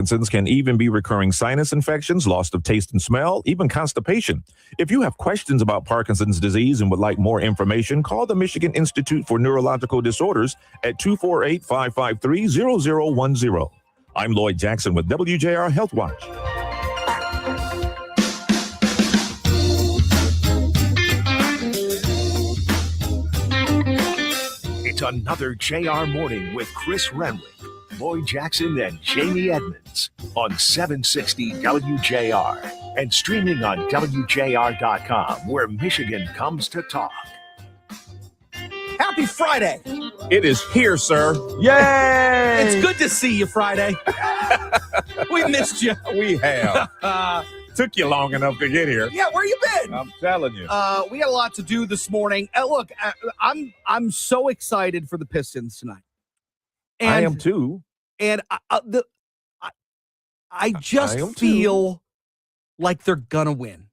Parkinson's can even be recurring sinus infections, loss of taste and smell, even constipation. If you have questions about Parkinson's disease and would like more information, call the Michigan Institute for Neurological Disorders at 248-553-0010. I'm Lloyd Jackson with WJR Health Watch. It's another JR Morning with Chris Renwick, Lloyd Jackson, and Jamie Edmonds on 760 WJR and streaming on WJR.com, where Michigan comes to talk. Happy Friday. It is here, sir. Yay! It's good to see you, Friday. We missed you. We have. Took you long enough to get here. Yeah, where you been? I'm telling you. We got a lot to do this morning. Look, I'm so excited for the Pistons tonight. And, I am too. And I just feel like they're gonna win.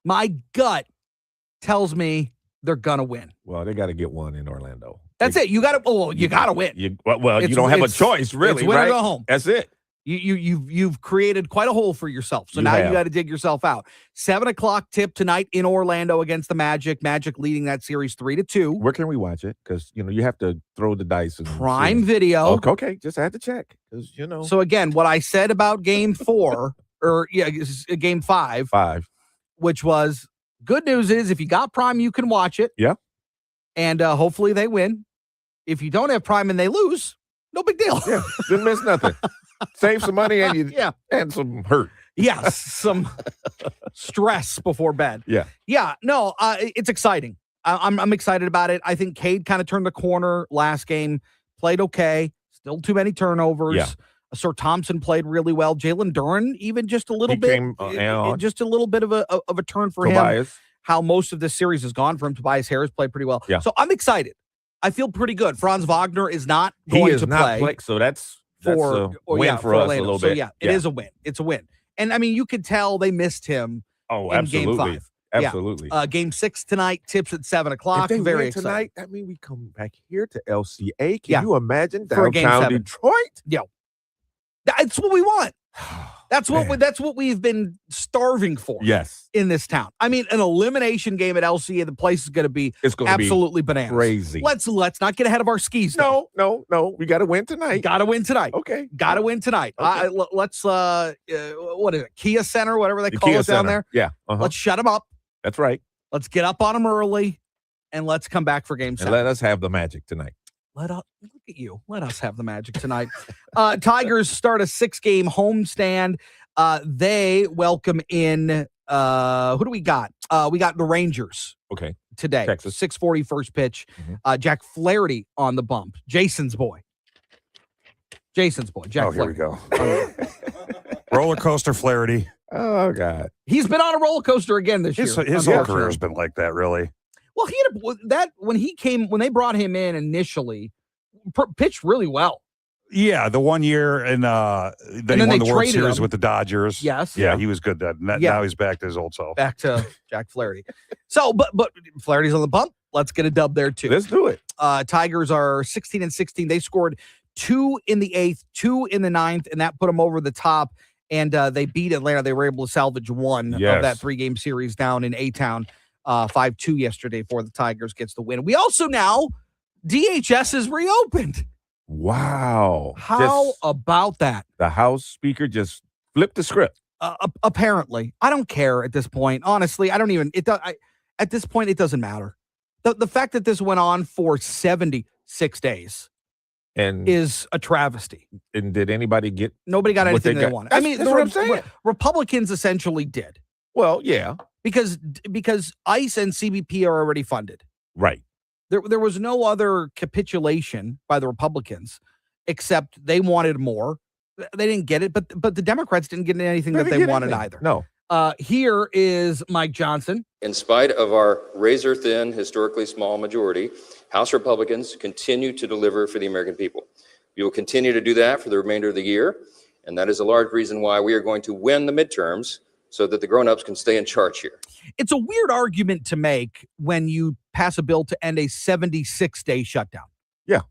My gut tells me they're gonna win. Well, they got to get one in Orlando. That's it. You got to. Well, you got to win. You don't have a choice, really. It's win right? or go home. That's it. You've created quite a hole for yourself. So now you got to dig yourself out. 7:00 tip tonight in Orlando against the Magic. Magic leading that series 3-2. Where can we watch it? Because you have to throw the dice. Prime Video. Okay, just had to check because So again, what I said about Game 4 or Game 5, which was good news is if you got Prime, you can watch it. Yeah, and hopefully they win. If you don't have Prime and they lose, no big deal. Yeah, didn't miss nothing. Save some money and and some hurt. Yes, some stress before bed. Yeah. No, it's exciting. I'm excited about it. I think Cade kind of turned the corner last game. Played okay. Still too many turnovers. Yeah. Sir Thompson played really well. Jalen Duren even just a little bit. Just a little bit of a turn for him. How most of this series has gone for him. Tobias Harris played pretty well. Yeah. So I'm excited. I feel pretty good. Franz Wagner is not going to play. So that's a win for us Orlando. a little bit. So yeah, it is a win. It's a win. And I mean, you could tell they missed him. Oh, in absolutely. Game 5. Absolutely. Yeah. Game 6 tonight, tips at 7:00. If they Very win excited. tonight, that means we come back here to LCA. Can Yeah. you imagine For a Game downtown 7. Detroit? Yeah. That's what we want. That's what we've been starving for. Yes. In this town. I mean, an elimination game at LCA, the place is going to be absolutely bananas. Crazy. Let's not get ahead of our skis. No. We got to win tonight. Got to win tonight. Okay. Got to win tonight. Okay. Let's what is it? Kia Center, whatever they call Kia it down Center. there. Yeah. Let's shut them up. That's right. Let's get up on them early, and let's come back for Game 7. And let us have the Magic tonight. Look at you. Let us have the Magic tonight. Tigers start a 6-game homestand. They welcome in who do we got? We got the Rangers. Okay. Today. Texas. 6:40 first pitch. Mm-hmm. Jack Flaherty on the bump. Jason's boy. Jack Flaherty. Here we go. Roller coaster Flaherty. Oh, God. He's been on a roller coaster again this year. His whole career has been like that, really. Well, he had when they brought him in initially, pitched really well. Yeah, the 1 year and then he won the World Series with the Dodgers. Yes. Yeah, he was good then. Now he's back to his old self. Back to Jack Flaherty. So, but Flaherty's on the bump. Let's get a dub there too. Let's do it. Tigers are 16-16. They scored 2 in the 8th, 2 in the 9th, and that put them over the top. And they beat Atlanta. They were able to salvage one of that 3-game series down in A-Town. 5-2 yesterday for the Tigers gets the win. We also now, DHS is reopened. Wow. How about that? The House Speaker just flipped the script. Apparently. I don't care at this point. Honestly, I don't even, at this point, it doesn't matter. The fact that this went on for 76 days is a travesty. And did anybody get? Nobody got anything they wanted. I mean, that's what I'm saying. Republicans essentially did. Well, yeah. Because ICE and CBP are already funded. Right. There was no other capitulation by the Republicans except they wanted more. They didn't get it, but the Democrats didn't get anything that they wanted either. No. Here is Mike Johnson. In spite of our razor-thin, historically small majority, House Republicans continue to deliver for the American people. We will continue to do that for the remainder of the year, and that is a large reason why we are going to win the midterms so that the grown-ups can stay in charge here. It's a weird argument to make when you pass a bill to end a 76-day shutdown. Yeah.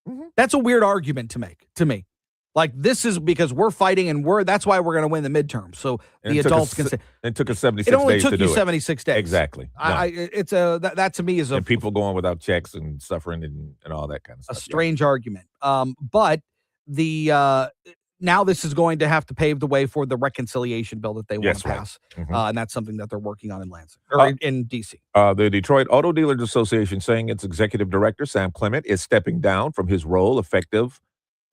Mm-hmm. That's a weird argument to make, to me. Like, this is because we're fighting, and that's why we're going to win the midterm. So the adults can say it took us 76 days. It only took to you do 76 days. Exactly. No. It's that to me is and people going without checks and suffering and all that kind of stuff. A strange argument. But the now this is going to have to pave the way for the reconciliation bill that they want to pass. Mm-hmm. And that's something that they're working on in Lansing or in D.C. The Detroit Auto Dealers Association saying its executive director, Sam Clement, is stepping down from his role effective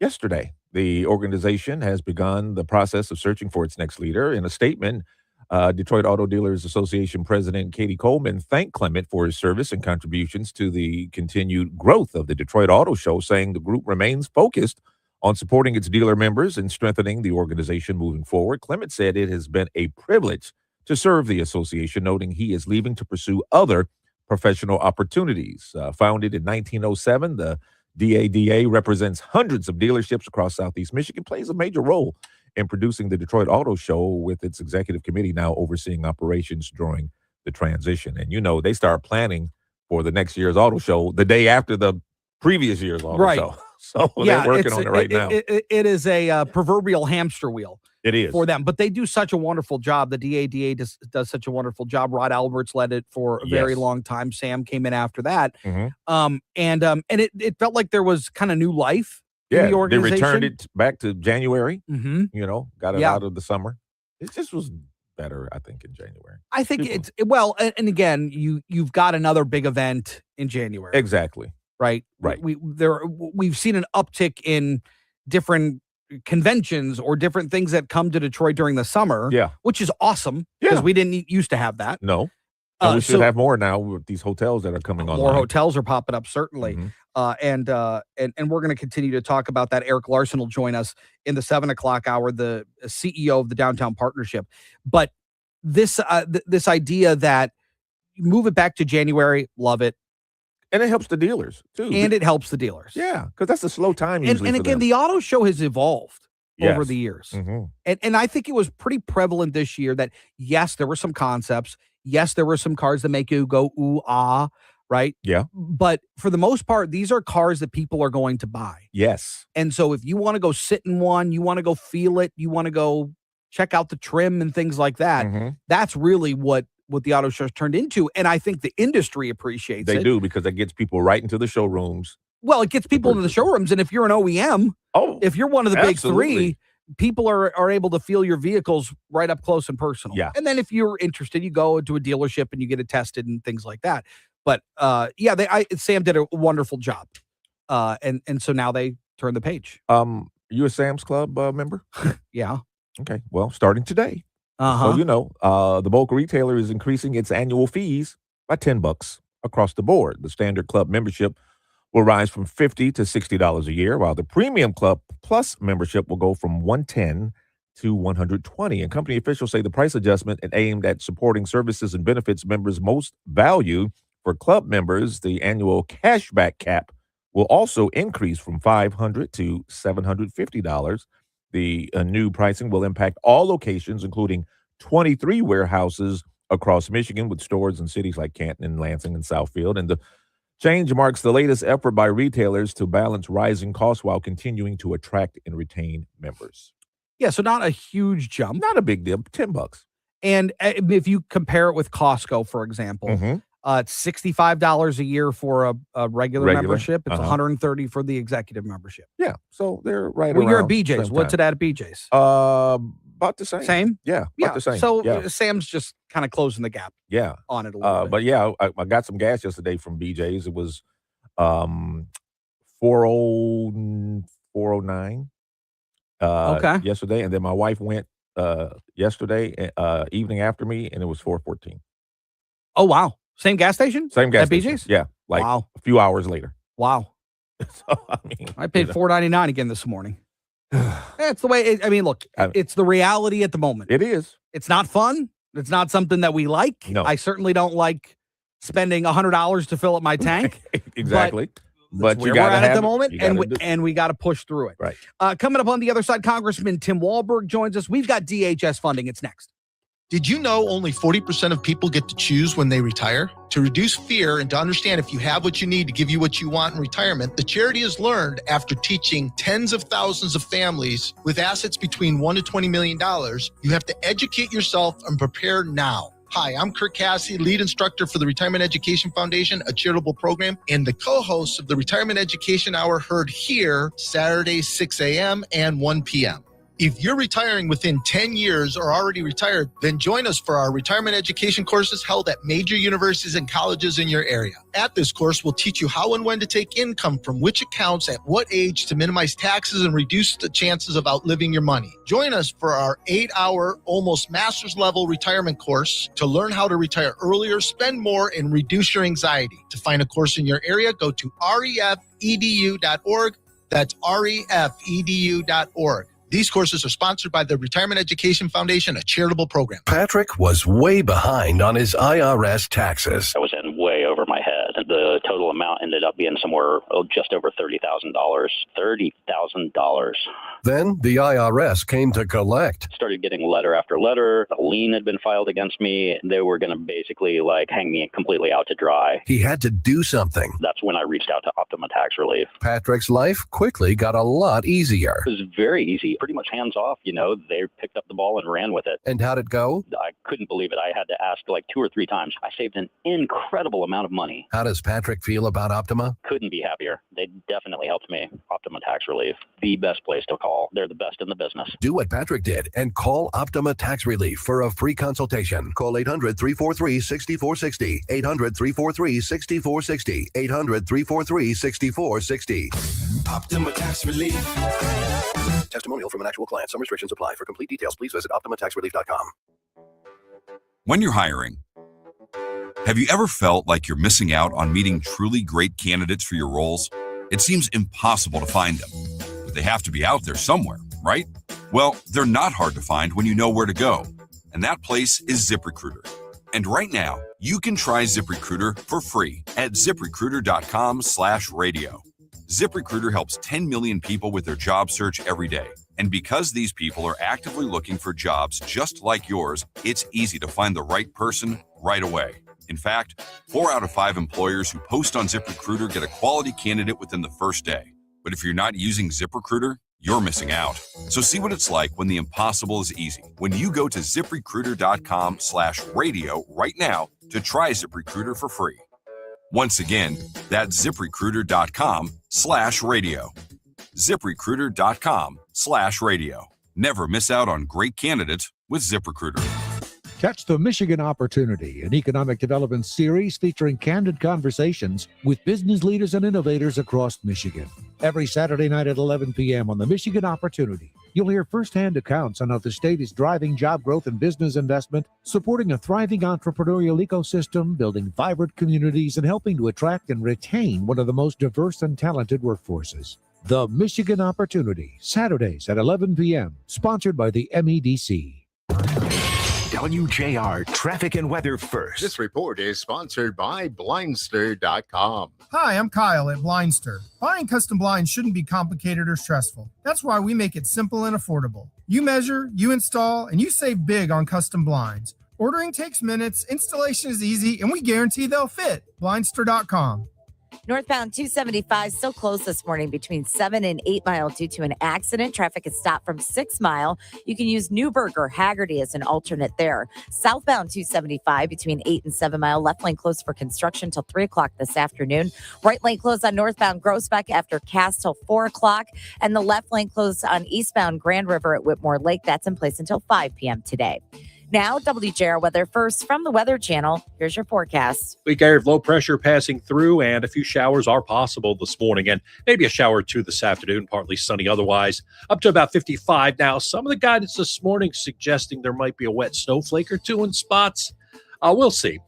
yesterday. The organization has begun the process of searching for its next leader. In a statement, Detroit Auto Dealers Association President Katie Coleman thanked Clement for his service and contributions to the continued growth of the Detroit Auto Show, saying the group remains focused on supporting its dealer members and strengthening the organization moving forward. Clement said it has been a privilege to serve the association, noting he is leaving to pursue other professional opportunities. Founded in 1907, the DADA represents hundreds of dealerships across Southeast Michigan, plays a major role in producing the Detroit Auto Show, with its executive committee now overseeing operations during the transition. And, they start planning for the next year's auto show the day after the previous year's auto show. So they're working on it right now. It is a proverbial hamster wheel. It is. For them. But they do such a wonderful job. The DADA does such a wonderful job. Rod Alberts led it for a very long time. Sam came in after that. Mm-hmm. And it felt like there was kind of new life in the organization. They returned it back to January. Mm-hmm. Got it out of the summer. It just was better, I think, in January. I think and again, you've got another big event in January. Exactly. Right. We've seen an uptick in different conventions or different things that come to Detroit during the summer, which is awesome because we didn't used to have that. No. We should have more now with these hotels that are coming online. More hotels are popping up, certainly. Mm-hmm. And we're going to continue to talk about that. Eric Larson will join us in the 7:00 hour, the CEO of the Downtown Partnership. But this idea that you move it back to January, love it. And it helps the dealers, too. And it helps the dealers. Yeah, because that's a slow time usually And again, the auto show has evolved over the years. Mm-hmm. And I think it was pretty prevalent this year that, yes, there were some concepts. Yes, there were some cars that make you go, ooh, ah, right? Yeah. But for the most part, these are cars that people are going to buy. Yes. And so if you want to go sit in one, you want to go feel it, you want to go check out the trim and things like that, that's really what the auto show turned into. And I think the industry appreciates it. They do, because that gets people right into the showrooms. Well, it gets people into the showrooms. And if you're an OEM, if you're one of the big three, people are able to feel your vehicles right up close and personal. Yeah. And then if you're interested, you go into a dealership and you get it tested and things like that. But Sam did a wonderful job. And so now they turn the page. You a Sam's Club member? Yeah. Okay. Well, starting today. So, the bulk retailer is increasing its annual fees by $10 across the board. The standard club membership will rise from $50 to $60 a year, while the premium club plus membership will go from $110 to $120. And company officials say the price adjustment is aimed at supporting services and benefits members most value. For club members, the annual cashback cap will also increase from $500 to $750. The new pricing will impact all locations, including 23 warehouses across Michigan, with stores in cities like Canton and Lansing and Southfield. And the change marks the latest effort by retailers to balance rising costs while continuing to attract and retain members. Yeah, so not a huge jump. Not a big deal, $10. And if you compare it with Costco, for example, it's $65 a year for a regular membership. It's $130 for the executive membership. Yeah, so they're right around. Well, you're at BJ's. What's it at BJ's? About the same. Same? Yeah, about the same. So Sam's just kind of closing the gap. Yeah, on it a little bit. But yeah, I got some gas yesterday from BJ's. It was $409 yesterday, and then my wife went yesterday evening after me, and it was $414. Oh wow. Same gas station? Same gas at station. BJ's? Yeah, like a few hours later. Wow. So, I paid $4.99 again this morning. That's the way. Look, it's the reality at the moment. It is. It's not fun. It's not something that we like. No. I certainly don't like spending $100 to fill up my tank. Exactly. But you we're at the moment, and we got to push through it. Right. Coming up on the other side, Congressman Tim Walberg joins us. We've got DHS funding. It's next. Did you know only 40% of people get to choose when they retire? To reduce fear and to understand if you have what you need to give you what you want in retirement, the charity has learned after teaching tens of thousands of families with assets between $1 to $20 million, you have to educate yourself and prepare now. Hi, I'm Kirk Cassidy, lead instructor for the Retirement Education Foundation, a charitable program, and the co-host of the Retirement Education Hour, heard here Saturdays 6 a.m. and 1 p.m. If you're retiring within 10 years or already retired, then join us for our retirement education courses held at major universities and colleges in your area. At this course, we'll teach you how and when to take income from which accounts at what age to minimize taxes and reduce the chances of outliving your money. Join us for our 8-hour, almost master's level retirement course to learn how to retire earlier, spend more, and reduce your anxiety. To find a course in your area, go to refedu.org. That's refedu.org. These courses are sponsored by the Retirement Education Foundation, a charitable program. Patrick was way behind on his IRS taxes. I was in way over my head. The total amount ended up being somewhere just over $30,000. $30,000. Then the IRS came to collect. Started getting letter after letter. A lien had been filed against me. They were going to basically hang me completely out to dry. He had to do something. That's when I reached out to Optima Tax Relief. Patrick's life quickly got a lot easier. It was very easy. Pretty much hands off. They picked up the ball and ran with it. And how'd it go? I couldn't believe it. I had to ask 2 or 3 times. I saved an incredible amount of money. How does Patrick feel about Optima? Couldn't be happier. They definitely helped me. Optima Tax Relief, the best place to call. They're the best in the business. Do what Patrick did and call Optima Tax Relief for a free consultation. Call 800-343-6460. 800-343-6460. 800-343-6460. Optima Tax Relief. Testimonial from an actual client. Some restrictions apply. For complete details, please visit OptimaTaxRelief.com. When you're hiring, have you ever felt like you're missing out on meeting truly great candidates for your roles? It seems impossible to find them, but they have to be out there somewhere, right? Well, they're not hard to find when you know where to go, and that place is ZipRecruiter. And right now, you can try ZipRecruiter for free at ZipRecruiter.com/radio. ZipRecruiter helps 10 million people with their job search every day. And because these people are actively looking for jobs just like yours, it's easy to find the right person right away. In fact, 4 out of 5 employers who post on ZipRecruiter get a quality candidate within the first day. But if you're not using ZipRecruiter, you're missing out. So see what it's like when the impossible is easy. When you go to ZipRecruiter.com/radio right now to try ZipRecruiter for free. Once again, that's ZipRecruiter.com/radio. ZipRecruiter.com/radio. Never miss out on great candidates with ZipRecruiter. Catch the Michigan Opportunity, an economic development series featuring candid conversations with business leaders and innovators across Michigan. Every Saturday night at 11 p.m. on the Michigan Opportunity, you'll hear firsthand accounts on how the state is driving job growth and business investment, supporting a thriving entrepreneurial ecosystem, building vibrant communities, and helping to attract and retain one of the most diverse and talented workforces. The Michigan Opportunity, Saturdays at 11 p.m., sponsored by the MEDC. WJR Traffic and Weather First. This report is sponsored by Blindster.com. Hi, I'm Kyle at Blindster. Buying custom blinds shouldn't be complicated or stressful. That's why we make it simple and affordable. You measure, you install, and you save big on custom blinds. Ordering takes minutes, installation is easy, and we guarantee they'll fit. Blindster.com. Northbound 275 still closed this morning between 7 and 8 Mile due to an accident. Traffic is stopped from 6 Mile. You can use Newburgh or Haggerty as an alternate there. Southbound 275 between 8 and 7 Mile. Left lane closed for construction till 3 o'clock this afternoon. Right lane closed on northbound Groesbeck after Cass till 4 o'clock. And the left lane closed on eastbound Grand River at Whitmore Lake. That's in place until 5 p.m. today. Now, WJR weather first from the Weather Channel. Here's your forecast. Weak area of low pressure passing through, and a few showers are possible this morning, and maybe a shower or two this afternoon, partly sunny otherwise, up to about 55. Now, some of the guidance this morning suggesting there might be a wet snowflake or two in spots. We'll see.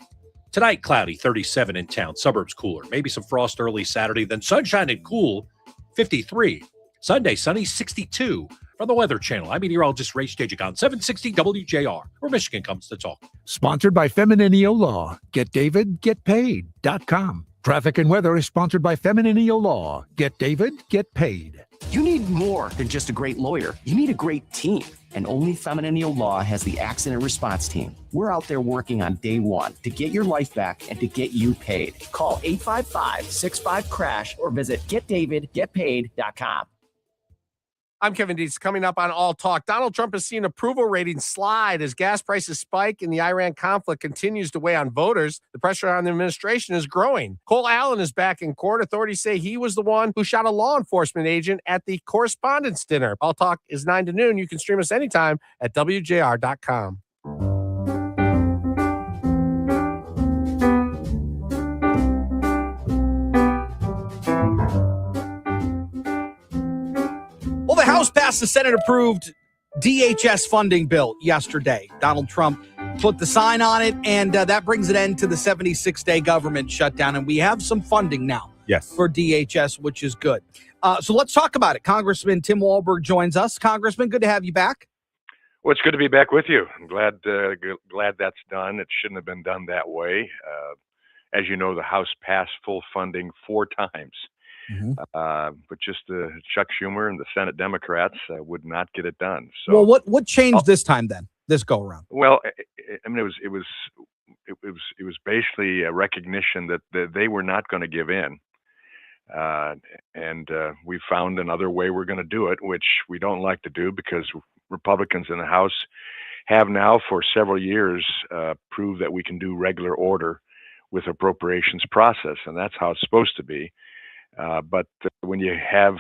Tonight, cloudy, 37 in town. Suburbs cooler. Maybe some frost early Saturday, then sunshine and cool, 53. Sunday, sunny, 62. From the Weather Channel, I'm meteorologist Ray Stajic on 760 WJR, where Michigan comes to talk. Sponsored by Femininio Law. GetDavidGetPaid.com. Traffic and weather is sponsored by Femininio Law. Get David, get paid. You need more than just a great lawyer. You need a great team. And only Feminine Law has the accident response team. We're out there working on day one to get your life back and to get you paid. Call 855-65-CRASH or visit getdavidgetpaid.com. I'm Kevin Dietz. Coming up on All Talk, Donald Trump has seen approval ratings slide as gas prices spike and the Iran conflict continues to weigh on voters. The pressure on the administration is growing. Cole Allen is back in court. Authorities say he was the one who shot a law enforcement agent at the Correspondents' Dinner. All Talk is 9 to noon. You can stream us anytime at WJR.com. Well, the House passed the Senate-approved DHS funding bill yesterday. Donald Trump put the sign on it, and that brings an end to the 76-day government shutdown. And we have some funding now for DHS, which is good. So let's talk about it. Congressman Tim Walberg joins us. Congressman, good to have you back. Well, it's good to be back with you. I'm glad that's done. It shouldn't have been done that way. As you know, the House passed full funding 4 times. But just Chuck Schumer and the Senate Democrats would not get it done. So, well, what changed this time then? This go around? Well, I mean, it was basically a recognition that they were not going to give in, and we found another way we're going to do it, which we don't like to do because Republicans in the House have now for several years proved that we can do regular order with appropriations process, and that's how it's supposed to be. But when you have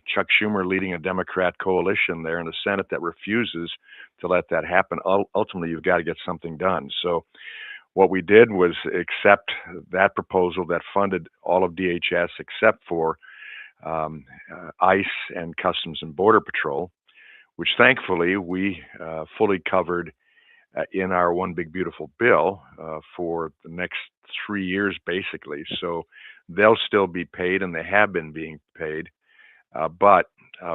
Chuck Schumer leading a Democrat coalition there in the Senate that refuses to let that happen, ultimately you've got to get something done. So what we did was accept that proposal that funded all of DHS except for ICE and Customs and Border Patrol, which thankfully we fully covered in our One Big Beautiful Bill for the next 3 years, basically. So they'll still be paid, and they have been being paid. But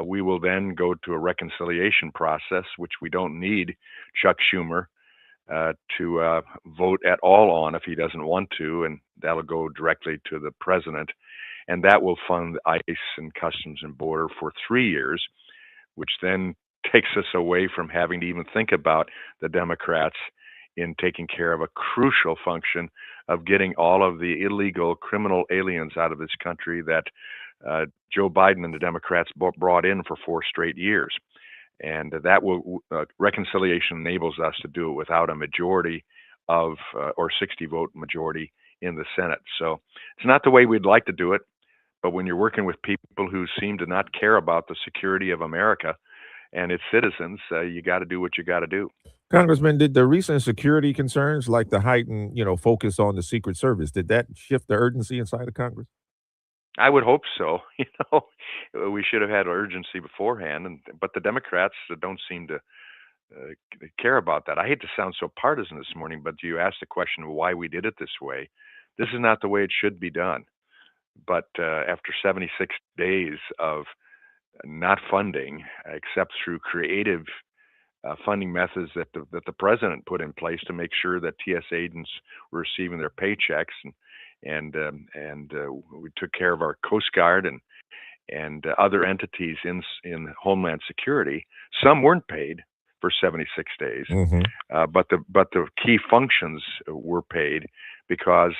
we will then go to a reconciliation process, which we don't need Chuck Schumer to vote at all on if he doesn't want to, and that'll go directly to the president. And that will fund ICE and Customs and Border for 3 years, which then takes us away from having to even think about the Democrats in taking care of a crucial function of getting all of the illegal criminal aliens out of this country that Joe Biden and the Democrats brought in for 4 straight years. And that will reconciliation enables us to do it without a majority of or 60-vote majority in the Senate. So it's not the way we'd like to do it, but when you're working with people who seem to not care about the security of America and its citizens, you got to do what you got to do. Congressman, did the recent security concerns, like the heightened, focus on the Secret Service, did that shift the urgency inside of Congress? I would hope so. We should have had urgency beforehand, but the Democrats don't seem to care about that. I hate to sound so partisan this morning, but you asked the question of why we did it this way. This is not the way it should be done. But after 76 days of not funding, except through creative funding methods that the president put in place to make sure that TS agents were receiving their paychecks, and we took care of our Coast Guard and other entities in Homeland Security. Some weren't paid for 76 days, but the key functions were paid because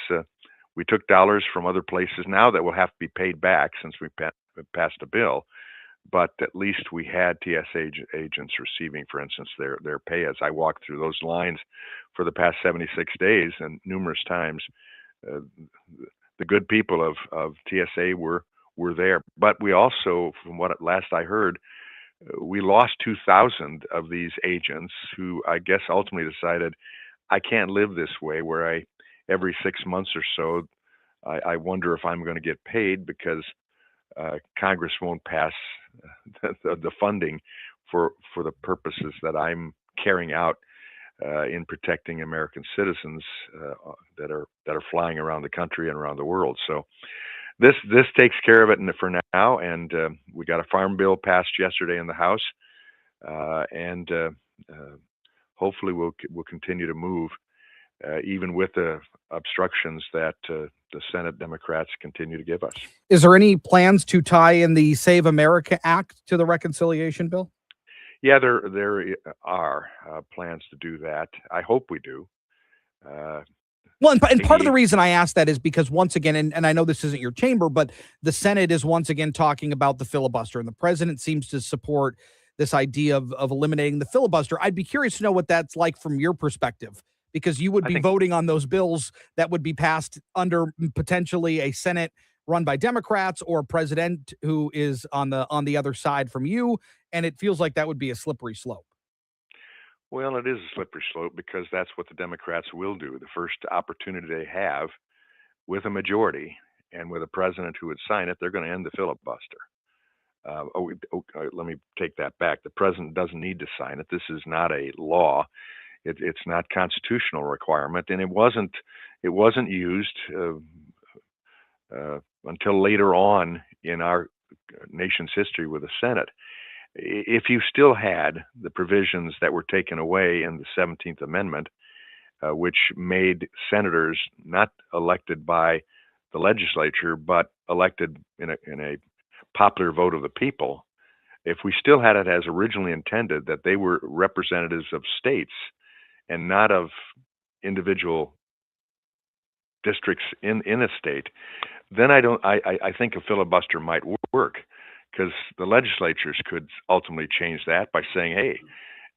we took dollars from other places now that will have to be paid back since we passed a bill. But at least we had TS agents receiving, for instance, their pay. As I walked through those lines for the past 76 days, and numerous times, the good people of TSA were there. But we also, from what last I heard, we lost 2,000 of these agents who I guess ultimately decided, I can't live this way where every 6 months or so, I wonder if I'm going to get paid because Congress won't pass the funding for the purposes that I'm carrying out in protecting American citizens that are flying around the country and around the world. So this takes care of it for now, and we got a farm bill passed yesterday in the House, and hopefully we'll continue to move even with the obstructions that the Senate Democrats continue to give us. Is there any plans to tie in the Save America Act to the reconciliation bill? Yeah, there are plans to do that. I hope we do. Well, and part of the reason I asked that is because once again, and I know this isn't your chamber, but the Senate is once again talking about the filibuster, and the president seems to support this idea of eliminating the filibuster. I'd be curious to know what that's like from your perspective, because you would be voting on those bills that would be passed under potentially a Senate run by Democrats or a president who is on the other side from you, and it feels like that would be a slippery slope. Well, it is a slippery slope because that's what the Democrats will do. The first opportunity they have with a majority and with a president who would sign it, they're going to end the filibuster. Let me take that back. The president doesn't need to sign it. This is not a law. It's not constitutional requirement, and it wasn't used until later on in our nation's history with the Senate. If you still had the provisions that were taken away in the 17th Amendment, which made senators not elected by the legislature, but elected in a popular vote of the people, if we still had it as originally intended, that they were representatives of states and not of individual districts in a state, then I think a filibuster might work, because the legislatures could ultimately change that by saying, hey,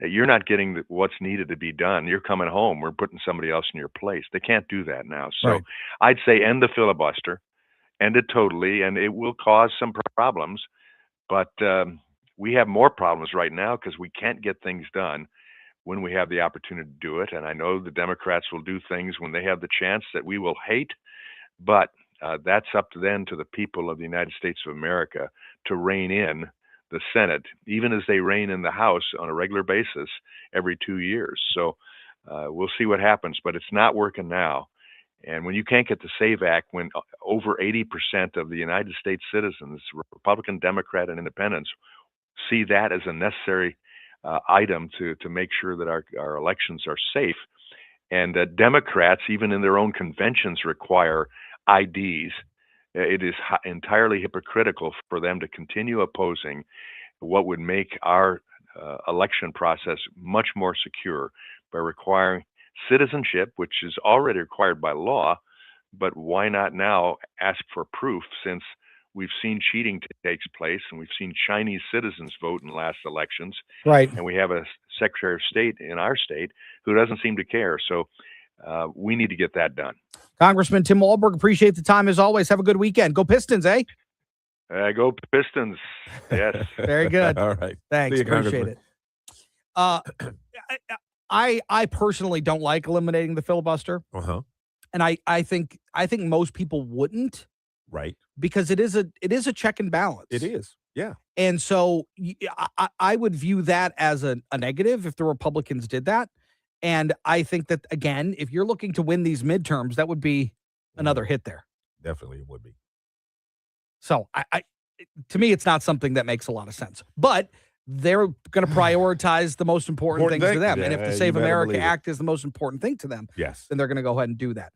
you're not getting what's needed to be done. You're coming home. We're putting somebody else in your place. They can't do that now. So Right. I'd say end the filibuster, end it totally, and it will cause some problems. But we have more problems right now because we can't get things done when we have the opportunity to do it. And I know the Democrats will do things when they have the chance that we will hate, but that's up to then to the people of the United States of America to rein in the Senate, even as they rein in the House on a regular basis every 2 years. So we'll see what happens, but it's not working now. And when you can't get the SAVE Act, when over 80% of the United States citizens, Republican, Democrat, and Independents, see that as a necessary item to make sure that our elections are safe, and Democrats, even in their own conventions, require IDs, it is entirely hypocritical for them to continue opposing what would make our election process much more secure by requiring citizenship, which is already required by law. But why not now ask for proof, since we've seen cheating takes place and we've seen Chinese citizens vote in last elections. Right. And we have a Secretary of State in our state who doesn't seem to care. So we need to get that done. Congressman Tim Walberg, appreciate the time as always. Have a good weekend. Go Pistons, eh? Go Pistons. Yes. Very good. All right. Thanks. See you, Appreciate it. I personally don't like eliminating the filibuster. Uh-huh. And I think most people wouldn't. Right. Because it is a check and balance. It is. Yeah. And so I would view that as a negative if the Republicans did that. And I think that, again, if you're looking to win these midterms, that would be another hit there. Definitely it would be. So to me, it's not something that makes a lot of sense. But they're going to prioritize the most important things to them. And if the Save America Act is the most important thing to them, yes, then they're going to go ahead and do that.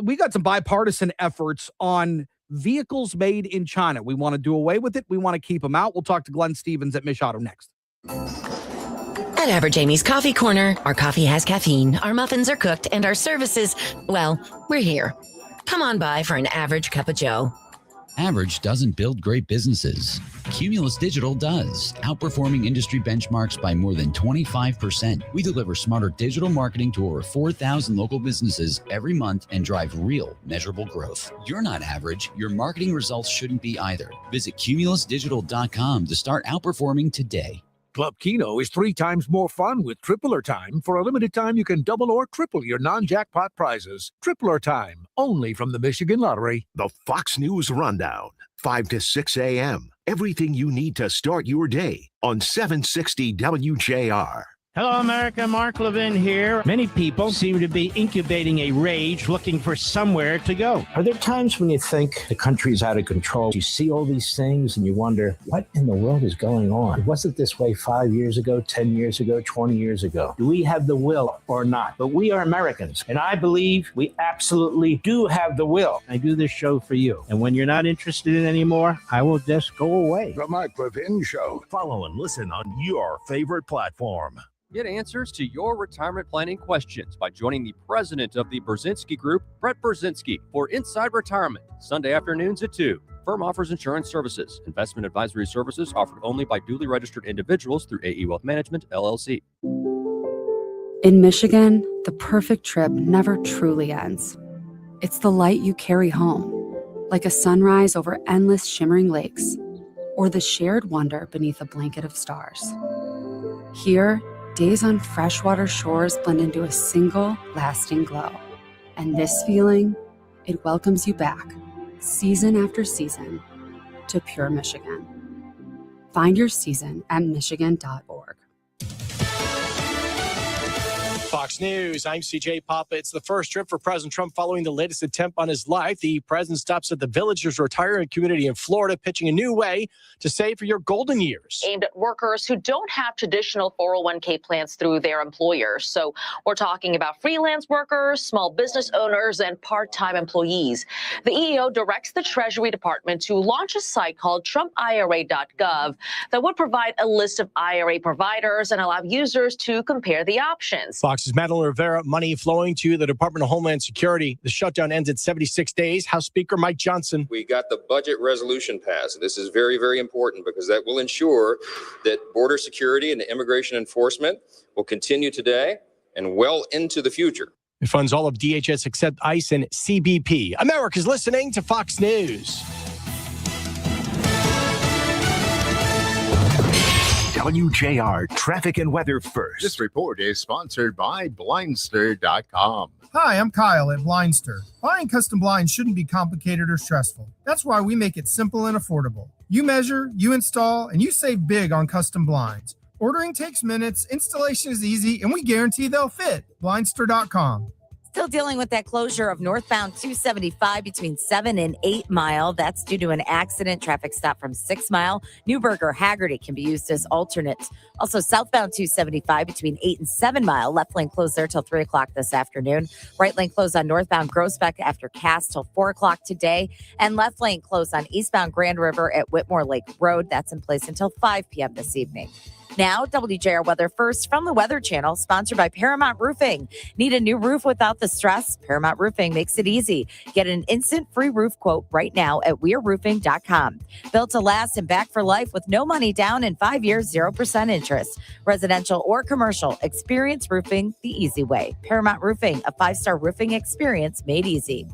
We got some bipartisan efforts on vehicles made in China. We want to do away with it. We want to keep them out. We'll talk to Glenn Stevens at Mish Auto next. At Average Amy's Coffee Corner, our coffee has caffeine, our muffins are cooked, and our services, well, we're here. Come on by for an average cup of joe. Average doesn't build great businesses. Cumulus Digital does, outperforming industry benchmarks by more than 25%. We deliver smarter digital marketing to over 4,000 local businesses every month and drive real, measurable growth. You're not average. Your marketing results shouldn't be either. Visit cumulusdigital.com to start outperforming today. Club Keno is 3 times more fun with Tripler Time. For a limited time, you can double or triple your non-jackpot prizes. Tripler Time, only from the Michigan Lottery. The Fox News Rundown, 5 to 6 a.m. Everything you need to start your day on 760 WJR. Hello, America. Mark Levin here. Many people seem to be incubating a rage, looking for somewhere to go. Are there times when you think the country's out of control? You see all these things and you wonder, what in the world is going on? Was it this way 5 years ago, 10 years ago, 20 years ago? Do we have the will or not? But we are Americans, and I believe we absolutely do have the will. I do this show for you. And when you're not interested in it anymore, I will just go away. The Mark Levin Show. Follow and listen on your favorite platform. Get answers to your retirement planning questions by joining the president of the Brzezinski Group, Brett Brzezinski, for Inside Retirement, Sunday afternoons at 2. Firm offers insurance services. Investment advisory services offered only by duly registered individuals through AE Wealth Management, LLC. In Michigan, the perfect trip never truly ends. It's the light you carry home, like a sunrise over endless shimmering lakes, or the shared wonder beneath a blanket of stars. Here, days on freshwater shores blend into a single, lasting glow. And this feeling, it welcomes you back, season after season, to pure Michigan. Find your season at michigan.org. Fox News, I'm CJ Papa. It's the first trip for President Trump following the latest attempt on his life. The president stops at the Villagers Retirement Community in Florida, pitching a new way to save for your golden years. Aimed at workers who don't have traditional 401k plans through their employers. So we're talking about freelance workers, small business owners, and part-time employees. The EEO directs the Treasury Department to launch a site called TrumpIRA.gov that would provide a list of IRA providers and allow users to compare the options. Fox's Madeline Rivera, money flowing to the Department of Homeland Security. The shutdown ends at 76 days. House Speaker Mike Johnson. We got the budget resolution passed. This is very, very important because that will ensure that border security and immigration enforcement will continue today and well into the future. It funds all of DHS except ICE and CBP. America's listening to Fox News. WJR Traffic and Weather First. This report is sponsored by Blindster.com. Hi, I'm Kyle at Blindster. Buying custom blinds shouldn't be complicated or stressful. That's why we make it simple and affordable. You measure, you install, and you save big on custom blinds. Ordering takes minutes, installation is easy, and we guarantee they'll fit. Blindster.com. Still dealing with that closure of northbound 275 between 7 and 8 Mile. That's due to an accident. Traffic stop from 6 Mile. Newburgh Haggerty can be used as alternate. Also, southbound 275 between 8 and 7 Mile. Left lane closed there till 3 o'clock this afternoon. Right lane closed on northbound Groesbeck after Cass till 4 o'clock today. And left lane closed on eastbound Grand River at Whitmore Lake Road. That's in place until 5 p.m. this evening. Now, WJR Weather First from the Weather Channel, sponsored by Paramount Roofing. Need a new roof without the stress? Paramount Roofing makes it easy. Get an instant free roof quote right now at weareroofing.com. Built to last and back for life with no money down in 5 years, 0% interest. Residential or commercial, experience roofing the easy way. Paramount Roofing, a 5-star roofing experience made easy.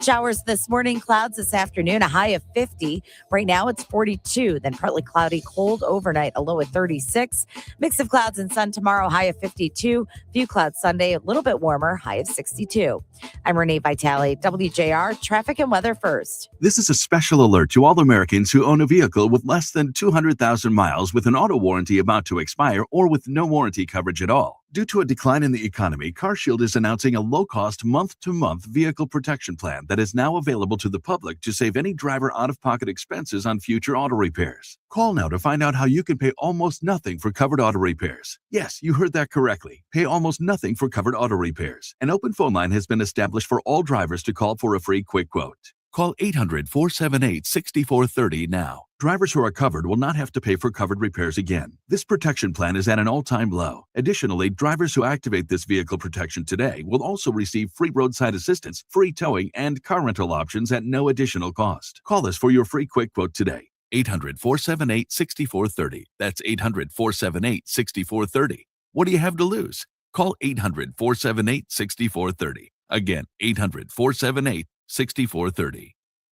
Showers this morning, clouds this afternoon, a high of 50. Right now it's 42, then partly cloudy, cold overnight, a low of 36. Mix of clouds and sun tomorrow, high of 52. Few clouds Sunday, a little bit warmer, high of 62. I'm Renee Vitale, WJR Traffic and Weather First. This is a special alert to all Americans who own a vehicle with less than 200,000 miles with an auto warranty about to expire or with no warranty coverage at all. Due to a decline in the economy, CarShield is announcing a low-cost month-to-month vehicle protection plan that is now available to the public to save any driver out-of-pocket expenses on future auto repairs. Call now to find out how you can pay almost nothing for covered auto repairs. Yes, you heard that correctly. Pay almost nothing for covered auto repairs. An open phone line has been established for all drivers to call for a free quick quote. Call 800-478-6430 now. Drivers who are covered will not have to pay for covered repairs again. This protection plan is at an all-time low. Additionally, drivers who activate this vehicle protection today will also receive free roadside assistance, free towing, and car rental options at no additional cost. Call us for your free quick quote today. 800-478-6430. That's 800-478-6430. What do you have to lose? Call 800-478-6430. Again, 800-478-6430.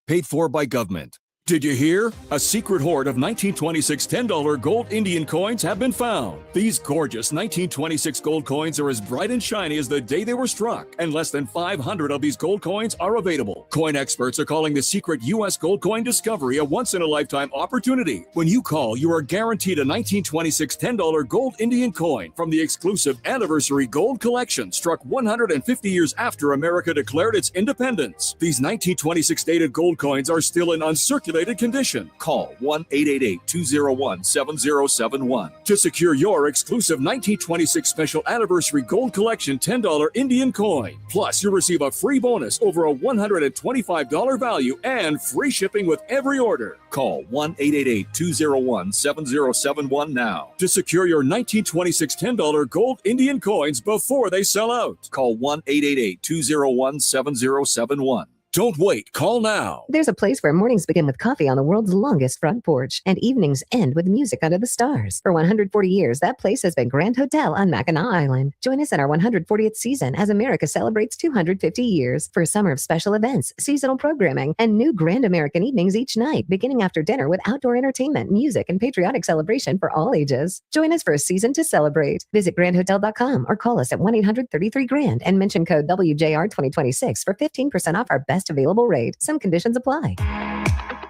Paid for by government. Did you hear? A secret hoard of 1926 $10 gold Indian coins have been found. These gorgeous 1926 gold coins are as bright and shiny as the day they were struck, and less than 500 of these gold coins are available. Coin experts are calling the secret U.S. gold coin discovery a once-in-a-lifetime opportunity. When you call, you are guaranteed a 1926 $10 gold Indian coin from the exclusive Anniversary Gold Collection, struck 150 years after America declared its independence. These 1926 dated gold coins are still in uncirculated condition. Call 1-888-201-7071 to secure your exclusive 1926 Special Anniversary Gold Collection $10 Indian coin. Plus, you'll receive a free bonus over a $125 value and free shipping with every order. Call 1-888-201-7071 now to secure your 1926 $10 gold Indian coins before they sell out. Call 1-888-201-7071. Don't wait. Call now. There's a place where mornings begin with coffee on the world's longest front porch and evenings end with music under the stars. For 140 years, that place has been Grand Hotel on Mackinac Island. Join us in our 140th season as America celebrates 250 years for a summer of special events, seasonal programming, and new Grand American evenings each night, beginning after dinner with outdoor entertainment, music, and patriotic celebration for all ages. Join us for a season to celebrate. Visit grandhotel.com or call us at 1-800-33-GRAND and mention code WJR2026 for 15% off our best available rate. Some conditions apply.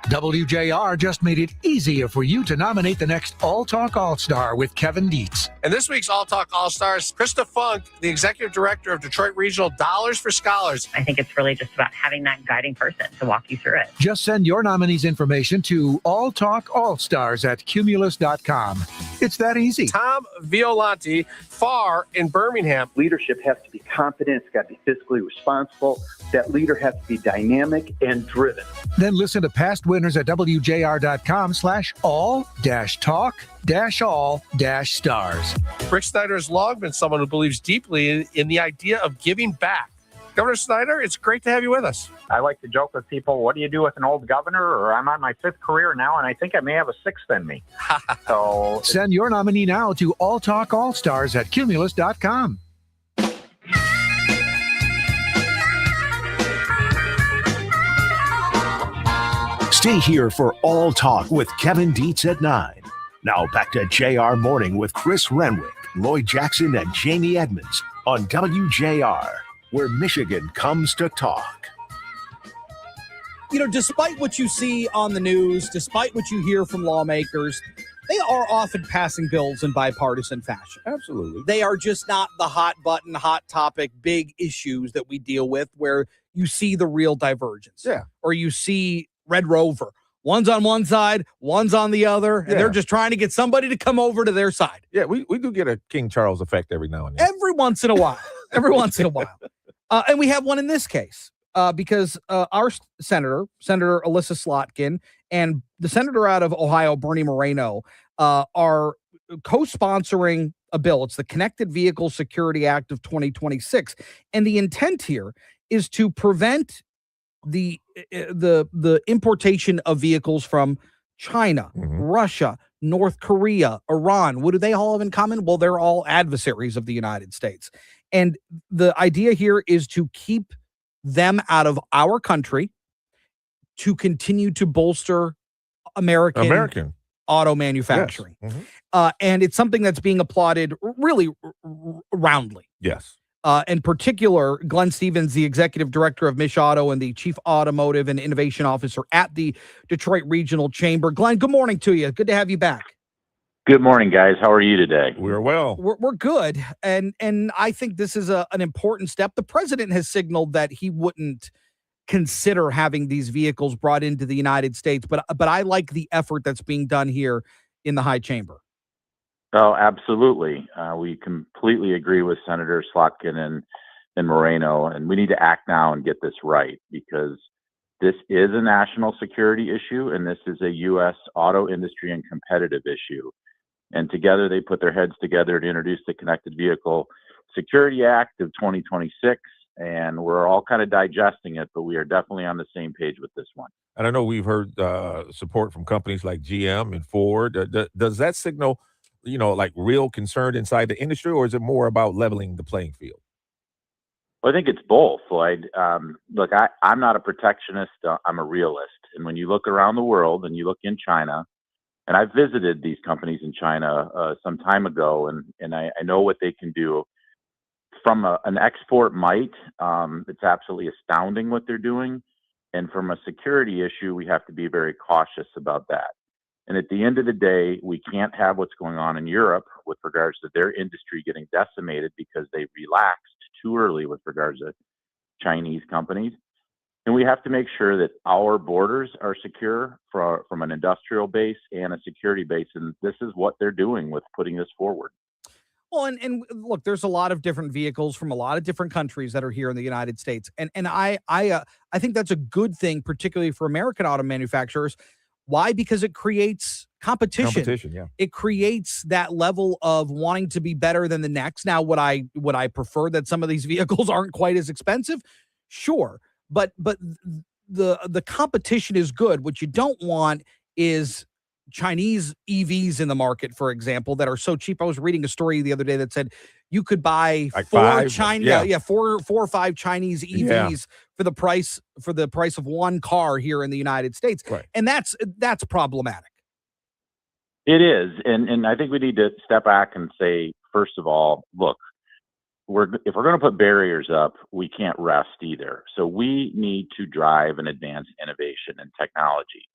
WJR just made it easier for you to nominate the next All Talk All-Star with Kevin Dietz. And this week's All Talk All-Stars, Krista Funk, the Executive Director of Detroit Regional Dollars for Scholars. I think it's really just about having that guiding person to walk you through it. Just send your nominees' information to alltalkallstars@cumulus.com. It's that easy. Tom Violanti, FAR in Birmingham. Leadership has to be confident. It's got to be fiscally responsible. That leader has to be dynamic and driven. Then listen to past winners at WJR.com/all-talk-all-stars. Rick Snyder has long been someone who believes deeply in the idea of giving back. Governor Snyder, it's great to have you with us. I like to joke with people, what do you do with an old governor? Or I'm on my 5th career now, and I think I may have a 6th in me. So send your nominee now to alltalkallstars@cumulus.com. Stay here for All Talk with Kevin Dietz at 9. Now back to JR Morning with Chris Renwick, Lloyd Jackson, and Jamie Edmonds on WJR, where Michigan comes to talk. You know, despite what you see on the news, despite what you hear from lawmakers, they are often passing bills in bipartisan fashion. Absolutely. They are just not the hot button, hot topic, big issues that we deal with where you see the real divergence. Yeah. Or you see Red Rover. One's on one side, one's on the other, and they're just trying to get somebody to come over to their side. Yeah, we do get a King Charles effect every now and then. Every once in a while. Every once in a while. And we have one in this case because our Senator Alyssa Slotkin, and the senator out of Ohio, Bernie Moreno, are co-sponsoring a bill. It's the Connected Vehicle Security Act of 2026. And the intent here is to prevent the importation of vehicles from China, Russia, North Korea, Iran. What do they all have in common? Well, they're all adversaries of the United States. And the idea here is to keep them out of our country to continue to bolster American auto manufacturing. Yes. And it's something that's being applauded really roundly. Yes. In particular, Glenn Stevens, the executive director of Mich Auto and the chief automotive and innovation officer at the Detroit Regional Chamber. Glenn, good morning to you. Good to have you back. Good morning, guys. How are you today? We're well. We're good. And I think this is an important step. The president has signaled that he wouldn't consider having these vehicles brought into the United States, but I like the effort that's being done here in the high chamber. Oh, absolutely. We completely agree with Senator Slotkin and Moreno, and we need to act now and get this right because this is a national security issue, and this is a U.S. auto industry and competitive issue. And together they put their heads together to introduce the Connected Vehicle Security Act of 2026, and we're all kind of digesting it, but we are definitely on the same page with this one. And I know we've heard support from companies like GM and Ford. Does that signal like real concern inside the industry, or is it more about leveling the playing field? Well, I think it's both, Lloyd. Look, I'm not a protectionist. I'm a realist. And when you look around the world and you look in China, and I've visited these companies in China some time ago, and I know what they can do. From an export might, it's absolutely astounding what they're doing. And from a security issue, we have to be very cautious about that. And at the end of the day, we can't have what's going on in Europe with regards to their industry getting decimated because they relaxed too early with regards to Chinese companies. And we have to make sure that our borders are secure from an industrial base and a security base. And this is what they're doing with putting this forward. Well, and look, there's a lot of different vehicles from a lot of different countries that are here in the United States, and I think that's a good thing, particularly for American auto manufacturers. Why? Because it creates competition. Competition, yeah. It creates that level of wanting to be better than the next. Now, would I prefer that some of these vehicles aren't quite as expensive? Sure, but the competition is good. What you don't want is Chinese EVs in the market, for example, that are so cheap. I was reading a story the other day that said you could buy like four or five Chinese EVs for the price of one car here in the United States. Right. And that's problematic. It is. And I think we need to step back and say, first of all, look, if we're going to put barriers up, we can't rest either. So we need to drive and advance innovation and technology.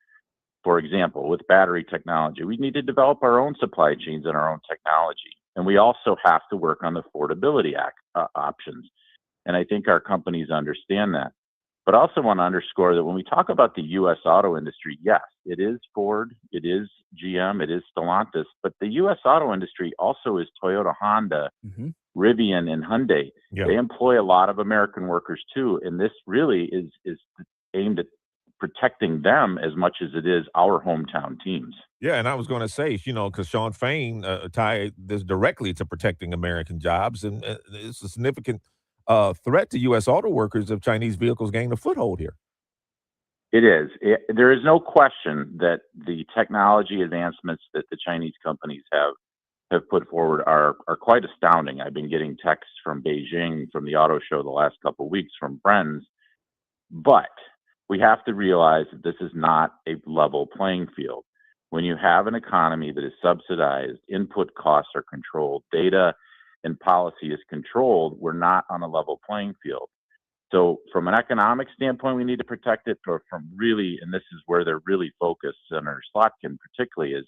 For example, with battery technology, we need to develop our own supply chains and our own technology. And we also have to work on the affordability options. And I think our companies understand that. But I also want to underscore that when we talk about the U.S. auto industry, yes, it is Ford, it is GM, it is Stellantis, but the U.S. auto industry also is Toyota, Honda, Rivian, and Hyundai. Yeah. They employ a lot of American workers too, and this really is aimed at protecting them as much as it is our hometown teams. Yeah, and I was going to say, because Sean Fain tied this directly to protecting American jobs, and it's a significant threat to U.S. auto workers if Chinese vehicles gain a foothold here. It is. There is no question that the technology advancements that the Chinese companies have put forward are quite astounding. I've been getting texts from Beijing, from the auto show the last couple of weeks from friends, but we have to realize that this is not a level playing field. When you have an economy that is subsidized, input costs are controlled, data and policy is controlled, we're not on a level playing field. So from an economic standpoint, we need to protect it, or from really, and this is where they're really focused, Senator Slotkin particularly, is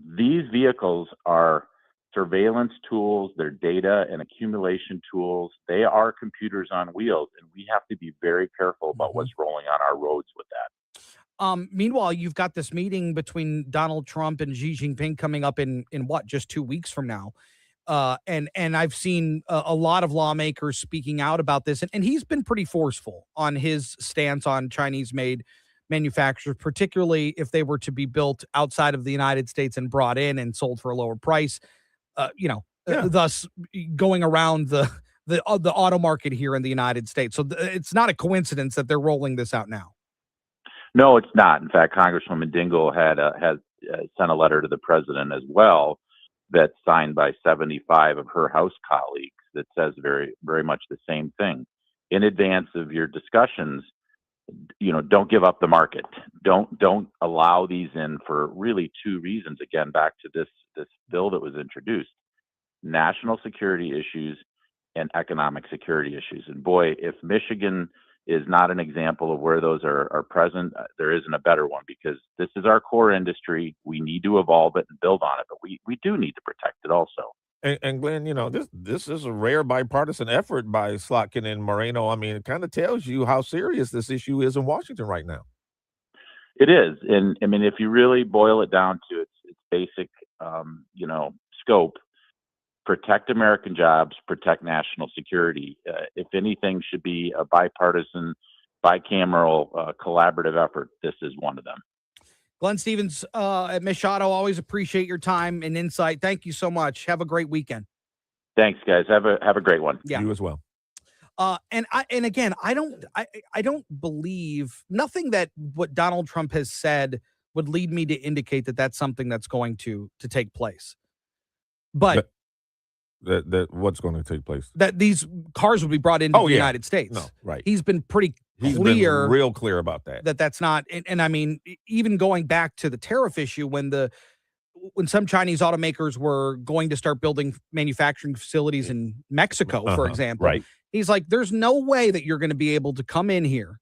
these vehicles are surveillance tools, they're data and accumulation tools. They are computers on wheels, and we have to be very careful about what's rolling on our roads with that. Meanwhile, you've got this meeting between Donald Trump and Xi Jinping coming up in what, just 2 weeks from now. And I've seen a lot of lawmakers speaking out about this, and he's been pretty forceful on his stance on Chinese-made manufacturers, particularly if they were to be built outside of the United States and brought in and sold for a lower price. Thus going around the auto market here in the United States. So it's not a coincidence that they're rolling this out now. No, it's not. In fact, Congresswoman Dingell has sent a letter to the president as well, that's signed by 75 of her House colleagues, that says very, very much the same thing. In advance of your discussions, don't give up the market. Don't allow these in for really two reasons. Again, back to this bill that was introduced: national security issues and economic security issues. And boy, if Michigan is not an example of where those are present, there isn't a better one, because this is our core industry. We need to evolve it and build on it, but we do need to protect it also. And Glenn, this is a rare bipartisan effort by Slotkin and Moreno. I mean, it kind of tells you how serious this issue is in Washington right now. It is. And I mean, if you really boil it down to its basic, scope, protect American jobs, protect national security. If anything should be a bipartisan, bicameral, collaborative effort, this is one of them. Glenn Stevens at Machado, always appreciate your time and insight. Thank you so much. Have a great weekend. Thanks, guys. Have a great one. Yeah. You as well. And again, I don't believe nothing that what Donald Trump has said would lead me to indicate that that's something that's going to take place. But that what's going to take place? That these cars would be brought into the United States. No, right. He's been pretty He's clear, been real clear about that. That's not, and I mean, even going back to the tariff issue, when some Chinese automakers were going to start building manufacturing facilities in Mexico, for example, right. He's like, there's no way that you're going to be able to come in here,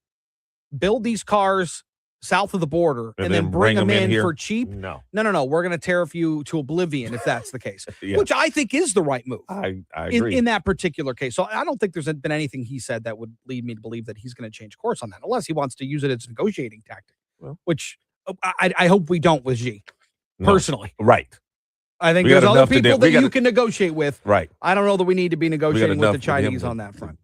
build these cars south of the border, and then bring them in for cheap. No. We're going to tariff you to oblivion if that's the case, Yeah. which I think is the right move. I agree. In that particular case. So I don't think there's been anything he said that would lead me to believe that he's going to change course on that, unless he wants to use it as a negotiating tactic, which I hope we don't with Xi, personally. Right. I think there's other people that you can negotiate with. Right. I don't know that we need to be negotiating with the Chinese on that front.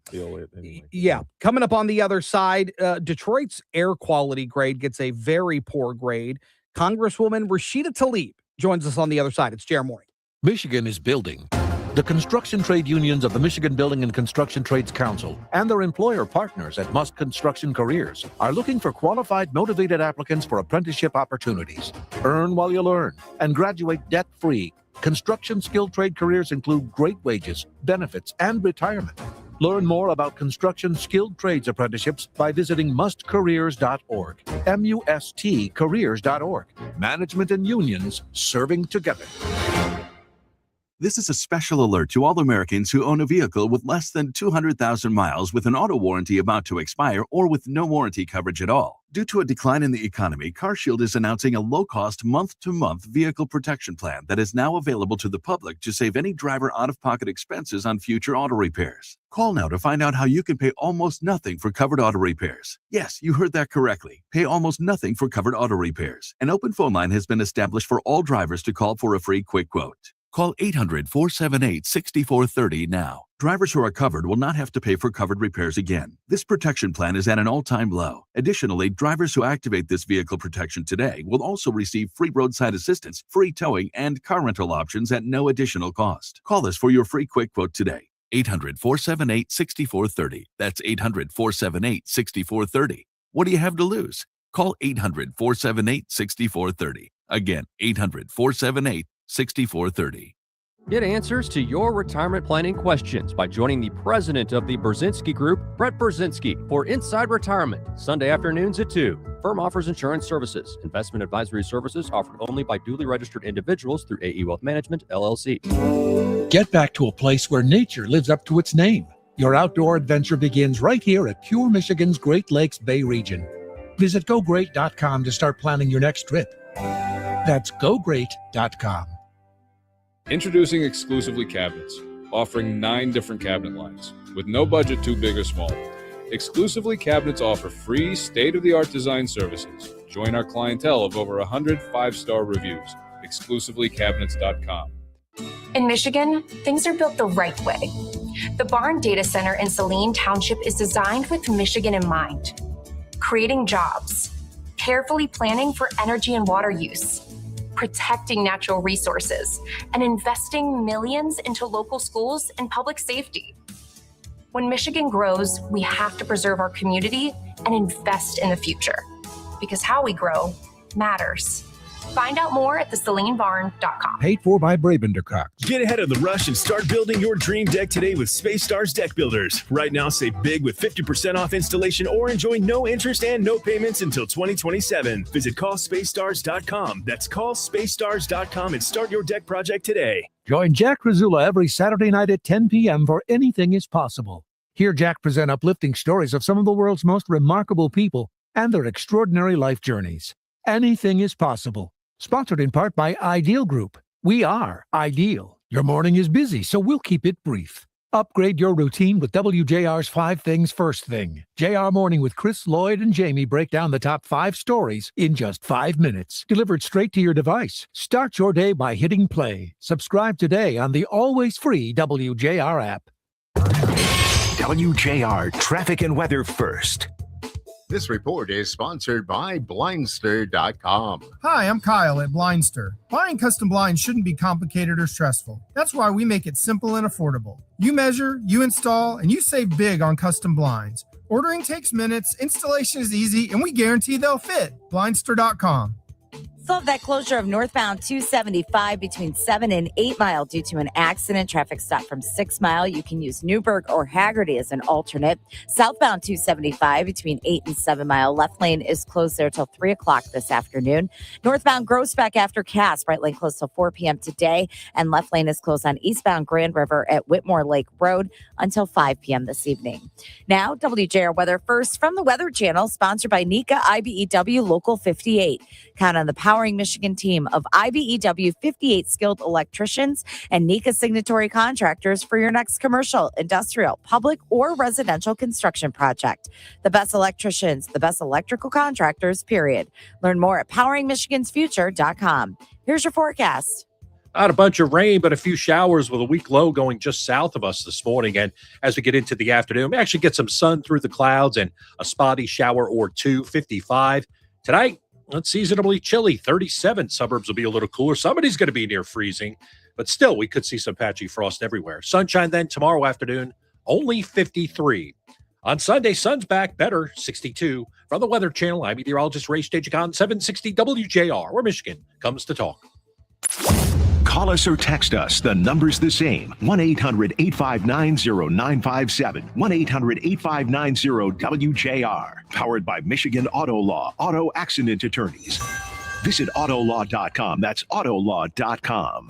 Yeah. Coming up on the other side, Detroit's air quality grade gets a very poor grade. Congresswoman Rashida Tlaib joins us on the other side. It's JR Morning. Michigan is building. The construction trade unions of the Michigan Building and Construction Trades Council and their employer partners at Musk Construction Careers are looking for qualified, motivated applicants for apprenticeship opportunities. Earn while you learn and graduate debt-free. Construction skilled trade careers include great wages, benefits, and retirement. Learn more about construction skilled trades apprenticeships by visiting mustcareers.org. MUST careers.org. Management and unions serving together. This is a special alert to all Americans who own a vehicle with less than 200,000 miles with an auto warranty about to expire or with no warranty coverage at all. Due to a decline in the economy, CarShield is announcing a low-cost month-to-month vehicle protection plan that is now available to the public to save any driver out-of-pocket expenses on future auto repairs. Call now to find out how you can pay almost nothing for covered auto repairs. Yes, you heard that correctly. Pay almost nothing for covered auto repairs. An open phone line has been established for all drivers to call for a free quick quote. Call 800-478-6430 now. Drivers who are covered will not have to pay for covered repairs again. This protection plan is at an all-time low. Additionally, drivers who activate this vehicle protection today will also receive free roadside assistance, free towing, and car rental options at no additional cost. Call us for your free quick quote today. 800-478-6430. That's 800-478-6430. What do you have to lose? Call 800-478-6430. Again, 800-478-6430. Get answers to your retirement planning questions by joining the president of the Brzezinski Group, Brett Brzezinski, for Inside Retirement, Sunday afternoons at 2. Firm offers insurance services. Investment advisory services offered only by duly registered individuals through AE Wealth Management, LLC. Get back to a place where nature lives up to its name. Your outdoor adventure begins right here at Pure Michigan's Great Lakes Bay region. Visit GoGreat.com to start planning your next trip. That's GoGreat.com. Introducing Exclusively Cabinets, offering 9 different cabinet lines, with no budget too big or small. Exclusively Cabinets offer free, state-of-the-art design services. Join our clientele of over 100 5-star reviews. ExclusivelyCabinets.com. In Michigan, things are built the right way. The Barn Data Center in Saline Township is designed with Michigan in mind, creating jobs, carefully planning for energy and water use, protecting natural resources, and investing millions into local schools and public safety. When Michigan grows, we have to preserve our community and invest in the future, because how we grow matters. Find out more at thesalinebarn.com. Paid for by Brabender Cox. Get ahead of the rush and start building your dream deck today with Space Stars Deck Builders. Right now, save big with 50% off installation or enjoy no interest and no payments until 2027. Visit callspacestars.com. That's callspacestars.com and start your deck project today. Join Jack Rizzula every Saturday night at 10 p.m. for Anything is Possible. Hear Jack present uplifting stories of some of the world's most remarkable people and their extraordinary life journeys. Anything is Possible. Sponsored in part by Ideal Group. We are Ideal. Your morning is busy, so we'll keep it brief. Upgrade your routine with WJR's 5 Things First Thing. JR Morning with Chris, Lloyd, and Jamie break down the top 5 stories in just 5 minutes. Delivered straight to your device. Start your day by hitting play. Subscribe today on the always free WJR app. WJR Traffic and Weather First. This report is sponsored by Blindster.com. Hi, I'm Kyle at Blindster. Buying custom blinds shouldn't be complicated or stressful. That's why we make it simple and affordable. You measure, you install, and you save big on custom blinds. Ordering takes minutes, installation is easy, and we guarantee they'll fit. Blindster.com. Still have that closure of northbound 275 between 7 and 8 Mile due to an accident. Traffic stop from 6 Mile. You can use Newburgh or Haggerty as an alternate. Southbound 275 between 8 and 7 Mile. Left lane is closed there till 3 o'clock this afternoon. Northbound Groesbeck after Cass. Right lane closed till 4 p.m. today. And left lane is closed on eastbound Grand River at Whitmore Lake Road until 5 p.m. this evening. Now, WJR weather first from the Weather Channel, sponsored by NECA IBEW Local 58. Count on the Powering Michigan team of IBEW 58 skilled electricians and NECA signatory contractors for your next commercial, industrial, public, or residential construction project. The best electricians, the best electrical contractors, period. Learn more at poweringmichigansfuture.com. Here's your forecast. Not a bunch of rain, but a few showers with a weak low going just south of us this morning. And as we get into the afternoon, we actually get some sun through the clouds and a spotty shower or two, 55. Tonight, it's seasonably chilly, 37. Suburbs will be a little cooler. Somebody's going to be near freezing, but still, we could see some patchy frost everywhere. Sunshine then tomorrow afternoon, only 53. On Sunday, sun's back, better, 62. From the Weather Channel, I'm meteorologist Ray Stagicon, 760 WJR, where Michigan comes to talk. Call us or text us. The number's the same. 1-800-859-0957. 1-800-859-0WJR. Powered by Michigan Auto Law. Auto Accident Attorneys. Visit autolaw.com. That's autolaw.com.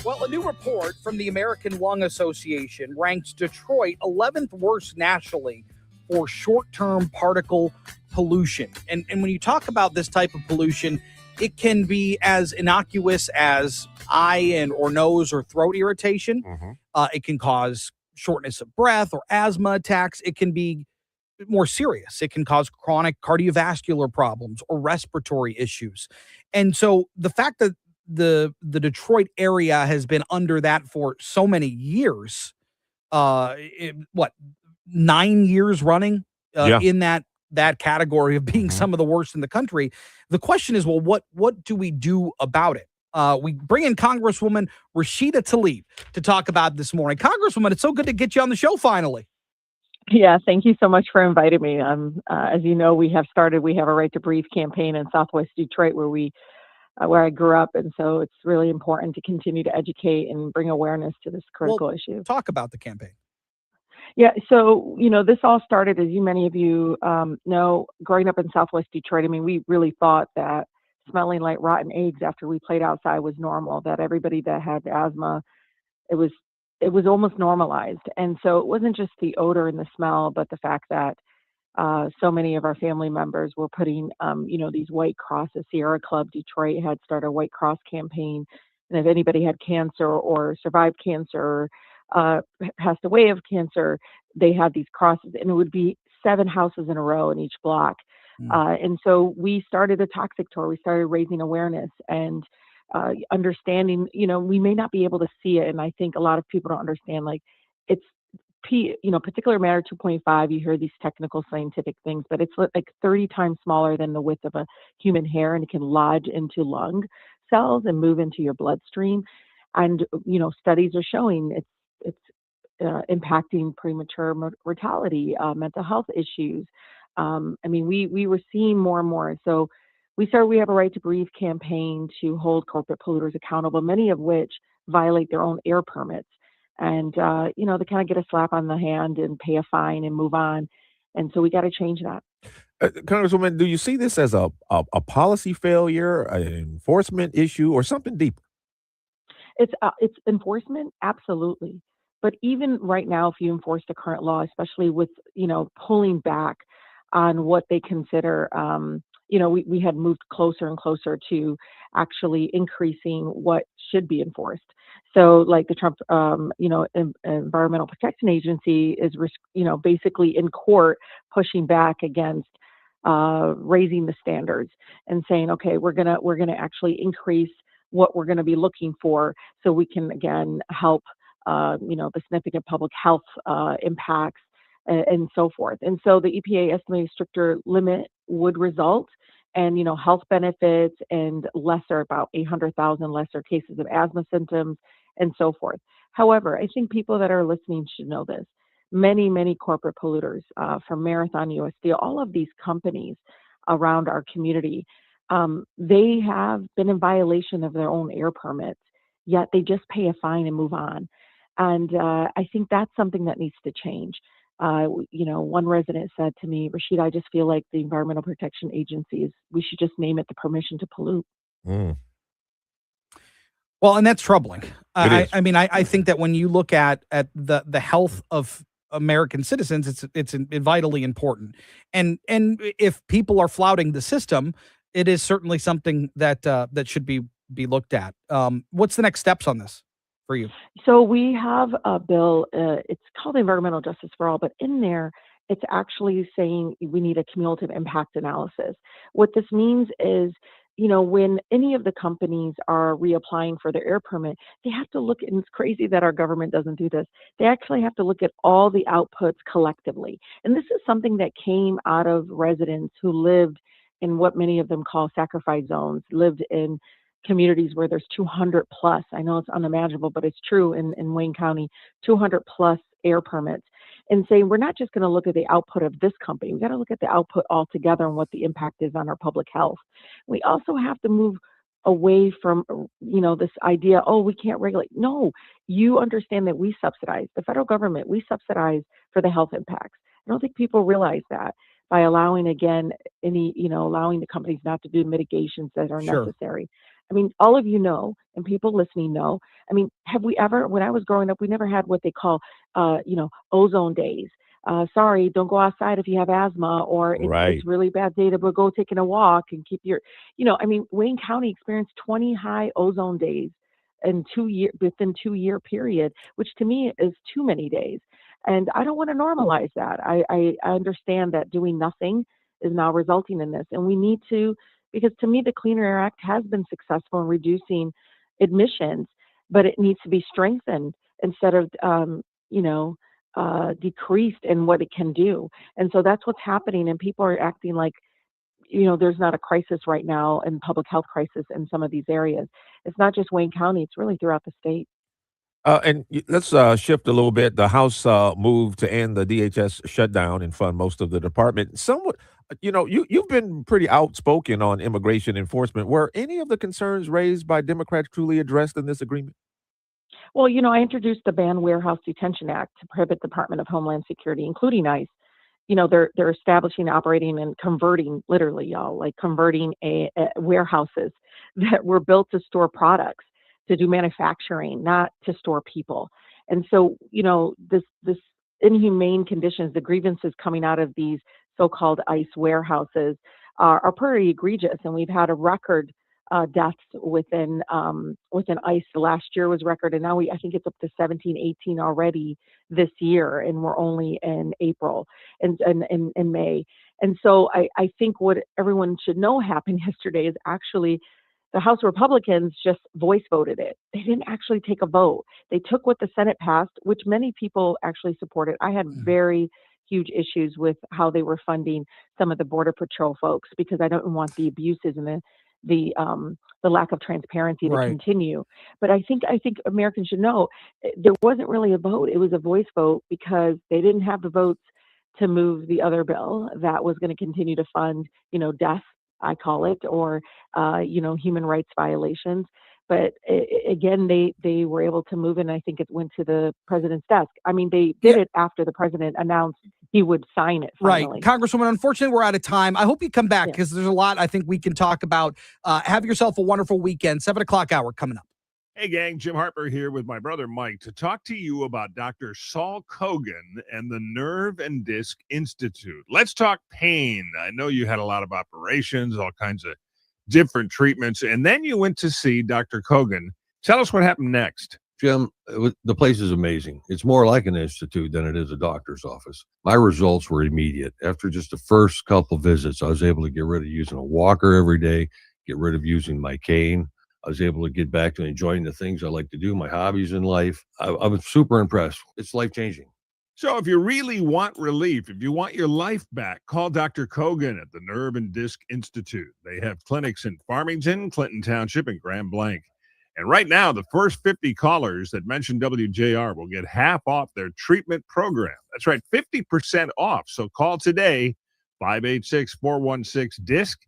Well, a new report from the American Lung Association ranks Detroit 11th worst nationally for short-term particle pollution. And when you talk about this type of pollution, it can be as innocuous as eye or nose or throat irritation. It can cause shortness of breath or asthma attacks. It can be more serious. It can cause chronic cardiovascular problems or respiratory issues. And so the fact that the Detroit area has been under that for so many years, 9 years running in that category of being some of the worst in the country. The question is, well, what do we do about it? We bring in Congresswoman Rashida Tlaib to talk about this morning. Congresswoman, it's so good to get you on the show finally. Yeah, thank you so much for inviting me. As you know, we have a Right to Breathe campaign in Southwest Detroit where I grew up. And so it's really important to continue to educate and bring awareness to this critical issue. Talk about the campaign. Yeah. So, this all started, as many of you know, growing up in Southwest Detroit. I mean, we really thought that smelling like rotten eggs after we played outside was normal, that everybody that had asthma, it was almost normalized. And so it wasn't just the odor and the smell, but the fact that so many of our family members were putting, these white crosses. Sierra Club Detroit had started a White Cross campaign. And if anybody had cancer or survived cancer, passed away of cancer, they had these crosses, and it would be 7 houses in a row in each block. And so we started a toxic tour. We started raising awareness and understanding, we may not be able to see it. And I think a lot of people don't understand, like, it's particulate matter 2.5, you hear these technical scientific things, but it's like 30 times smaller than the width of a human hair, and it can lodge into lung cells and move into your bloodstream. And, studies are showing it's impacting premature mortality, mental health issues. We were seeing more and more. So we have a Right to Breathe campaign to hold corporate polluters accountable, many of which violate their own air permits. And, they kind of get a slap on the hand and pay a fine and move on. And so we got to change that. Congresswoman, do you see this as a policy failure, an enforcement issue, or something deeper? It's enforcement, absolutely. But even right now, if you enforce the current law, especially with, pulling back on what they consider, we had moved closer and closer to actually increasing what should be enforced. So like the Trump, Environmental Protection Agency is, basically in court pushing back against raising the standards and saying, okay, we're gonna actually increase what we're going to be looking for, so we can again help, the significant public health impacts and so forth. And so the EPA estimated stricter limit would result and, health benefits and about 800,000 lesser cases of asthma symptoms and so forth. However, I think people that are listening should know this. Many corporate polluters, from Marathon, US Steel, all of these companies around our community, they have been in violation of their own air permits, yet they just pay a fine and move on. And I think that's something that needs to change. One resident said to me, Rashid, I just feel like the Environmental Protection Agency we should just name it the permission to pollute. Well, and that's troubling. It is. I think that when you look at the health of American citizens, it's vitally important. And if people are flouting the system, it is certainly something that should be looked at. What's the next steps on this for you? So we have a bill, it's called Environmental Justice for All, but in there, it's actually saying we need a cumulative impact analysis. What this means is, when any of the companies are reapplying for their air permit, they have to look, and it's crazy that our government doesn't do this, they actually have to look at all the outputs collectively. And this is something that came out of residents who lived in what many of them call sacrifice zones, lived in communities where there's 200 plus, I know it's unimaginable, but it's true in Wayne County, 200 plus air permits, and say, we're not just going to look at the output of this company. We got to look at the output altogether and what the impact is on our public health. We also have to move away from, this idea, we can't regulate. No, you understand that we subsidize, the federal government, we subsidize for the health impacts. I don't think people realize that by allowing, again, allowing the companies not to do mitigations that are necessary. I mean, all of and people listening know, have we ever, when I was growing up, we never had what they call, ozone days. Sorry, don't go outside if you have asthma, or it's really bad day to go taking a walk and keep your, Wayne County experienced 20 high ozone days within 2-year period, which to me is too many days. And I don't want to normalize that. I understand that doing nothing is now resulting in this. And we need to, because to me, the Clean Air Act has been successful in reducing emissions, but it needs to be strengthened instead of, decreased in what it can do. And so that's what's happening. And people are acting like, there's not a crisis right now, and public health crisis in some of these areas. It's not just Wayne County, it's really throughout the state. Let's shift a little bit. The House moved to end the DHS shutdown and fund most of the department. Somewhat, you've been pretty outspoken on immigration enforcement. Were any of the concerns raised by Democrats truly addressed in this agreement? Well, I introduced the Ban Warehouse Detention Act to prohibit Department of Homeland Security, including ICE. They're establishing, operating, and converting, literally, y'all, like converting warehouses that were built to store products, to do manufacturing, not to store people. And so, this inhumane conditions, the grievances coming out of these so-called ICE warehouses are pretty egregious. And we've had a record deaths within ICE. Last year was record, and now I think it's up to 17, 18 already this year, and we're only in April and in May. And so I think what everyone should know happened yesterday is actually the House Republicans just voice voted it. They didn't actually take a vote. They took what the Senate passed, which many people actually supported. I had very huge issues with how they were funding some of the Border Patrol folks, because I don't want the abuses and the lack of transparency to continue. But I think Americans should know there wasn't really a vote. It was a voice vote because they didn't have the votes to move the other bill that was going to continue to fund, death, I call it, or, human rights violations. But again, they were able to move it, and I think it went to the president's desk. They did it after the president announced he would sign it finally. Right. Congresswoman, unfortunately, we're out of time. I hope you come back because there's a lot I think we can talk about. Have yourself a wonderful weekend. 7:00 hour coming up. Hey, gang, Jim Harper here with my brother Mike to talk to you about Dr. Saul Kogan and the Nerve and Disc Institute. Let's talk pain. I know you had a lot of operations, all kinds of different treatments, and then you went to see Dr. Kogan. Tell us what happened next. Jim, the place is amazing. It's more like an institute than it is a doctor's office. My results were immediate. After just the first couple visits, I was able to get rid of using a walker every day, get rid of using my cane. I was able to get back to enjoying the things I like to do, my hobbies in life. I was super impressed. It's life-changing. So if you really want relief, if you want your life back, call Dr. Kogan at the Nerve and Disc Institute. They have clinics in Farmington, Clinton Township, and Grand Blanc. And right now, the first 50 callers that mention WJR will get half off their treatment program. That's right, 50% off. So call today, 586-416-DISC.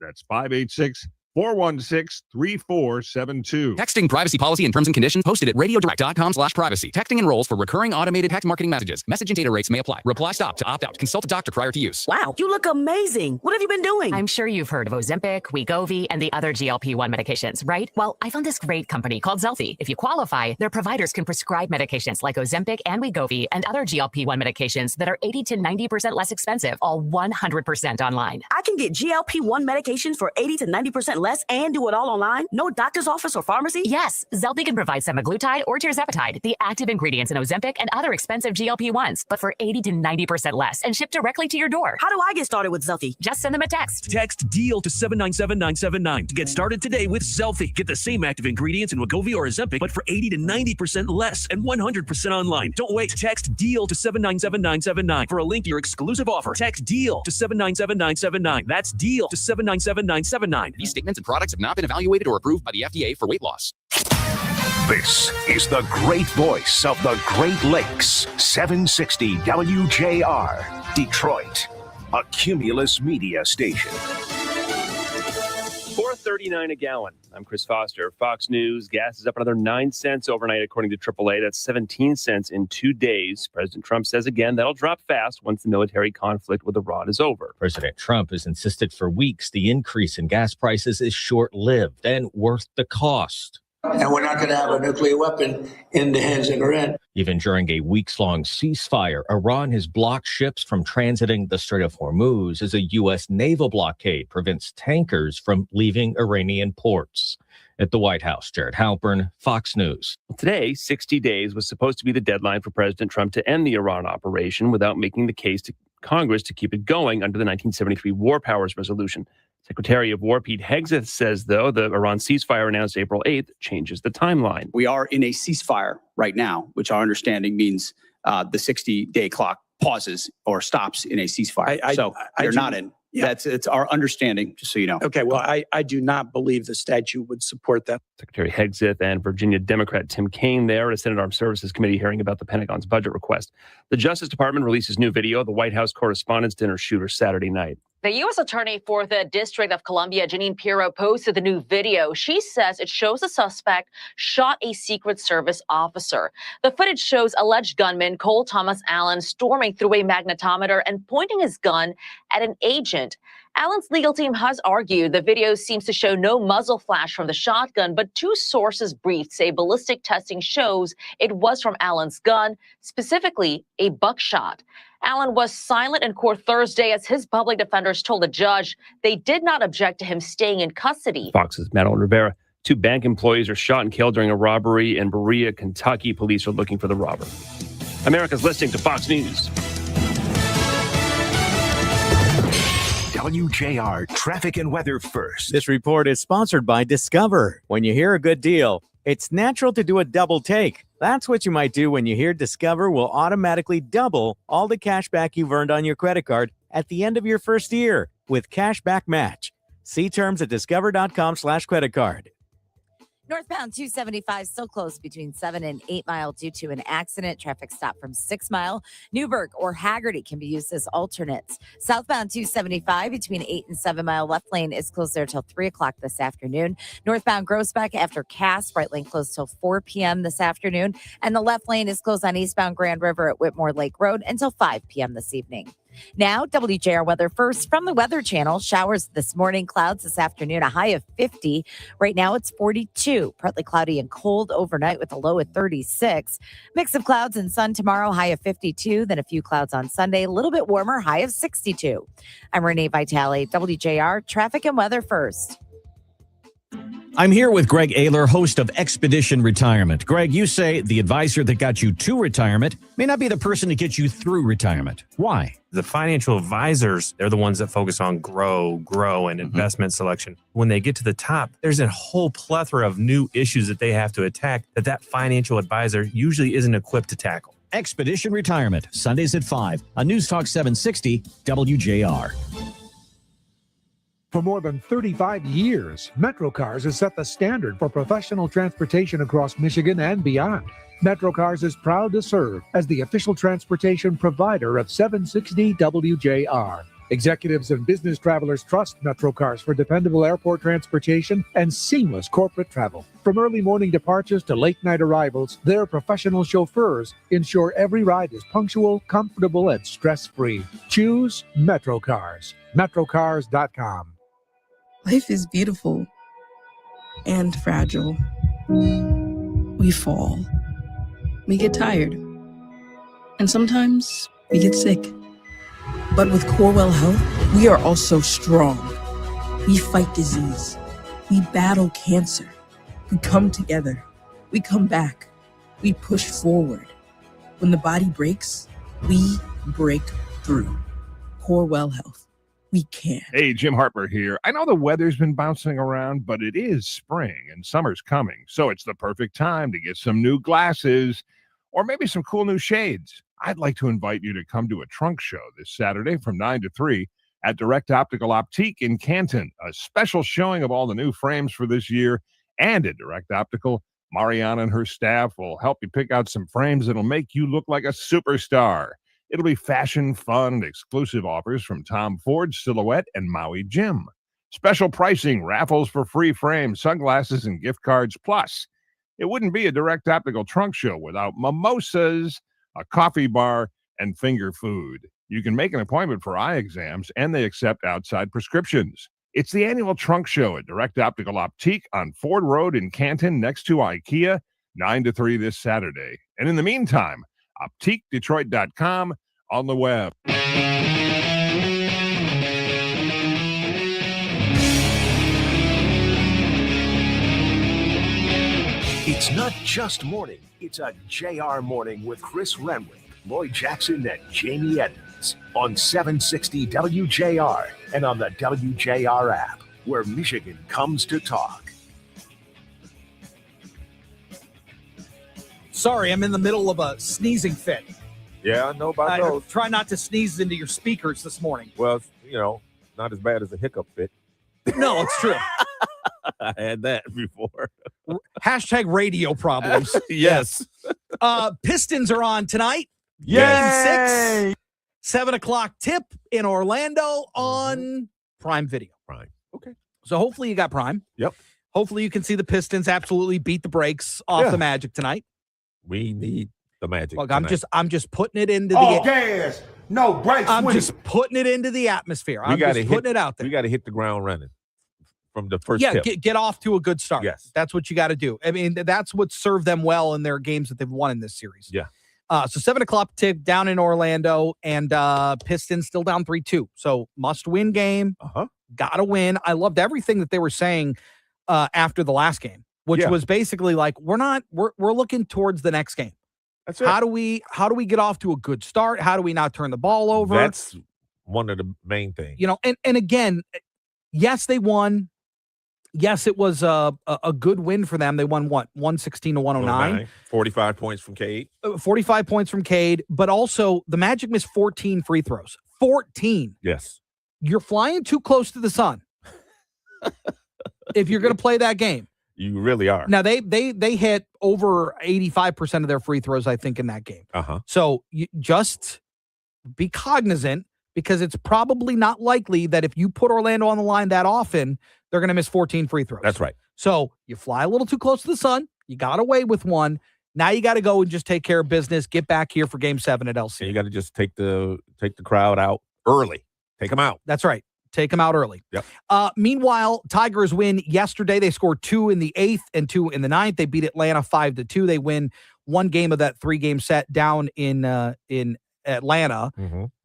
That's 586-416-3472. Texting privacy policy and terms and conditions posted at radiodirect.com/privacy. Texting enrolls for recurring automated text marketing messages. Message and data rates may apply. Reply stop to opt out. Consult a doctor prior to use. Wow, you look amazing. What have you been doing? I'm sure you've heard of Ozempic, Wegovy, and the other GLP-1 medications, right? Well, I found this great company called Zelfie. If you qualify, their providers can prescribe medications like Ozempic and Wegovy and other GLP-1 medications that are 80 to 90% less expensive, all 100% online. I can get GLP-1 medications for 80 to 90% less and do it all online? No doctor's office or pharmacy? Yes, Zelfie can provide semaglutide or tirzepatide, the active ingredients in Ozempic and other expensive GLP-1s, but for 80 to 90% less and shipped directly to your door. How do I get started with Zelfie? Just send them a text. Text DEAL to 797-979 to get started today with Zelfie. Get the same active ingredients in Wegovy or Ozempic, but for 80 to 90% less and 100% online. Don't wait. Text DEAL to 797-979 for a link to your exclusive offer. Text DEAL to 797-979. That's DEAL to 797-979. These statements and products have not been evaluated or approved by the FDA for weight loss. This is the great voice of the Great Lakes, 760 WJR, Detroit, a Cumulus media station. $4.39 a gallon. I'm Chris Foster. Fox News. Gas is up another 9 cents overnight, according to AAA. That's 17 cents in 2 days. President Trump says again that'll drop fast once the military conflict with Iran is over. President Trump has insisted for weeks the increase in gas prices is short-lived and worth the cost. And we're not going to have a nuclear weapon in the hands of Iran. Even during a weeks-long ceasefire, Iran has blocked ships from transiting the Strait of Hormuz as a U.S. naval blockade prevents tankers from leaving Iranian ports. At the White House, Jared Halpern, Fox News. Today, 60 days was supposed to be the deadline for President Trump to end the Iran operation without making the case to Congress to keep it going under the 1973 War Powers Resolution. Secretary of War Pete Hegseth says, though, the Iran ceasefire announced April 8th changes the timeline. We are in a ceasefire right now, which our understanding means the 60-day clock pauses or stops in a ceasefire. They're not in. Yeah. It's our understanding, just so you know. Okay, well, I do not believe the statute would support that. Secretary Hegseth and Virginia Democrat Tim Kaine there at a Senate Armed Services Committee hearing about the Pentagon's budget request. The Justice Department releases new video of the White House Correspondents' Dinner shooter Saturday night. The U.S. Attorney for the District of Columbia, Janine Pirro, posted the new video. She says it shows the suspect shot a Secret Service officer. The footage shows alleged gunman Cole Thomas Allen storming through a magnetometer and pointing his gun at an agent. Allen's legal team has argued the video seems to show no muzzle flash from the shotgun, but two sources briefed say ballistic testing shows it was from Allen's gun, specifically a buckshot. Allen was silent in court Thursday as his public defenders told the judge they did not object to him staying in custody. Fox's Madeline Rivera. 2 bank employees are shot and killed during a robbery in Berea, Kentucky. Police are looking for the robber. America's listening to Fox News. WJR traffic and weather first. This report is sponsored by Discover. When you hear a good deal, it's natural to do a double take. That's what you might do when you hear Discover will automatically double all the cash back you've earned on your credit card at the end of your first year with Cashback Match. See terms at discover.com/creditcard. Northbound 275 still closed between 7 and 8 Mile due to an accident. Traffic stop from 6 Mile. Newburgh or Haggerty can be used as alternates. Southbound 275 between 8 and 7 Mile left lane is closed there till 3 o'clock this afternoon. Northbound Groesbeck after Cass, right lane closed till 4 p.m. this afternoon. And the left lane is closed on eastbound Grand River at Whitmore Lake Road until 5 p.m. this evening. Now, WJR weather first from the Weather Channel. Showers this morning, clouds this afternoon, a high of 50. Right now, it's 42. Partly cloudy and cold overnight with a low at 36. Mix of clouds and sun tomorrow, high of 52. Then a few clouds on Sunday, a little bit warmer, high of 62. I'm Renee Vitale, WJR traffic and weather first. I'm here with Greg Ayler, host of Expedition Retirement. Greg, you say the advisor that got you to retirement may not be the person to get you through retirement. Why? The financial advisors, they're the ones that focus on grow, and investment selection. When they get to the top, there's a whole plethora of new issues that they have to attack that financial advisor usually isn't equipped to tackle. Expedition Retirement, Sundays at 5 on News Talk 760 WJR. For more than 35 years, MetroCars has set the standard for professional transportation across Michigan and beyond. MetroCars is proud to serve as the official transportation provider of 760 WJR. Executives and business travelers trust MetroCars for dependable airport transportation and seamless corporate travel. From early morning departures to late night arrivals, their professional chauffeurs ensure every ride is punctual, comfortable, and stress-free. Choose MetroCars. MetroCars.com. Life is beautiful and fragile. We fall. We get tired. And sometimes we get sick. But with Corewell Health, we are also strong. We fight disease. We battle cancer. We come together. We come back. We push forward. When the body breaks, we break through. Corewell Health. We can. Hey, Jim Harper here. I know the weather's been bouncing around, but it is spring and summer's coming. So it's the perfect time to get some new glasses or maybe some cool new shades. I'd like to invite you to come to a trunk show this Saturday from 9 to 3 at Direct Optical Optique in Canton. A special showing of all the new frames for this year. And at Direct Optical, Mariana and her staff will help you pick out some frames that'll make you look like a superstar. It'll be fashion, fun, and exclusive offers from Tom Ford, Silhouette, and Maui Jim. Special pricing, raffles for free frames, sunglasses, and gift cards. Plus, it wouldn't be a Direct Optical trunk show without mimosas, a coffee bar, and finger food. You can make an appointment for eye exams, and they accept outside prescriptions. It's the annual trunk show at Direct Optical Optique on Ford Road in Canton next to IKEA, 9 to 3 this Saturday. And in the meantime, OptiqueDetroit.com on the web. It's not just morning. It's a JR morning with Chris Renwick, Lloyd Jackson, and Jamie Edmonds on 760 WJR and on the WJR app, where Michigan comes to talk. Sorry, I'm in the middle of a sneezing fit. Yeah, I know about those. Try not to sneeze into your speakers this morning. Well, not as bad as a hiccup fit. No, it's true. I had that before. Hashtag radio problems. Yes. Pistons are on tonight. Yay! Game 6, 7 o'clock tip in Orlando on Prime Video. Prime. Okay. So hopefully you got Prime. Yep. Hopefully you can see the Pistons absolutely beat the brakes off the Magic tonight. We need the Magic. Look, tonight. I'm just putting it into gas, no brakes. I'm just putting it into the atmosphere. I'm just putting it out there. We got to hit the ground running from the first tip. Get off to a good start. Yes. That's what you got to do. I mean, that's what served them well in their games that they've won in this series. Yeah. So 7 o'clock tip down in Orlando, and Pistons still down 3-2. So must-win game. Got to win. I loved everything that they were saying after the last game, which was basically like, we're looking towards the next game. That's it. How do we get off to a good start? How do we not turn the ball over? That's one of the main things. And again, yes, they won. Yes, it was a good win for them. They won what? 116 to 109. 45 points from Cade. 45 points from Cade, but also the Magic missed 14 free throws. 14. Yes. You're flying too close to the sun. If you're going to play that game. You really are. Now they hit over 85% of their free throws, I think, in that game. So you just be cognizant, because it's probably not likely that if you put Orlando on the line that often, they're going to miss 14 free throws. That's right. So you fly a little too close to the sun. You got away with one. Now you got to go and just take care of business. Get back here for Game 7 at LC. And you got to just take the crowd out early. Take them out. That's right. Take them out early. Yep. Meanwhile, Tigers win yesterday. They scored 2 in the 8th and 2 in the 9th. They beat Atlanta 5-2. They win one game of that 3-game set down in Atlanta.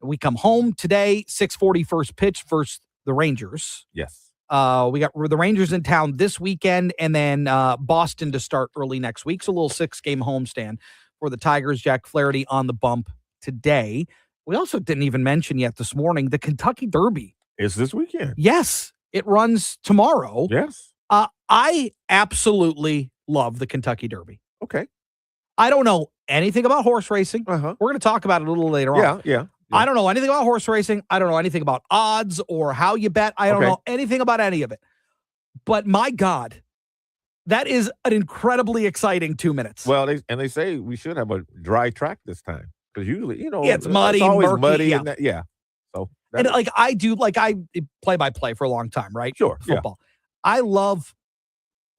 We come home today, 6:40 first pitch versus the Rangers. Yes. We got the Rangers in town this weekend, and then Boston to start early next week. So a little 6-game homestand for the Tigers. Jack Flaherty on the bump today. We also didn't even mention yet this morning the Kentucky Derby. It's this weekend. Yes, it runs tomorrow. Yes. I absolutely love the Kentucky Derby. Okay. I don't know anything about horse racing. We're going to talk about it a little later on. Yeah. I don't know anything about horse racing. I don't know anything about odds or how you bet. I don't know anything about any of it. But my God, that is an incredibly exciting 2 minutes. Well, they say we should have a dry track this time because usually, it's muddy, it's always murky, muddy. And so and I play-by-play for a long time, right? Sure, football. I love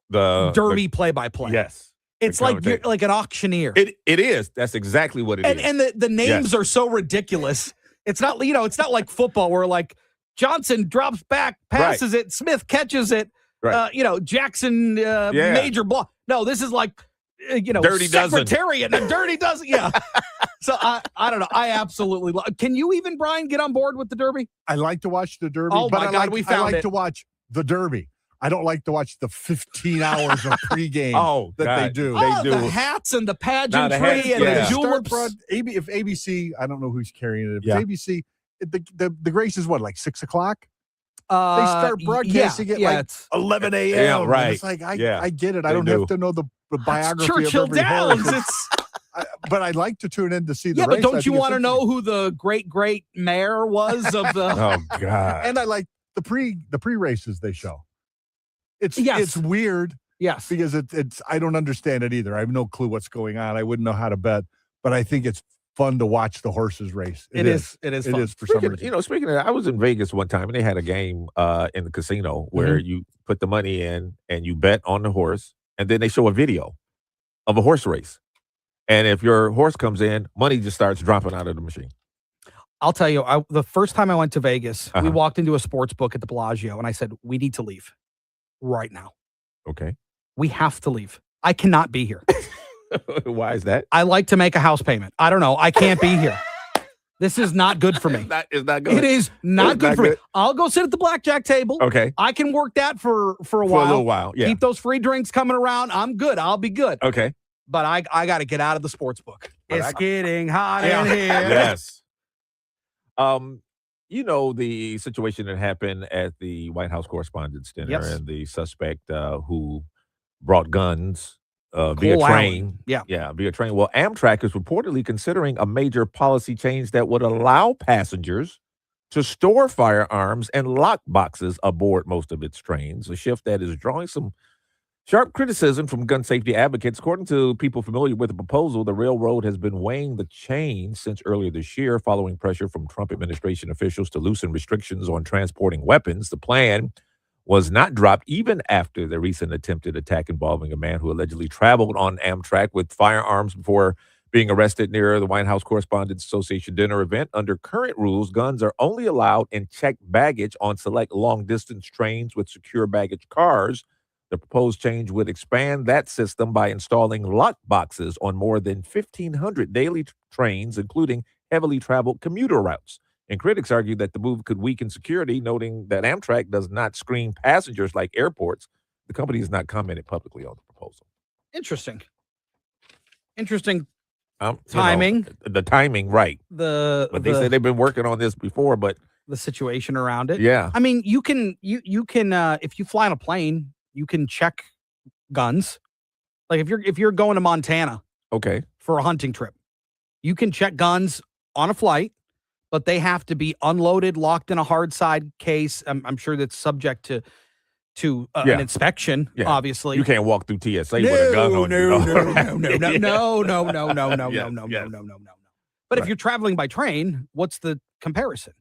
the Derby play-by-play. Yes, it's like you're like an auctioneer. It is. That's exactly what it is. And the names are so ridiculous. It's not it's not like football where like Johnson drops back, passes it, Smith catches it. Right. Jackson major block. No, this is like Dirty Secretariat and a Dirty Dozen. Yeah. So I don't know. I absolutely love. Can you even, Brian, get on board with the Derby? I like to watch the Derby. Oh, but my God, we found I like it. to watch the Derby. I don't like to watch the 15 hours of pregame they do. The hats and the pageantry and the juleps. If ABC, I don't know who's carrying it. If it's ABC, the race is what, like 6 o'clock? They start broadcasting at like 11 a.m. Yeah, right. And it's like, I get it. I don't have to know the biography Churchill of every Downs. horse. But I'd like to tune in to see the race. Yeah, but don't you want to know who the great mayor was of the? Oh God! And I like the pre races they show. It's weird. Yes, because it's I don't understand it either. I have no clue what's going on. I wouldn't know how to bet, but I think it's fun to watch the horses race. It is fun. For some reason. Speaking of that, I was in Vegas one time and they had a game in the casino where you put the money in and you bet on the horse, and then they show a video of a horse race. And if your horse comes in, money just starts dropping out of the machine. I'll tell you, the first time I went to Vegas, we walked into a sports book at the Bellagio, and I said, we need to leave right now. Okay. We have to leave. I cannot be here. Why is that? I like to make a house payment. I don't know. I can't be here. This is not good for me. It's not good. It is not good for me. I'll go sit at the blackjack table. Okay. I can work that for a while. For a little while, yeah. Keep those free drinks coming around. I'm good. I'll be good. Okay. But I got to get out of the sports book. It's getting hot in here. Yes. The situation that happened at the White House Correspondents' Dinner and the suspect who brought guns via train. Via train. Well, Amtrak is reportedly considering a major policy change that would allow passengers to store firearms and lock boxes aboard most of its trains, a shift that is drawing some sharp criticism from gun safety advocates. According to people familiar with the proposal, the railroad has been weighing the change since earlier this year, following pressure from Trump administration officials to loosen restrictions on transporting weapons. The plan was not dropped even after the recent attempted attack involving a man who allegedly traveled on Amtrak with firearms before being arrested near the White House Correspondents' Association dinner event. Under current rules, guns are only allowed in checked baggage on select long-distance trains with secure baggage cars. The proposed change would expand that system by installing lock boxes on more than 1,500 daily trains, including heavily traveled commuter routes. And critics argue that the move could weaken security, noting that Amtrak does not screen passengers like airports. The company has not commented publicly on the proposal. Interesting timing. The timing, right. But they say they've been working on this before, but the situation around it. Yeah. I mean, you can if you fly on a plane, you can check guns. Like if you're going to Montana, for a hunting trip, you can check guns on a flight, but they have to be unloaded, locked in a hard side case. I'm sure that's subject to an inspection. Obviously, you can't walk through TSA with a gun on you. No. But if you're traveling by train, what's the comparison?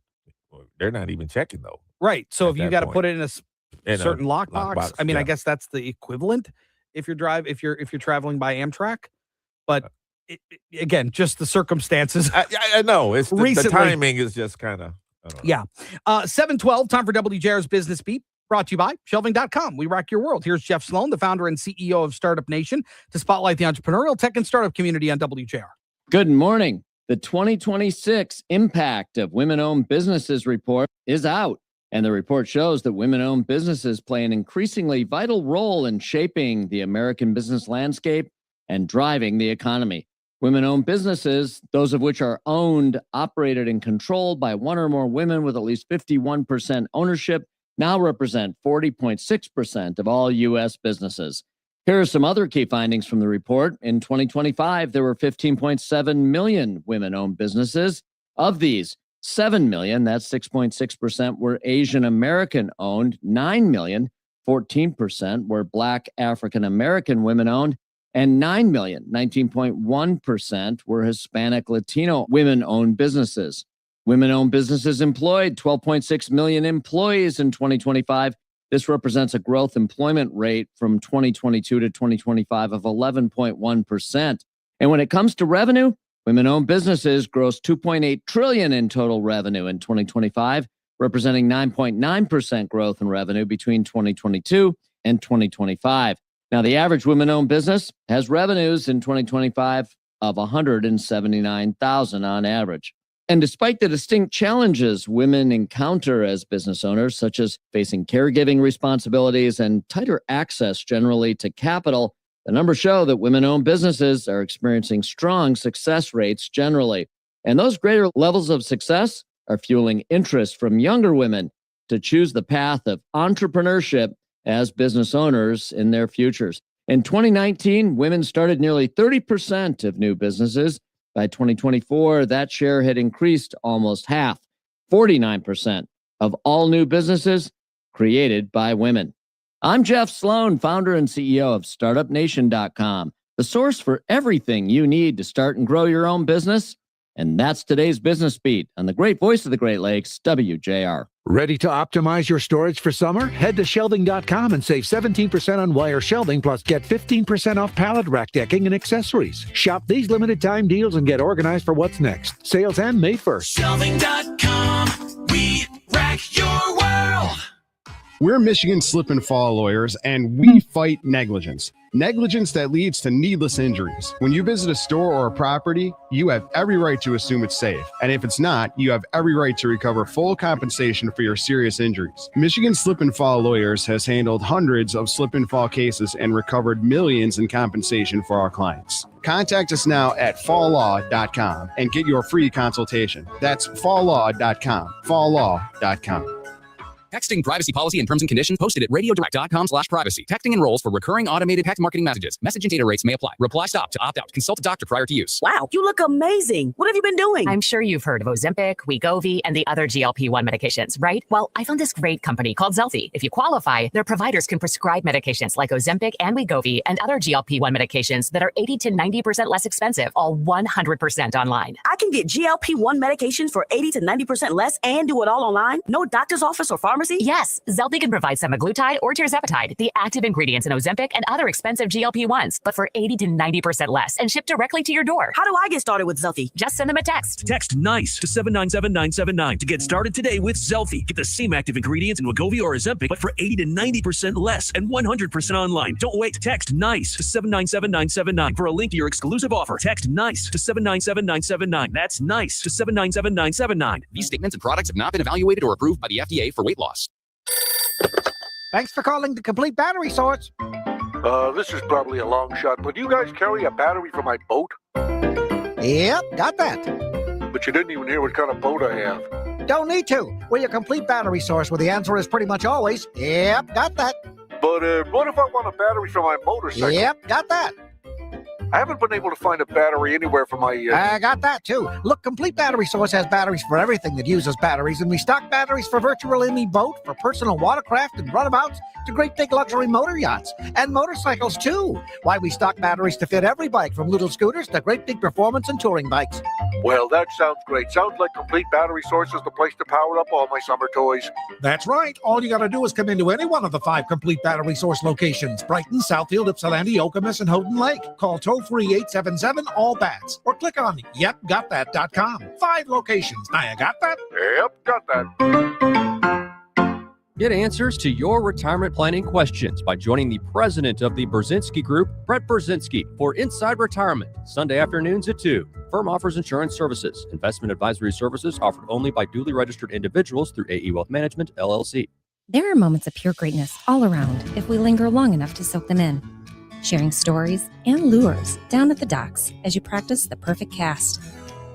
Well, they're not even checking though. Right. So if you got to put it in a certain lockbox, I mean, I guess that's the equivalent if you're traveling by Amtrak. But again, just the circumstances. I know it's the timing is just kind of. Yeah. 7:12. Time for WJR's Business Beat. Brought to you by Shelving.com. We rock your world. Here's Jeff Sloan, the founder and CEO of Startup Nation, to spotlight the entrepreneurial tech and startup community on WJR. Good morning. The 2026 Impact of Women-Owned Businesses report is out, and the report shows that women-owned businesses play an increasingly vital role in shaping the American business landscape and driving the economy. Women-owned businesses, those of which are owned, operated, and controlled by one or more women with at least 51% ownership, now represent 40.6% of all U.S. businesses. Here are some other key findings from the report. In 2025, there were 15.7 million women-owned businesses, Of these, 7 million, that's 6.6%, were Asian American owned. 9 million, 14%, were Black African American women owned. And 9 million, 19.1%, were Hispanic Latino women owned businesses. Women owned businesses employed 12.6 million employees in 2025. This represents a growth employment rate from 2022 to 2025 of 11.1%. And when it comes to revenue, women-owned businesses grossed $2.8 trillion in total revenue in 2025, representing 9.9% growth in revenue between 2022 and 2025. Now, the average women-owned business has revenues in 2025 of $179,000 on average. And despite the distinct challenges women encounter as business owners, such as facing caregiving responsibilities and tighter access generally to capital, the numbers show that women-owned businesses are experiencing strong success rates generally. And those greater levels of success are fueling interest from younger women to choose the path of entrepreneurship as business owners in their futures. In 2019, women started nearly 30% of new businesses. By 2024, that share had increased almost half, 49% of all new businesses created by women. I'm Jeff Sloan, founder and CEO of StartupNation.com, the source for everything you need to start and grow your own business. And that's today's Business Beat on the great voice of the Great Lakes, WJR. Ready to optimize your storage for summer? Head to shelving.com and save 17% on wire shelving, plus get 15% off pallet rack decking and accessories. Shop these limited time deals and get organized for what's next. Sales end May 1st. Shelving.com, we rack your world. We're Michigan slip and fall lawyers, and we fight negligence. Negligence that leads to needless injuries. When you visit a store or a property, you have every right to assume it's safe. And if it's not, you have every right to recover full compensation for your serious injuries. Michigan Slip and Fall Lawyers has handled hundreds of slip and fall cases and recovered millions in compensation for our clients. Contact us now at falllaw.com and get your free consultation. That's falllaw.com. falllaw.com. Texting privacy policy and terms and conditions posted at radiodirect.com/privacy. Texting enrolls for recurring automated text marketing messages. Message and data rates may apply. Reply stop to opt out. Consult a doctor prior to use. Wow, you look amazing. What have you been doing? I'm sure you've heard of Ozempic, Wegovy, and the other GLP-1 medications, right? Well, I found this great company called Zelfie. If you qualify, their providers can prescribe medications like Ozempic and Wegovy and other GLP-1 medications that are 80 to 90% less expensive, all 100% online. I can get GLP-1 medications for 80 to 90% less and do it all online? No doctor's office or pharmacy? Yes, Zelfie can provide semaglutide or tirzepatide, the active ingredients in Ozempic and other expensive GLP-1s, but for 80 to 90% less and shipped directly to your door. How do I get started with Zelfie? Just send them a text. Text NICE to 797979 to get started today with Zelfie. Get the same active ingredients in Wegovy or Ozempic, but for 80 to 90% less and 100% online. Don't wait. Text NICE to 797979 for a link to your exclusive offer. Text NICE to 797979. That's NICE to 797979. These statements and products have not been evaluated or approved by the FDA for weight loss. Thanks for calling the Complete Battery Source. This is probably a long shot, but do you guys carry a battery for my boat? Yep, got that. But you didn't even hear what kind of boat I have. Don't need to. We're your Complete Battery Source, where the answer is pretty much always, yep, got that. But what if I want a battery for my motorcycle? Yep, got that. I haven't been able to find a battery anywhere for my... I got that, too. Look, Complete Battery Source has batteries for everything that uses batteries, and we stock batteries for virtual any boat, for personal watercraft and runabouts, to great big luxury motor yachts, and motorcycles, too. Why, we stock batteries to fit every bike, from little scooters to great big performance and touring bikes. Well, that sounds great. Sounds like Complete Battery Source is the place to power up all my summer toys. That's right. All you got to do is come into any one of the 5 Complete Battery Source locations: Brighton, Southfield, Ypsilanti, Okemos, and Houghton Lake. Call toll-free 877-ALL-BATS or click on yepgotthat.com. 5 locations. Now you got that? Yep, got that. Get answers to your retirement planning questions by joining the president of the Brzezinski Group, Brett Brzezinski, for Inside Retirement, Sunday afternoons at 2. Firm offers insurance services. Investment advisory services offered only by duly registered individuals through AE Wealth Management, LLC. There are moments of pure greatness all around if we linger long enough to soak them in. Sharing stories and lures down at the docks as you practice the perfect cast.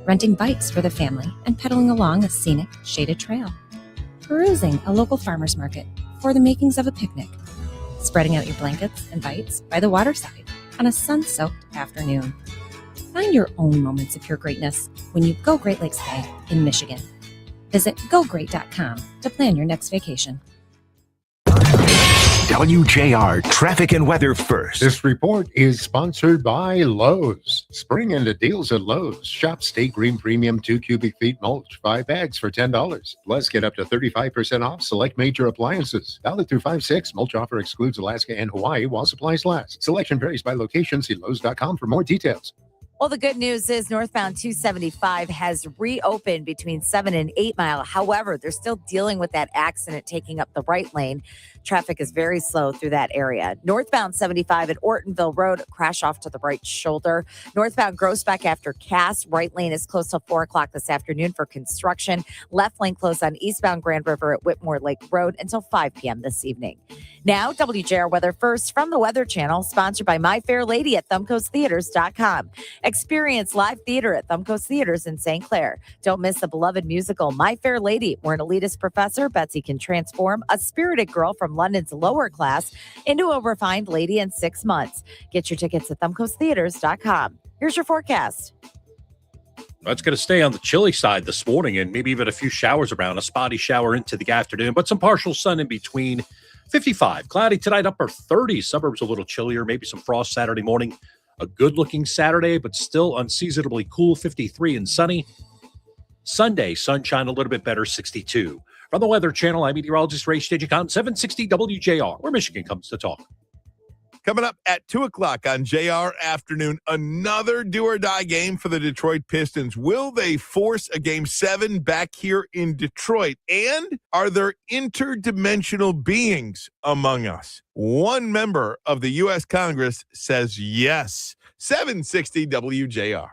Renting bikes for the family and pedaling along a scenic, shaded trail. Perusing a local farmer's market for the makings of a picnic. Spreading out your blankets and bites by the waterside on a sun-soaked afternoon. Find your own moments of pure greatness when you go Great Lakes Bay in Michigan. Visit gogreat.com to plan your next vacation. WJR traffic and weather first. This report is sponsored by Lowe's. Spring into deals at Lowe's. Shop Stay Green Premium 2 cubic feet mulch, 5 bags for $10. Plus, get up to 35% off select major appliances. Valid through 5/6. Mulch offer excludes Alaska and Hawaii while supplies last. Selection varies by location. See Lowe's.com for more details. Well, the good news is northbound 275 has reopened between 7 and 8 Mile. However, they're still dealing with that accident taking up the right lane. Traffic is very slow through that area. Northbound 75 at Ortonville Road, crash off to the right shoulder. Northbound Groesbeck after Cass, right lane is close till 4 o'clock this afternoon for construction. Left lane closed on eastbound Grand River at Whitmore Lake Road until 5 p.m. this evening. Now, WJR Weather First from the Weather Channel, sponsored by My Fair Lady at ThumbcoastTheaters.com. Experience live theater at Thumbcoast Theaters in St. Clair. Don't miss the beloved musical My Fair Lady, where an elitist professor, Betsy, can transform a spirited girl from London's lower class into a refined lady in 6 months. Get your tickets at ThumbcoastTheaters.com. Here's your forecast. Well, it's going to stay on the chilly side this morning and maybe even a few showers around, a spotty shower into the afternoon, but some partial sun in between. 55, cloudy tonight, upper 30s. Suburbs a little chillier, maybe some frost Saturday morning. A good-looking Saturday, but still unseasonably cool, 53 and sunny. Sunday, sunshine a little bit better, 62. From the Weather Channel, I'm meteorologist Ray Stagicon, 760 WJR, where Michigan comes to talk. Coming up at 2 o'clock on JR Afternoon, another do-or-die game for the Detroit Pistons. Will they force a Game 7 back here in Detroit? And are there interdimensional beings among us? One member of the U.S. Congress says yes. 760 WJR.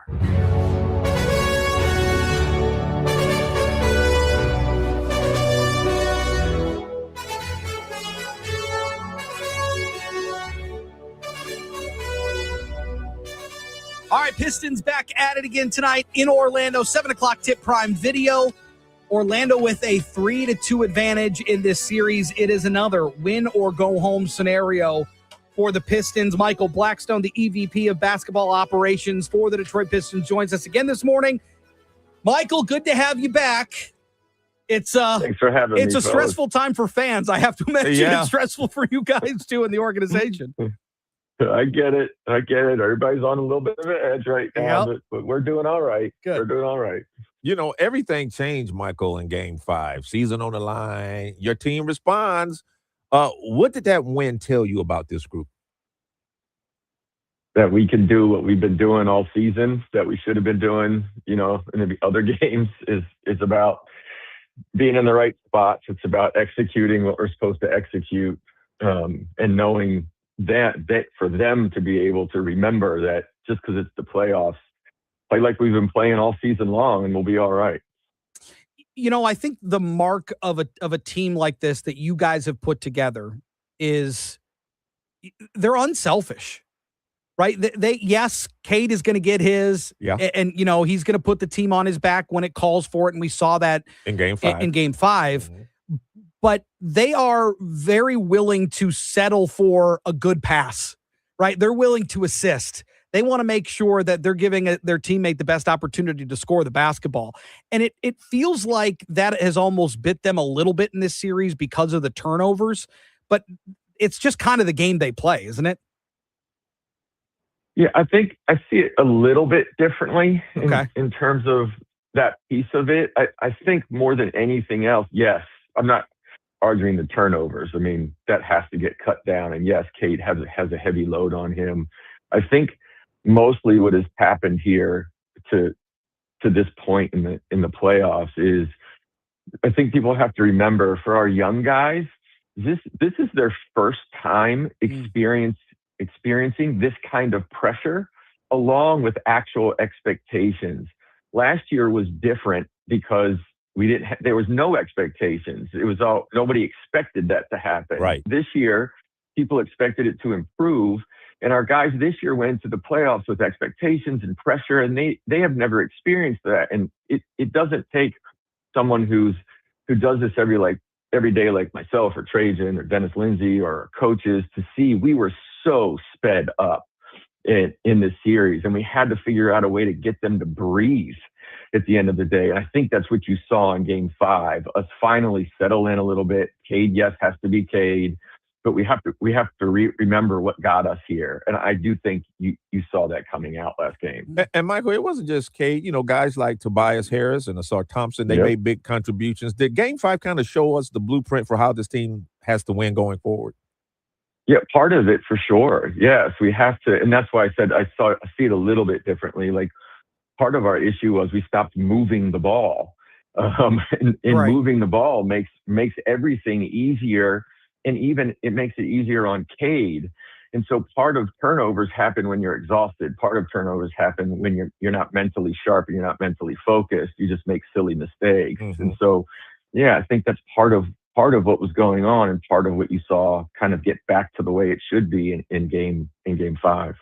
All right, Pistons back at it again tonight in Orlando. 7 o'clock tip prime video. Orlando with a 3-2 advantage in this series. It is another win or go home scenario for the Pistons. Michael Blackstone, the EVP of basketball operations for the Detroit Pistons, joins us again this morning. Michael, good to have you back. Thanks for having me. It's a stressful time for fans. I have to imagine it's stressful for you guys too in the organization. I get it. Everybody's on a little bit of an edge right now, but we're doing all right. Good. We're doing all right. You know, everything changed, Michael, in Game 5. Season on the line. Your team responds. What did that win tell you about this group? That we can do what we've been doing all season, that we should have been doing, in the other games, is about being in the right spots. It's about executing what we're supposed to execute, and knowing that for them to be able to remember that just because it's the playoffs, play like we've been playing all season long, and we'll be all right. I think the mark of a team like this that you guys have put together is they're unselfish, right? Yes, Cade is going to get his, and he's going to put the team on his back when it calls for it, and we saw that in Game 5. In Game 5. But they are very willing to settle for a good pass, right? They're willing to assist. They want to make sure that they're giving their teammate the best opportunity to score the basketball. And it feels like that has almost bit them a little bit in this series because of the turnovers. But it's just kind of the game they play, isn't it? Yeah, I think I see it a little bit differently in terms of that piece of it. I think more than anything else, yes, I'm not arguing the turnovers. I mean, that has to get cut down. And yes, Cade has a heavy load on him. I think mostly what has happened here to this point in the playoffs is, I think people have to remember, for our young guys, this is their first time experiencing this kind of pressure along with actual expectations. Last year was different because there was no expectations. It was nobody expected that to happen. Right. This year, people expected it to improve. And our guys this year went to the playoffs with expectations and pressure, and they have never experienced that. And it doesn't take someone who does this every day, like myself or Trajan or Dennis Lindsay or coaches, to see we were so sped up in this series, and we had to figure out a way to get them to breathe. at the end of the day. And I think that's what you saw in game 5, us finally settle in a little bit. Cade, yes, has to be Cade, but we have to remember what got us here. And I do think you saw that coming out last game. And Michael, it wasn't just Cade. Guys like Tobias Harris and Asar Thompson, they made big contributions. Did game 5 kind of show us the blueprint for how this team has to win going forward? Yeah, part of it for sure. Yes, we have to. And that's why I said I see it a little bit differently. Like, part of our issue was we stopped moving the ball. And moving the ball makes everything easier. And even it makes it easier on Cade. And so part of turnovers happen when you're exhausted. Part of turnovers happen when you're not mentally sharp and you're not mentally focused. You just make silly mistakes. Mm-hmm. And so, yeah, I think that's part of what was going on and part of what you saw kind of get back to the way it should be in game 5.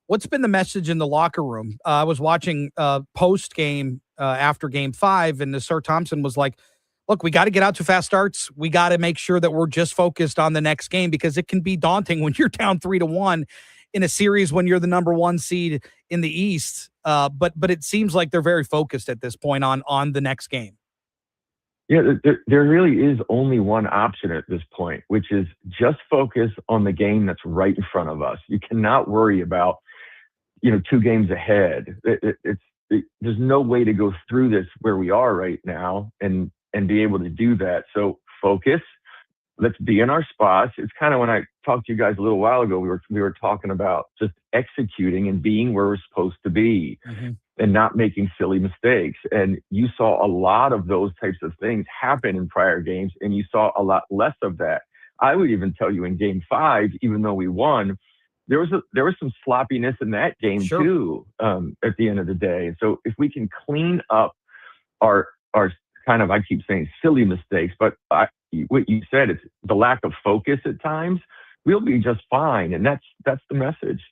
What's been the message in the locker room? I was watching post game after game 5, and Sir Thompson was like, look, we got to get out to fast starts. We got to make sure that we're just focused on the next game, because it can be daunting when you're down 3-1 in a series when you're the number 1 seed in the East. But it seems like they're very focused at this point on the next game. Yeah, there really is only one option at this point, which is just focus on the game that's right in front of us. You cannot worry about, 2 games ahead. There's no way to go through this where we are right now and be able to do that. So focus. Let's be in our spots. It's kind of when I talked to you guys a little while ago, we were talking about just executing and being where we're supposed to be and not making silly mistakes. And you saw a lot of those types of things happen in prior games, and you saw a lot less of that. I would even tell you in game 5, even though we won, there was some sloppiness in that game too, at the end of the day. And so if we can clean up our kind of, I keep saying silly mistakes, but what you said, it's the lack of focus at times, we'll be just fine. And that's the message.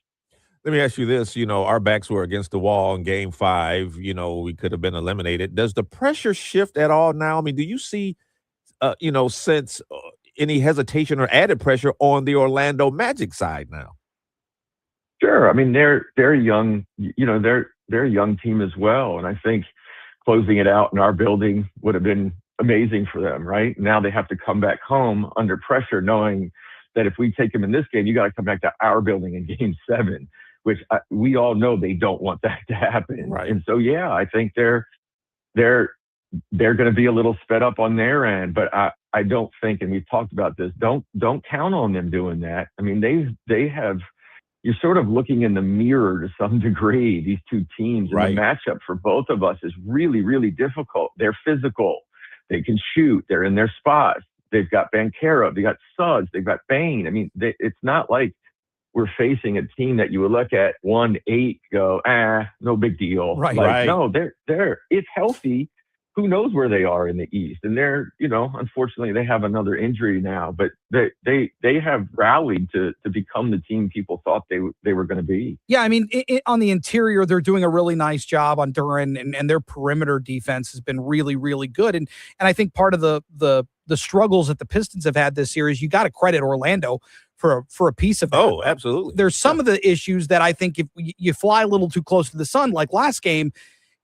Let me ask you this, our backs were against the wall in game 5, we could have been eliminated. Does the pressure shift at all now? I mean, do you see, sense any hesitation or added pressure on the Orlando Magic side now? Sure. I mean, they're young, they're a young team as well. And I think closing it out in our building would have been amazing for them, right? Now they have to come back home under pressure, knowing that if we take them in this game, you got to come back to our building in game 7, which we all know they don't want that to happen. Right. And so, yeah, I think they're going to be a little sped up on their end, but I don't think, and we've talked about this, don't count on them doing that. I mean, they have. You're sort of looking in the mirror to some degree, these 2 teams. And the matchup for both of us is really, really difficult. They're physical. They can shoot. They're in their spots. They've got Banchero. They got Suggs. They've got Bain. I mean, it's not like we're facing a team that you would look at 1-8, go, no big deal. Right. No, it's healthy. Who knows where they are in the East? And they're, unfortunately, they have another injury now, but they have rallied to become the team people thought they were going to be. Yeah, I mean, on the interior, they're doing a really nice job on Duran, and their perimeter defense has been really, really good. And I think part of the struggles that the Pistons have had this year is you got to credit Orlando for a piece of that. Oh, absolutely. There's some of the issues that I think if you fly a little too close to the sun, like last game,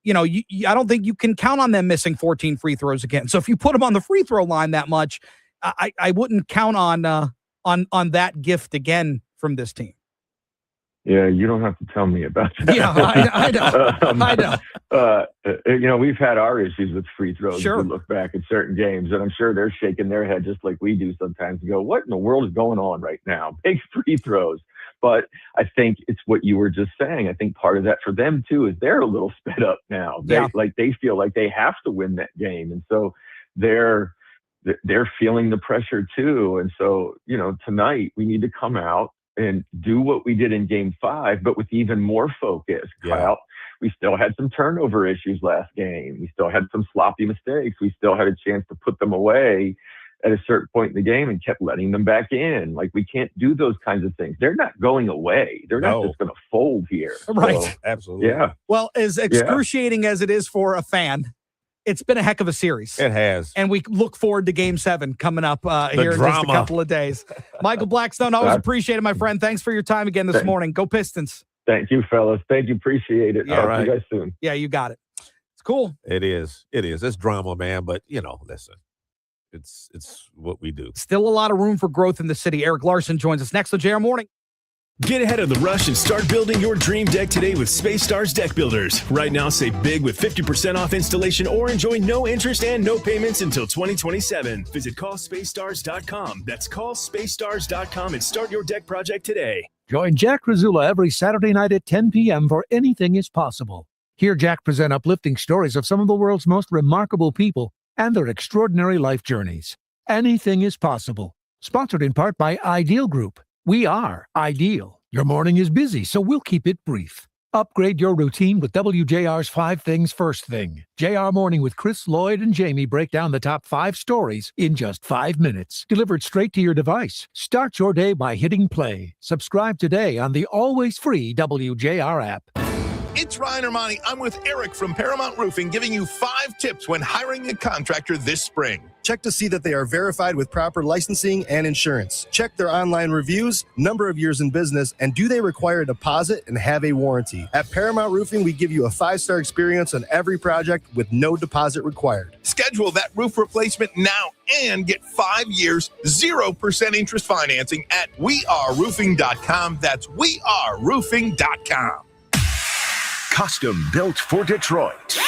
I don't think you can count on them missing 14 free throws again. So if you put them on the free throw line that much, I wouldn't count on that gift again from this team. Yeah, you don't have to tell me about that. Yeah, I know. We've had our issues with free throws. Sure. If we look back at certain games, and I'm sure they're shaking their head just like we do sometimes and go, what in the world is going on right now? Big free throws. But I think it's what you were just saying. I think part of that for them too is they're a little sped up now. They feel like they have to win that game, and so they're feeling the pressure too. And so tonight we need to come out and do what we did in game 5, but with even more focus. Kyle, we still had some turnover issues last game. We still had some sloppy mistakes. We still had a chance to put them away at a certain point in the game and kept letting them back in. Like, we can't do those kinds of things. They're not going away. They're not just going to fold here. Right. So, absolutely. Yeah. Well, as excruciating as it is for a fan, it's been a heck of a series. It has. And we look forward to game 7 coming up here in just a couple of days. Michael Blackstone, always appreciate it, my friend. Thanks for your time again this morning. Go Pistons. Thank you, fellas. Thank you. Appreciate it. Yeah, Talk to you guys soon. Yeah, you got it. cool. It is. It's drama, man. But listen, it's what we do. Still a lot of room for growth in the city. Eric Larson joins us next on JR Morning. Get ahead of the rush and start building your dream deck today with Space Stars Deck Builders. Right now, save big with 50% off installation or enjoy no interest and no payments until 2027. Visit callspacestars.com. That's callspacestars.com and start your deck project today. Join Jack Razula every Saturday night at 10 p.m. for Anything is Possible. Hear Jack present uplifting stories of some of the world's most remarkable people and their extraordinary life journeys. Anything is Possible. Sponsored in part by Ideal Group. We are Ideal. Your morning is busy, so we'll keep it brief. Upgrade your routine with WJR's 5 Things First Thing. JR Morning with Chris, Lloyd, and Jamie break down the top 5 stories in just 5 minutes. Delivered straight to your device. Start your day by hitting play. Subscribe today on the always free WJR app. It's Ryan Armani. I'm with Eric from Paramount Roofing, giving you 5 tips when hiring a contractor this spring. Check to see that they are verified with proper licensing and insurance. Check their online reviews, number of years in business, and do they require a deposit and have a warranty. At Paramount Roofing, we give you a 5-star experience on every project with no deposit required. Schedule that roof replacement now and get 5 years, 0% interest financing at weareroofing.com. That's weareroofing.com. Custom built for Detroit.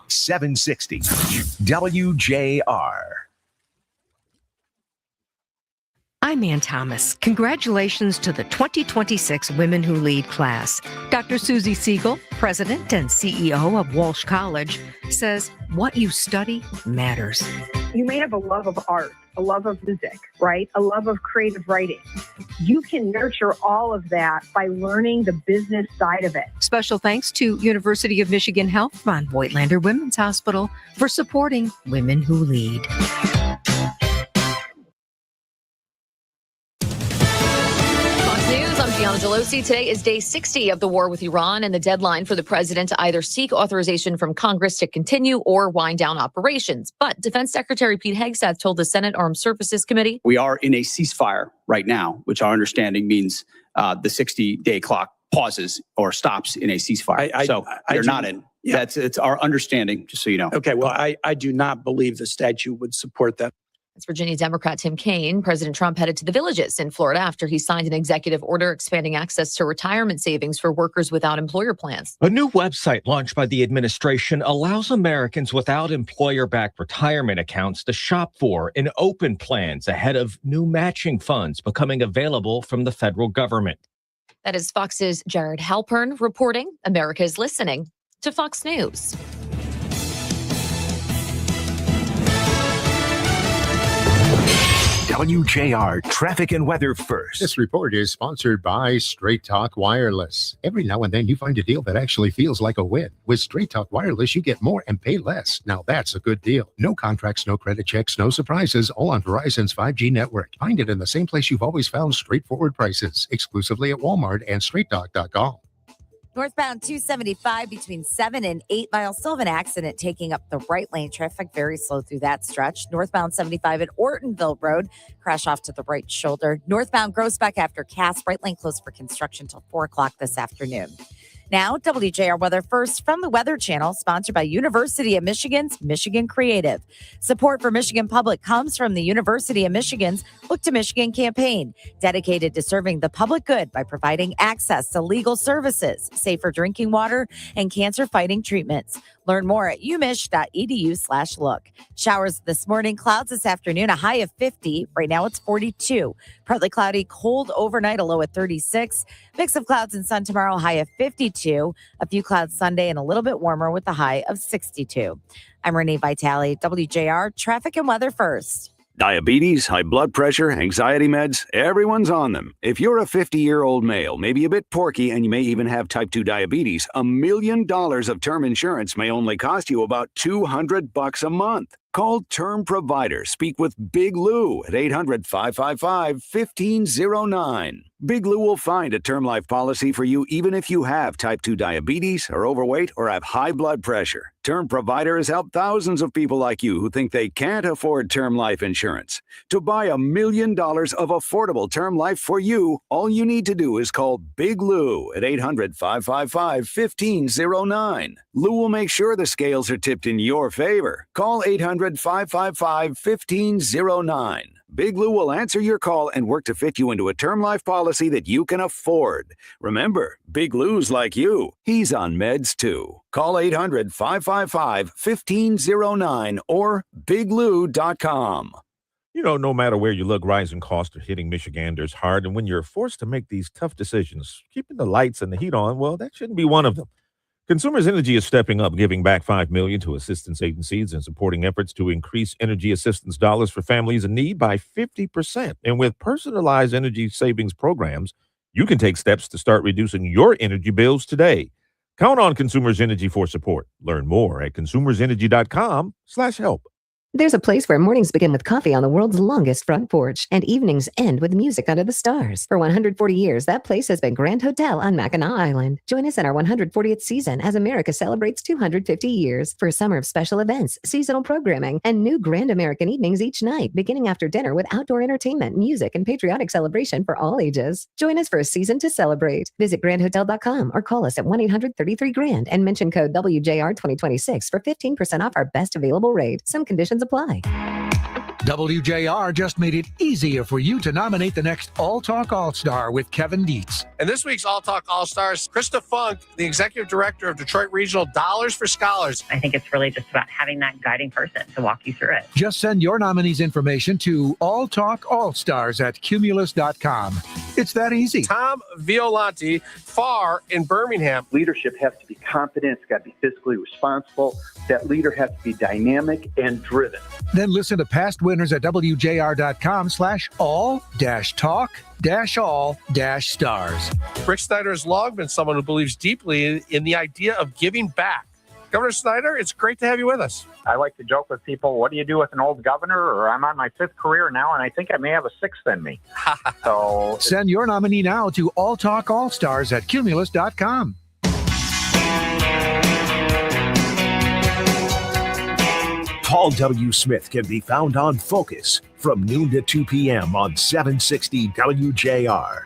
760 WJR. I'm Ann Thomas. Congratulations to the 2026 Women Who Lead class. Dr. Susie Siegel, President and CEO of Walsh College, says what you study matters. You may have a love of art, a love of music, right? A love of creative writing. You can nurture all of that by learning the business side of it. Special thanks to University of Michigan Health Von Voigtlander Women's Hospital for supporting Women Who Lead. I'm Gianna Gelosi. Today is day 60 of the war with Iran and the deadline for the president to either seek authorization from Congress to continue or wind down operations. But Defense Secretary Pete Hegseth told the Senate Armed Services Committee, "We are in a ceasefire right now, which our understanding means the 60-day clock pauses or stops in a ceasefire." You're not in. Yeah. It's our understanding, just so you know. Okay, well, I do not believe the statute would support that. That's Virginia Democrat Tim Kaine. President Trump headed to the Villages in Florida after he signed an executive order expanding access to retirement savings for workers without employer plans. A new website launched by the administration allows Americans without employer-backed retirement accounts to shop for and open plans ahead of new matching funds becoming available from the federal government. That is Fox's Jared Halpern reporting. America is listening to Fox News. WJR Traffic and Weather First. This report is sponsored by Straight Talk Wireless. Every now and then you find a deal that actually feels like a win. With Straight Talk Wireless, you get more and pay less. Now that's a good deal. No contracts, no credit checks, no surprises, all on Verizon's 5G network. Find it in the same place you've always found straightforward prices, exclusively at Walmart and straighttalk.com. Northbound 275 between 7 and 8 Mile. Still have an accident taking up the right lane. Traffic very slow through that stretch. Northbound 75 at Ortonville Road. Crash off to the right shoulder. Northbound Groesbeck after Cass. Right lane closed for construction till 4 o'clock this afternoon. Now, WJR Weather First from the Weather Channel, sponsored by University of Michigan's Michigan Creative. Support for Michigan Public comes from the University of Michigan's Look to Michigan campaign, dedicated to serving the public good by providing access to legal services, safer drinking water, and cancer-fighting treatments. Learn more at umich.edu/look. Showers this morning, clouds this afternoon, a high of 50. Right now it's 42. Partly cloudy, cold overnight, a low at 36. Mix of clouds and sun tomorrow, high of 52. A few clouds Sunday and a little bit warmer with a high of 62. I'm Renee Vitale, WJR Traffic and Weather First. Diabetes, high blood pressure, anxiety meds, everyone's on them. If you're a 50-year-old male, maybe a bit porky, and you may even have type 2 diabetes, $1 million of term insurance may only cost you about $200 a month. Call Term Provider. Speak with Big Lou at 800-555-1509. Big Lou will find a term life policy for you even if you have type 2 diabetes, are overweight, or have high blood pressure. Term Provider has helped thousands of people like you who think they can't afford term life insurance. To buy $1 million of affordable term life for you, all you need to do is call Big Lou at 800-555-1509. Lou will make sure the scales are tipped in your favor. Call 800-555-1509. Big Lou will answer your call and work to fit you into a term life policy that you can afford. Remember, Big Lou's like you. He's on meds too. Call 800-555-1509 or biglou.com. You know, no matter where you look, rising costs are hitting Michiganders hard. And when you're forced to make these tough decisions, keeping the lights and the heat on, well, that shouldn't be one of them. Consumers Energy is stepping up, giving back $5 million to assistance agencies and supporting efforts to increase energy assistance dollars for families in need by 50%. And with personalized energy savings programs, you can take steps to start reducing your energy bills today. Count on Consumers Energy for support. Learn more at consumersenergy.com/help. There's a place where mornings begin with coffee on the world's longest front porch and evenings end with music under the stars. For 140 years, that place has been Grand Hotel on Mackinac Island. Join us in our 140th season as America celebrates 250 years for a summer of special events, seasonal programming, and new Grand American evenings each night, beginning after dinner with outdoor entertainment, music, and patriotic celebration for all ages. Join us for a season to celebrate. Visit grandhotel.com or call us at 1-800-33-GRAND and mention code WJR2026 for 15% off our best available rate. Some conditions apply. WJR just made it easier for you to nominate the next All Talk All-Star with Kevin Dietz. And this week's All Talk All-Stars, Krista Funk, the Executive Director of Detroit Regional Dollars for Scholars. I think it's really just about having that guiding person to walk you through it. Just send your nominees' information to alltalkallstars@cumulus.com. It's that easy. Tom Violante, FAR in Birmingham. Leadership has to be confident. It's got to be fiscally responsible. That leader has to be dynamic and driven. Then listen to past winners at WJR.com/all-talk-all-stars. Rick Snyder has long been someone who believes deeply in the idea of giving back. Governor Snyder, it's great to have you with us. I like to joke with people, what do you do with an old governor? Or I'm on my 5th career now, and I think I may have a 6th in me. So send your nominee now to alltalkallstars@cumulus.com. Paul W. Smith can be found on Focus from noon to 2 p.m. on 760 WJR.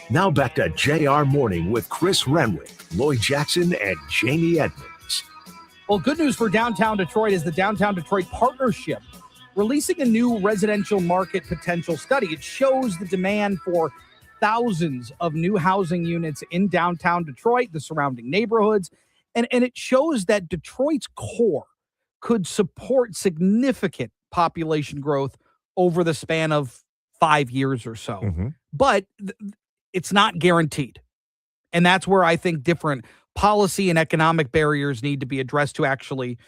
Now back to JR Morning with Chris Renwick, Lloyd Jackson, and Jamie Edmonds. Well, good news for downtown Detroit is the Downtown Detroit Partnership releasing a new residential market potential study. It shows the demand for thousands of new housing units in downtown Detroit, the surrounding neighborhoods, and it shows that Detroit's core could support significant population growth over the span of 5 years or so. Mm-hmm. But it's not guaranteed. And that's where I think different policy and economic barriers need to be addressed to actually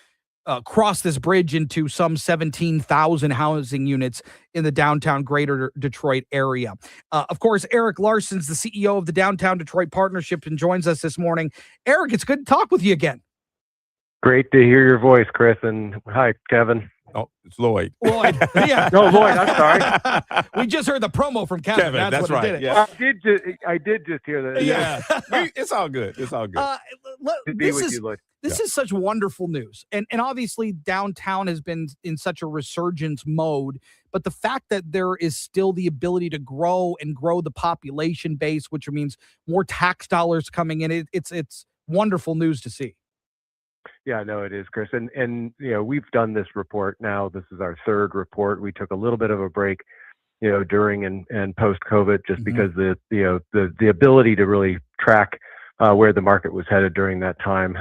cross this bridge into some 17,000 housing units in the downtown greater Detroit area. Of course, Eric Larson's the CEO of the Downtown Detroit Partnership and joins us this morning. Eric, it's good to talk with you again. Great to hear your voice, Chris, and hi, Kevin. Oh, it's Lloyd. Lloyd, yeah. No, Lloyd, I'm sorry. We just heard the promo from Kevin. That's what right. Did it. Yeah. I did just hear that. Yeah. It's all good. It's all good. This is such wonderful news. And obviously downtown has been in such a resurgence mode, but the fact that there is still the ability to grow the population base, which means more tax dollars coming in, it's wonderful news to see. Yeah, no, it is, Chris. And you know, we've done this report now. This is our 3rd report. We took a little bit of a break, you know, during and post COVID, just because the ability to really track where the market was headed during that time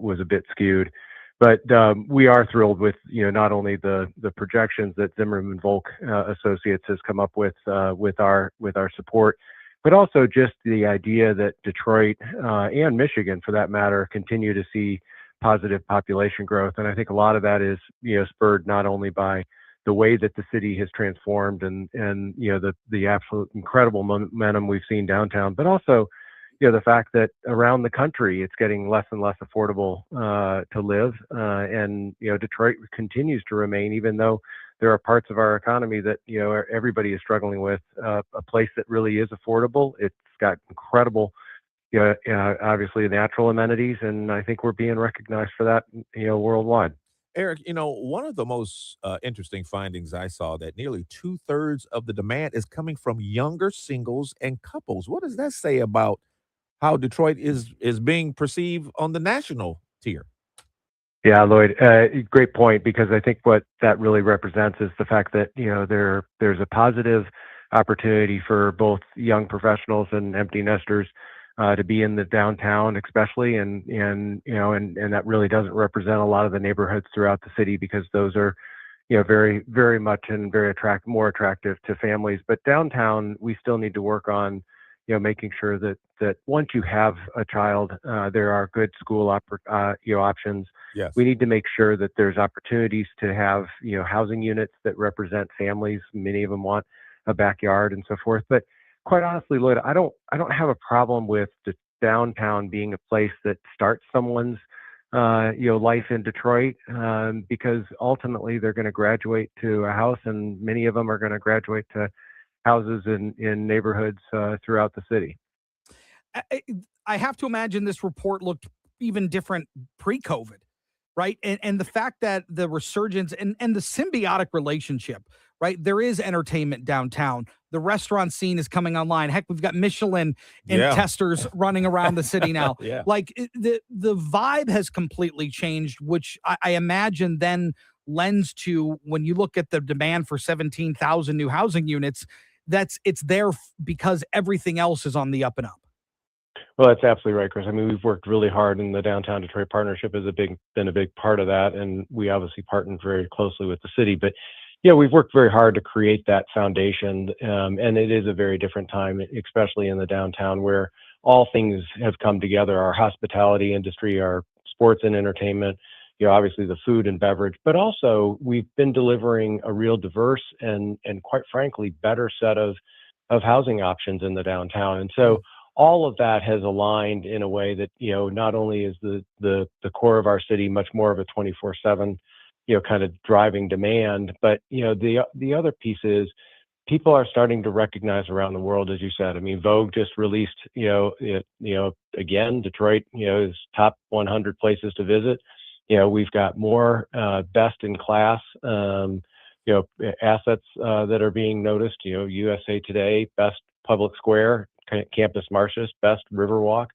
was a bit skewed. But we are thrilled with, you know, not only the projections that Zimmerman Volk Associates has come up with our support, but also just the idea that Detroit and Michigan, for that matter, continue to see positive population growth. And I think a lot of that is, you know, spurred not only by the way that the city has transformed and you know, the absolute incredible momentum we've seen downtown, but also, the fact that around the country it's getting less and less affordable to live, and Detroit continues to remain, even though there are parts of our economy that everybody is struggling with, a place that really is affordable. It's got incredible, obviously natural amenities, and I think we're being recognized for that, worldwide. Eric, one of the most interesting findings I saw that nearly 2/3 of the demand is coming from younger singles and couples. What does that say about how Detroit is being perceived on the national tier? Yeah, Lloyd, great point, because I think what that really represents is the fact that there's a positive opportunity for both young professionals and empty nesters to be in the downtown, especially, and that really doesn't represent a lot of the neighborhoods throughout the city, because those are very, very much and very more attractive to families. But downtown, we still need to work on making sure that once you have a child, there are good school options. Yes. We need to make sure that there's opportunities to have housing units that represent families. Many of them want a backyard and so forth. But quite honestly, Lloyd, I don't have a problem with the downtown being a place that starts someone's life in Detroit, because ultimately they're going to graduate to a house, and many of them are going to graduate to houses in neighborhoods throughout the city. I have to imagine this report looked even different pre-COVID, right? And the fact that the resurgence and the symbiotic relationship, right? There is entertainment downtown. The restaurant scene is coming online. Heck, we've got Michelin and testers running around the city now. Yeah. Like the vibe has completely changed, which I imagine then lends to, when you look at the demand for 17,000 new housing units, it's there because everything else is on the up and up. Well, that's absolutely right, Chris. I mean, we've worked really hard, and the Downtown Detroit Partnership has been a big part of that, and we obviously partnered very closely with the city. But we've worked very hard to create that foundation, and it is a very different time, especially in the downtown, where all things have come together: our hospitality industry, our sports and entertainment, obviously the food and beverage, but also we've been delivering a real diverse and quite frankly better set of housing options in the downtown. And so all of that has aligned in a way that not only is the core of our city much more of a 24/7 kind of driving demand, but the other piece is people are starting to recognize around the world, as you said. I mean, Vogue just released again, Detroit is top 100 places to visit. We've got more best in class assets that are being noticed. USA Today, best public square, Campus Martius, best Riverwalk.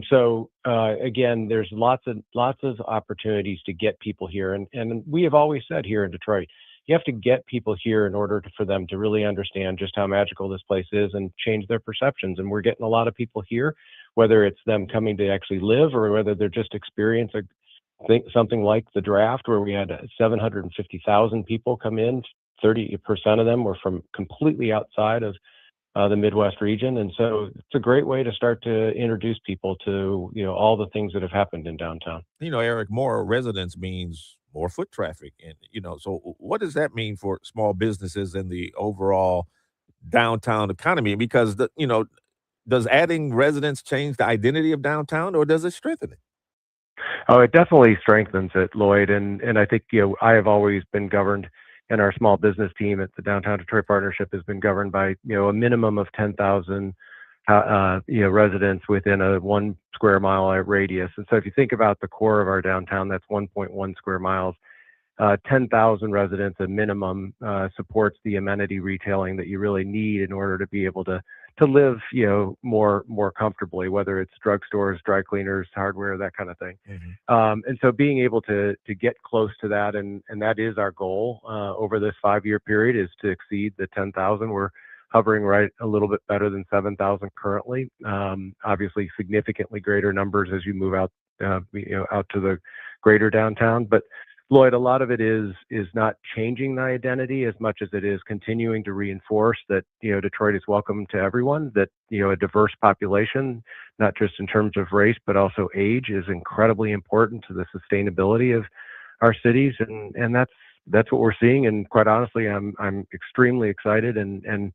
So again, there's lots of opportunities to get people here, and we have always said here in Detroit, you have to get people here in order for them to really understand just how magical this place is and change their perceptions. And we're getting a lot of people here, whether it's them coming to actually live or whether they're just experiencing something like the draft, where we had 750,000 people come in. 30% of them were from completely outside of the Midwest region. And so it's a great way to start to introduce people to, all the things that have happened in downtown. Eric, more residents means more foot traffic. And, so what does that mean for small businesses and the overall downtown economy? Because, does adding residents change the identity of downtown, or does it strengthen it? Oh, it definitely strengthens it, Lloyd. And I think, I have always been governed, and our small business team at the Downtown Detroit Partnership has been governed by, a minimum of 10,000, residents within a 1 square mile radius. And so if you think about the core of our downtown, that's 1.1 square miles. 10,000 residents, a minimum, supports the amenity retailing that you really need in order to be able to live, more comfortably, whether it's drugstores, dry cleaners, hardware, that kind of thing. Mm-hmm. And so being able to get close to that, and that is our goal over this 5-year period, is to exceed the 10,000. We're hovering right a little bit better than 7,000 currently. Obviously, significantly greater numbers as you move out, out to the greater downtown. But Lloyd, a lot of it is not changing the identity as much as it is continuing to reinforce that, Detroit is welcome to everyone, that, a diverse population, not just in terms of race, but also age, is incredibly important to the sustainability of our cities. And that's what we're seeing. And quite honestly, I'm extremely excited and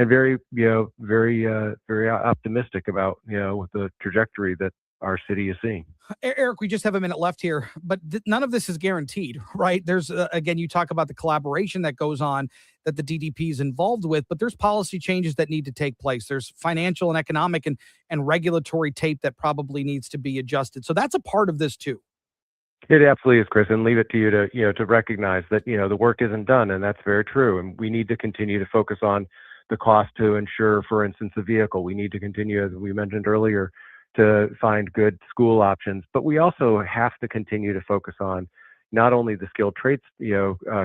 very, very optimistic about, with the trajectory that our city is seeing. Eric, we just have a minute left here, but none of this is guaranteed, right? There's, again, you talk about the collaboration that goes on that the DDP is involved with, but there's policy changes that need to take place. There's financial and economic and regulatory tape that probably needs to be adjusted. So that's a part of this too. It absolutely is, Chris, and leave it to you to, to recognize that, the work isn't done, and that's very true. And we need to continue to focus on the cost to insure, for instance, a vehicle. We need to continue, as we mentioned earlier, to find good school options, but we also have to continue to focus on not only the skilled trades,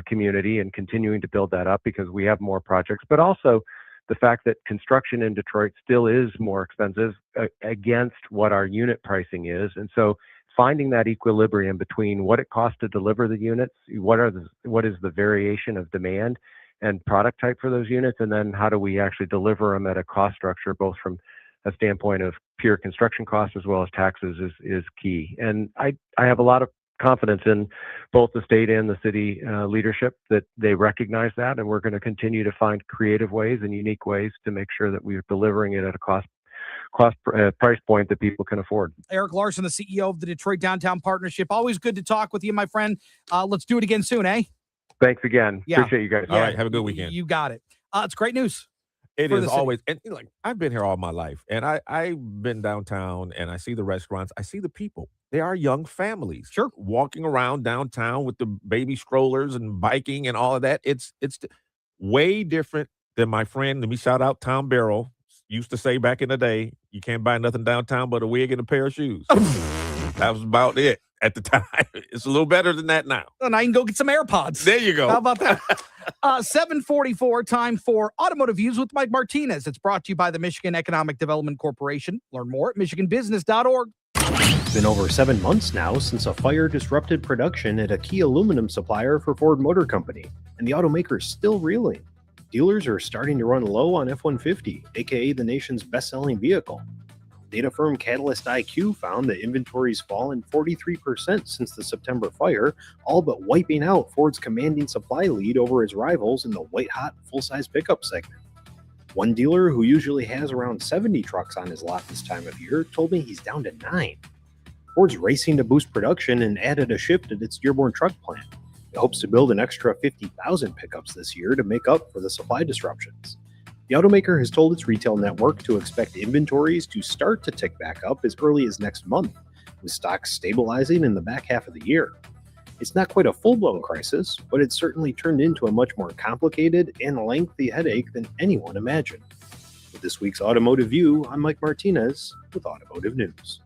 community and continuing to build that up because we have more projects, but also the fact that construction in Detroit still is more expensive against what our unit pricing is. And so finding that equilibrium between what it costs to deliver the units, what is the variation of demand and product type for those units, and then how do we actually deliver them at a cost structure, both from a standpoint of pure construction costs as well as taxes is key. And I have a lot of confidence in both the state and the city leadership that they recognize that, and we're going to continue to find creative ways and unique ways to make sure that we're delivering it at a price point that people can afford. Eric Larson, the CEO of the Detroit Downtown Partnership. Always good to talk with you, my friend. Let's do it again soon, eh? Thanks again. Yeah. Appreciate you guys. All right. Have a good weekend. You got it. It's great news. It is always, and I've been here all my life, and I've been downtown, and I see the restaurants, I see the people. They are young families, walking around downtown with the baby strollers and biking and all of that. It's way different than my friend. Let me shout out Tom Barrow used to say back in the day, "You can't buy nothing downtown but a wig and a pair of shoes." That was about it at the time. It's a little better than that now. And I can go get some AirPods. There you go. How about that? 7:44, time for Automotive Views with Mike Martinez. It's brought to you by the Michigan Economic Development Corporation. Learn more at michiganbusiness.org. It's been over 7 months now since a fire disrupted production at a key aluminum supplier for Ford Motor Company, and the automaker is still reeling. Dealers are starting to run low on F-150, aka the nation's best-selling vehicle. Data firm Catalyst IQ found that inventory's fallen 43% since the September fire, all but wiping out Ford's commanding supply lead over its rivals in the white-hot full-size pickup segment. One dealer, who usually has around 70 trucks on his lot this time of year, told me he's down to 9. Ford's racing to boost production and added a shift at its Dearborn truck plant. It hopes to build an extra 50,000 pickups this year to make up for the supply disruptions. The automaker has told its retail network to expect inventories to start to tick back up as early as next month, with stocks stabilizing in the back half of the year. It's not quite a full-blown crisis, but it's certainly turned into a much more complicated and lengthy headache than anyone imagined. With this week's Automotive View, I'm Mike Martinez with Automotive News.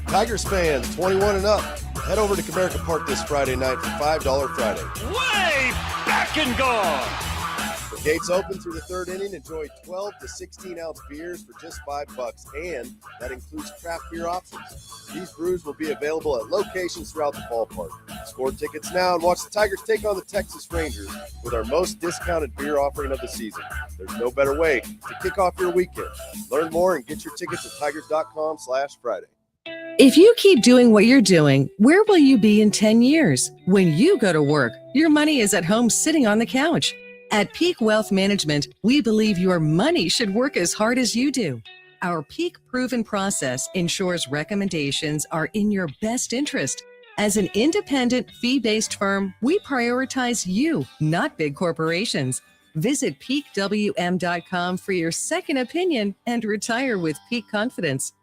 Tigers fans 21 and up, head over to Comerica Park this Friday night for $5 Friday. Way back and gone! Gates open through the third inning. Enjoy 12 to 16-ounce beers for just $5, and that includes craft beer options. These brews will be available at locations throughout the ballpark. Score tickets now and watch the Tigers take on the Texas Rangers with our most discounted beer offering of the season. There's no better way to kick off your weekend. Learn more and get your tickets at tigers.com/Friday. If you keep doing what you're doing, where will you be in 10 years? When you go to work, your money is at home sitting on the couch. At Peak Wealth Management, we believe your money should work as hard as you do. Our Peak proven process ensures recommendations are in your best interest. As an independent, fee-based firm, we prioritize you, not big corporations. Visit peakwm.com for your second opinion and retire with peak confidence.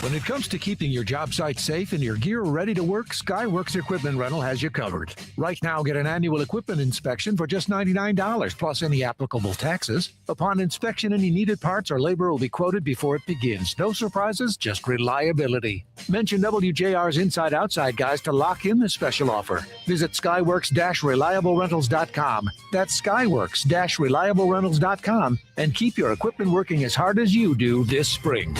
When it comes to keeping your job site safe and your gear ready to work, Skyworks Equipment Rental has you covered. Right now, get an annual equipment inspection for just $99 plus any applicable taxes. Upon inspection, any needed parts or labor will be quoted before it begins. No surprises, just reliability. Mention WJR's Inside Outside guys to lock in this special offer. Visit skyworks-reliablerentals.com. That's skyworks-reliablerentals.com and keep your equipment working as hard as you do this spring.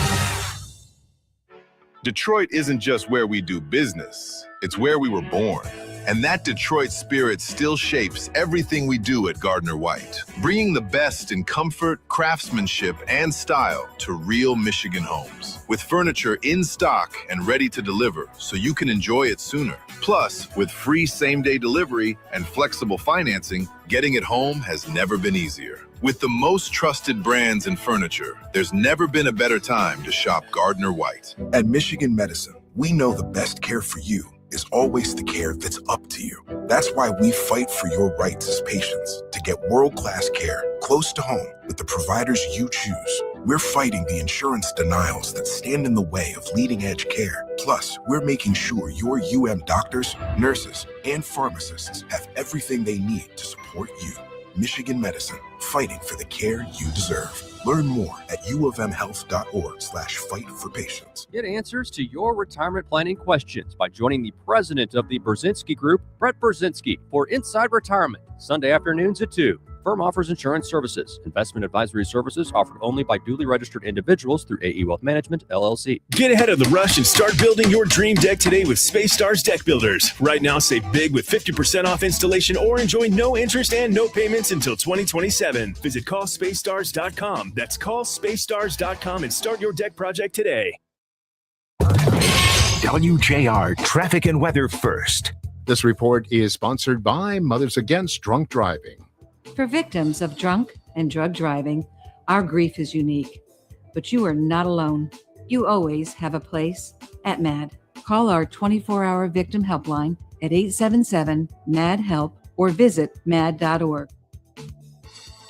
Detroit isn't just where we do business, it's where we were born. And that Detroit spirit still shapes everything we do at Gardner White, bringing the best in comfort, craftsmanship, and style to real Michigan homes. With furniture in stock and ready to deliver so you can enjoy it sooner. Plus, with free same-day delivery and flexible financing, getting it home has never been easier. With the most trusted brands in furniture, there's never been a better time to shop Gardner White. At Michigan Medicine, we know the best care for you is always the care that's up to you. That's why we fight for your rights as patients to get world-class care close to home with the providers you choose. We're fighting the insurance denials that stand in the way of leading-edge care. Plus, we're making sure your doctors, nurses, and pharmacists have everything they need to support you. Michigan Medicine, fighting for the care you deserve. Learn more at uofmhealth.org/fight-for-patients. Get answers to your retirement planning questions by joining the president of the Brzezinski Group, Brett Brzezinski, for Inside Retirement, Sunday afternoons at 2. Firm offers insurance services. Investment advisory services offered only by duly registered individuals through AE Wealth Management, LLC. Get ahead of the rush and start building your dream deck today with Space Stars Deck Builders. Right now, save big with 50% off installation or enjoy no interest and no payments until 2027. Visit callspacestars.com. That's callspacestars.com and start your deck project today. WJR Traffic and Weather First. This report is sponsored by Mothers Against Drunk Driving. For victims of drunk and drug driving, our grief is unique, but you are not alone. You always have a place at MAD. Call our 24-hour victim helpline at 877-MAD-HELP or visit mad.org.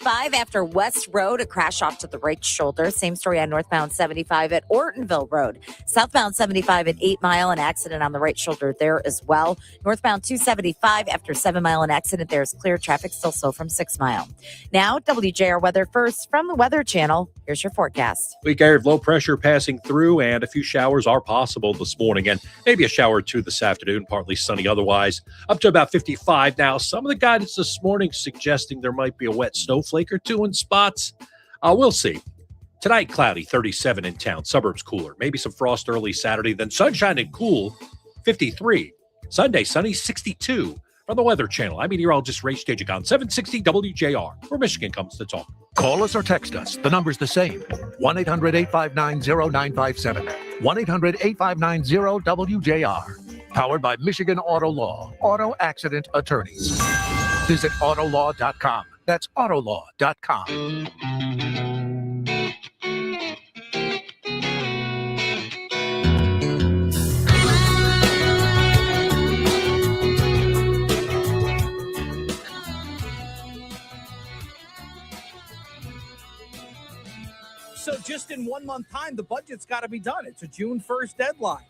5 after West Road, a crash off to the right shoulder. Same story on northbound 75 at Ortonville Road. Southbound 75 at 8 Mile, an accident on the right shoulder there as well. Northbound 275 after 7 Mile, an accident there is clear. Traffic still slow from 6 Mile. Now, WJR Weather First from the Weather Channel. Here's your forecast. Weak area of low pressure passing through, and a few showers are possible this morning, and maybe a shower or two this afternoon, partly sunny otherwise. Up to about 55 now. Some of the guidance this morning suggesting there might be a wet snowflake or two in spots. We'll see. Tonight, cloudy, 37 in town. Suburbs cooler. Maybe some frost early Saturday, then sunshine and cool, 53. Sunday, sunny, 62. From the Weather Channel, I'm meteorologist Ray Stajic on 760 WJR, where Michigan comes to talk. Call us or text us. The number's the same. 1-800-859-0957. 1-800-859-0WJR. Powered by Michigan Auto Law. Auto Accident Attorneys. Visit autolaw.com. That's autolaw.com. So just in 1 month time, the budget's got to be done. It's a June 1st deadline.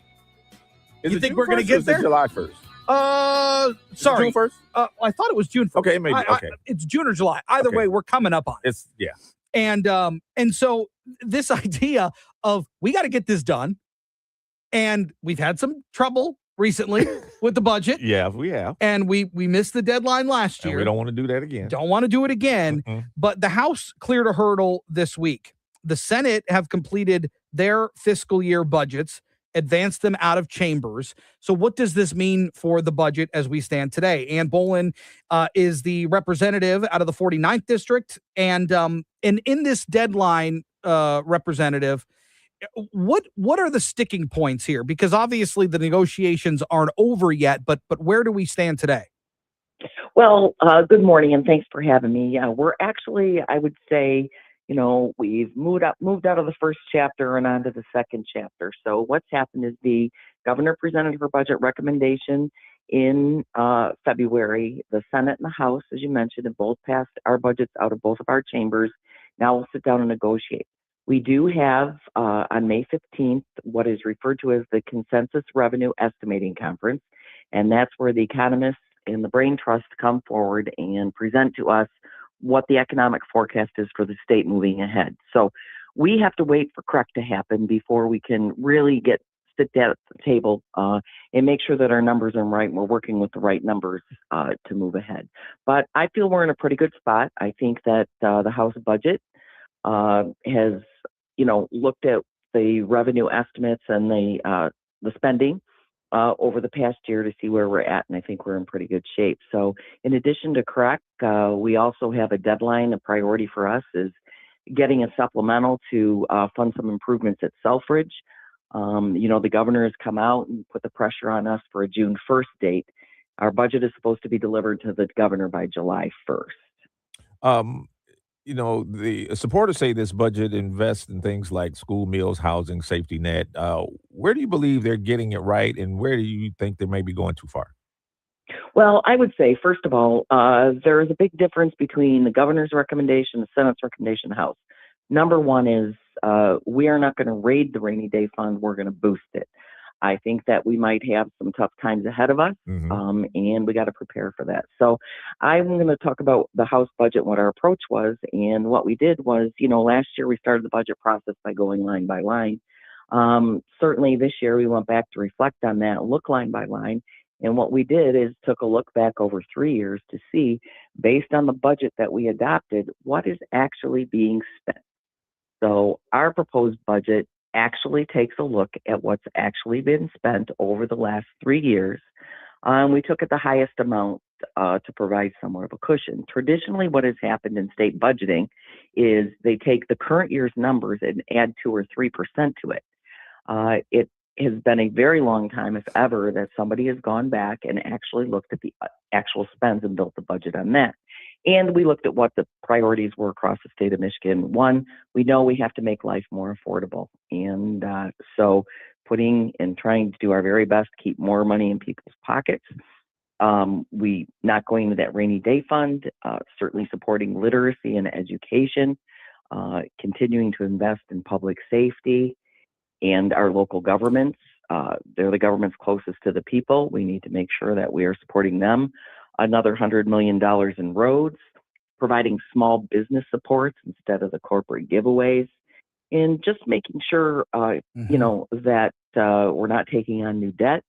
Is You it think June we're going to 1st or get is it there? July 1st? Sorry. June 1st? I thought it was June 1st. Okay, maybe. Okay. It's June or July. Either way, we're coming up on it. Yeah. And so this idea of we got to get this done, and we've had some trouble recently with the budget. Yeah, we have. And we missed the deadline last year. And we don't want to do that again. Don't want to do it again. But the House cleared a hurdle this week. The Senate have completed their fiscal year budgets, advanced them out of chambers. So what does this mean for the budget as we stand today? Ann Bolin is the representative out of the 49th district. And in this deadline, representative, what are the sticking points here? Because obviously the negotiations aren't over yet, but where do we stand today? Well, good morning, and thanks for having me. We're actually, I would say, we've moved out of the first chapter and onto the second chapter. So what's happened is the governor presented her budget recommendation in February. The Senate and the House, as you mentioned, have both passed our budgets out of both of our chambers. Now we'll sit down and negotiate. We do have on May 15th what is referred to as the Consensus Revenue Estimating Conference, and that's where the economists and the Brain Trust come forward and present to us what the economic forecast is for the state moving ahead. So we have to wait for CREC to happen before we can really sit down at the table and make sure that our numbers are right and we're working with the right numbers to move ahead. But I feel we're in a pretty good spot. I think that the House budget has, looked at the revenue estimates and the spending over the past year to see where we're at, and I think we're in pretty good shape. So in addition to CREC, we also have a deadline. A priority for us is getting a supplemental to fund some improvements at Selfridge. The governor has come out and put the pressure on us for a June 1st date. Our budget is supposed to be delivered to the governor by July 1st. The supporters say this budget invests in things like school meals, housing, safety net. Where do you believe they're getting it right, and where do you think they may be going too far? Well, I would say, first of all, there is a big difference between the governor's recommendation, the Senate's recommendation, the House. Number one is we are not going to raid the rainy day fund. We're going to boost it. I think that we might have some tough times ahead of us, and we got to prepare for that. So I'm going to talk about the House budget, what our approach was. And what we did was, last year we started the budget process by going line by line. Certainly this year we went back to reflect on that, look line by line. And what we did is took a look back over 3 years to see, based on the budget that we adopted, what is actually being spent. So our proposed budget actually takes a look at what's actually been spent over the last 3 years. We took at the highest amount to provide somewhat of a cushion. Traditionally, what has happened in state budgeting is they take the current year's numbers and add 2 or 3% to it. It has been a very long time, if ever, that somebody has gone back and actually looked at the actual spends and built the budget on that. And we looked at what the priorities were across the state of Michigan. One, we know we have to make life more affordable. And so putting and trying to do our very best to keep more money in people's pockets. We not going to that rainy day fund, certainly supporting literacy and education, continuing to invest in public safety and our local governments. They're the governments closest to the people. We need to make sure that we are supporting them. Another $100 million in roads, providing small business supports instead of the corporate giveaways, and just making sure, that we're not taking on new debt.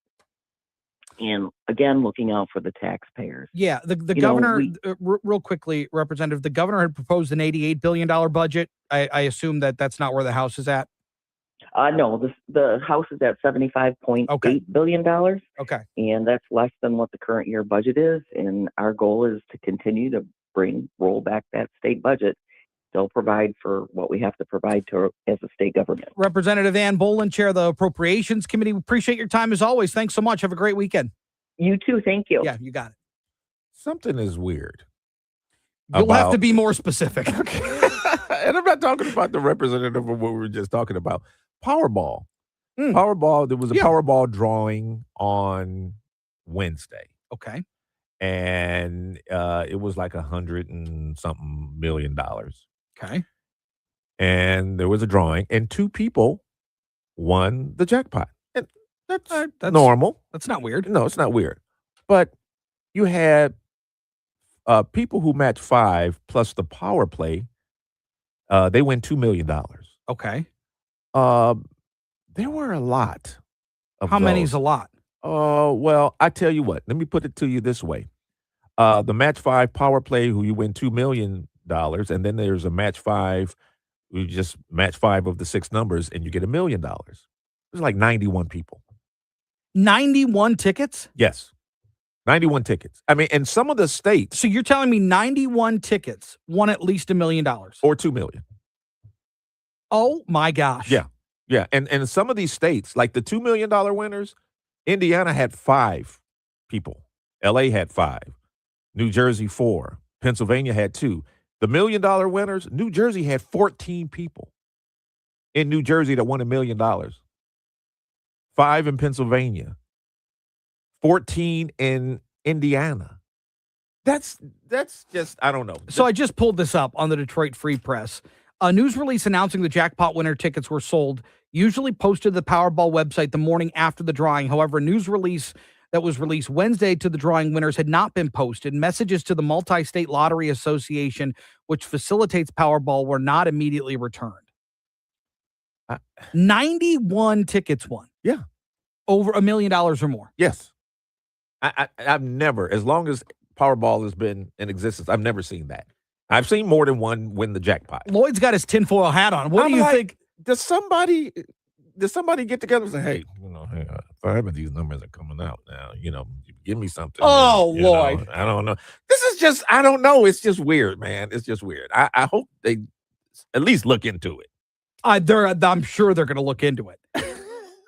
And again, looking out for the taxpayers. Yeah, the governor, real quickly, Representative, the governor had proposed an $88 billion budget. I assume that's not where the House is at? No, the House is at $75.8 billion. Okay. And that's less than what the current year budget is. And our goal is to continue to roll back that state budget. They'll provide for what we have to provide as a state government. Representative Ann Bolin, Chair of the Appropriations Committee. Appreciate your time as always. Thanks so much. Have a great weekend. You too. Thank you. Yeah, you got it. Something is weird. You'll have to be more specific. And I'm not talking about the representative of what we were just talking about. Powerball. Powerball, there was a Powerball drawing on Wednesday. Okay. And it was like $100 and something million. Okay. And there was a drawing, and 2 people won the jackpot. And that's normal. That's not weird. No, it's not weird. But you had people who matched 5 plus the power play. They win $2 million. Okay. There were a lot of How many those. is a lot? Well, I tell you what. Let me put it to you this way. The match 5 power play, who you win $2 million, and then there's a match 5, you just match 5 of the 6 numbers, and you get $1 million. There's like 91 people. 91 tickets? Yes. 91 tickets. I mean, and some of the states. So you're telling me 91 tickets won at least $1 million? Or $2 million. Oh, my gosh. Yeah. Yeah. And some of these states, like the $2 million winners, Indiana had 5 people. LA had 5. New Jersey 4. Pennsylvania had 2. The $1 million winners, New Jersey had 14 people in New Jersey that won $1 million. 5 in Pennsylvania. 14 in Indiana. That's just, I don't know. So I just pulled this up on the Detroit Free Press. A news release announcing the jackpot winner tickets were sold, usually posted to the Powerball website the morning after the drawing. However, a news release that was released Wednesday to the drawing winners had not been posted. Messages to the Multi-State Lottery Association, which facilitates Powerball, were not immediately returned. 91 tickets won. Yeah. Over $1 million or more. Yes. I've never, as long as Powerball has been in existence, I've never seen that. I've seen more than one win the jackpot. Lloyd's got his tinfoil hat on. What do you think? Does somebody get together and say, hey, 5 of these numbers are coming out now, give me something. Oh, Lloyd. I don't know. This is just, I don't know. It's just weird, man. It's just weird. I hope they at least look into it. I'm sure they're going to look into it.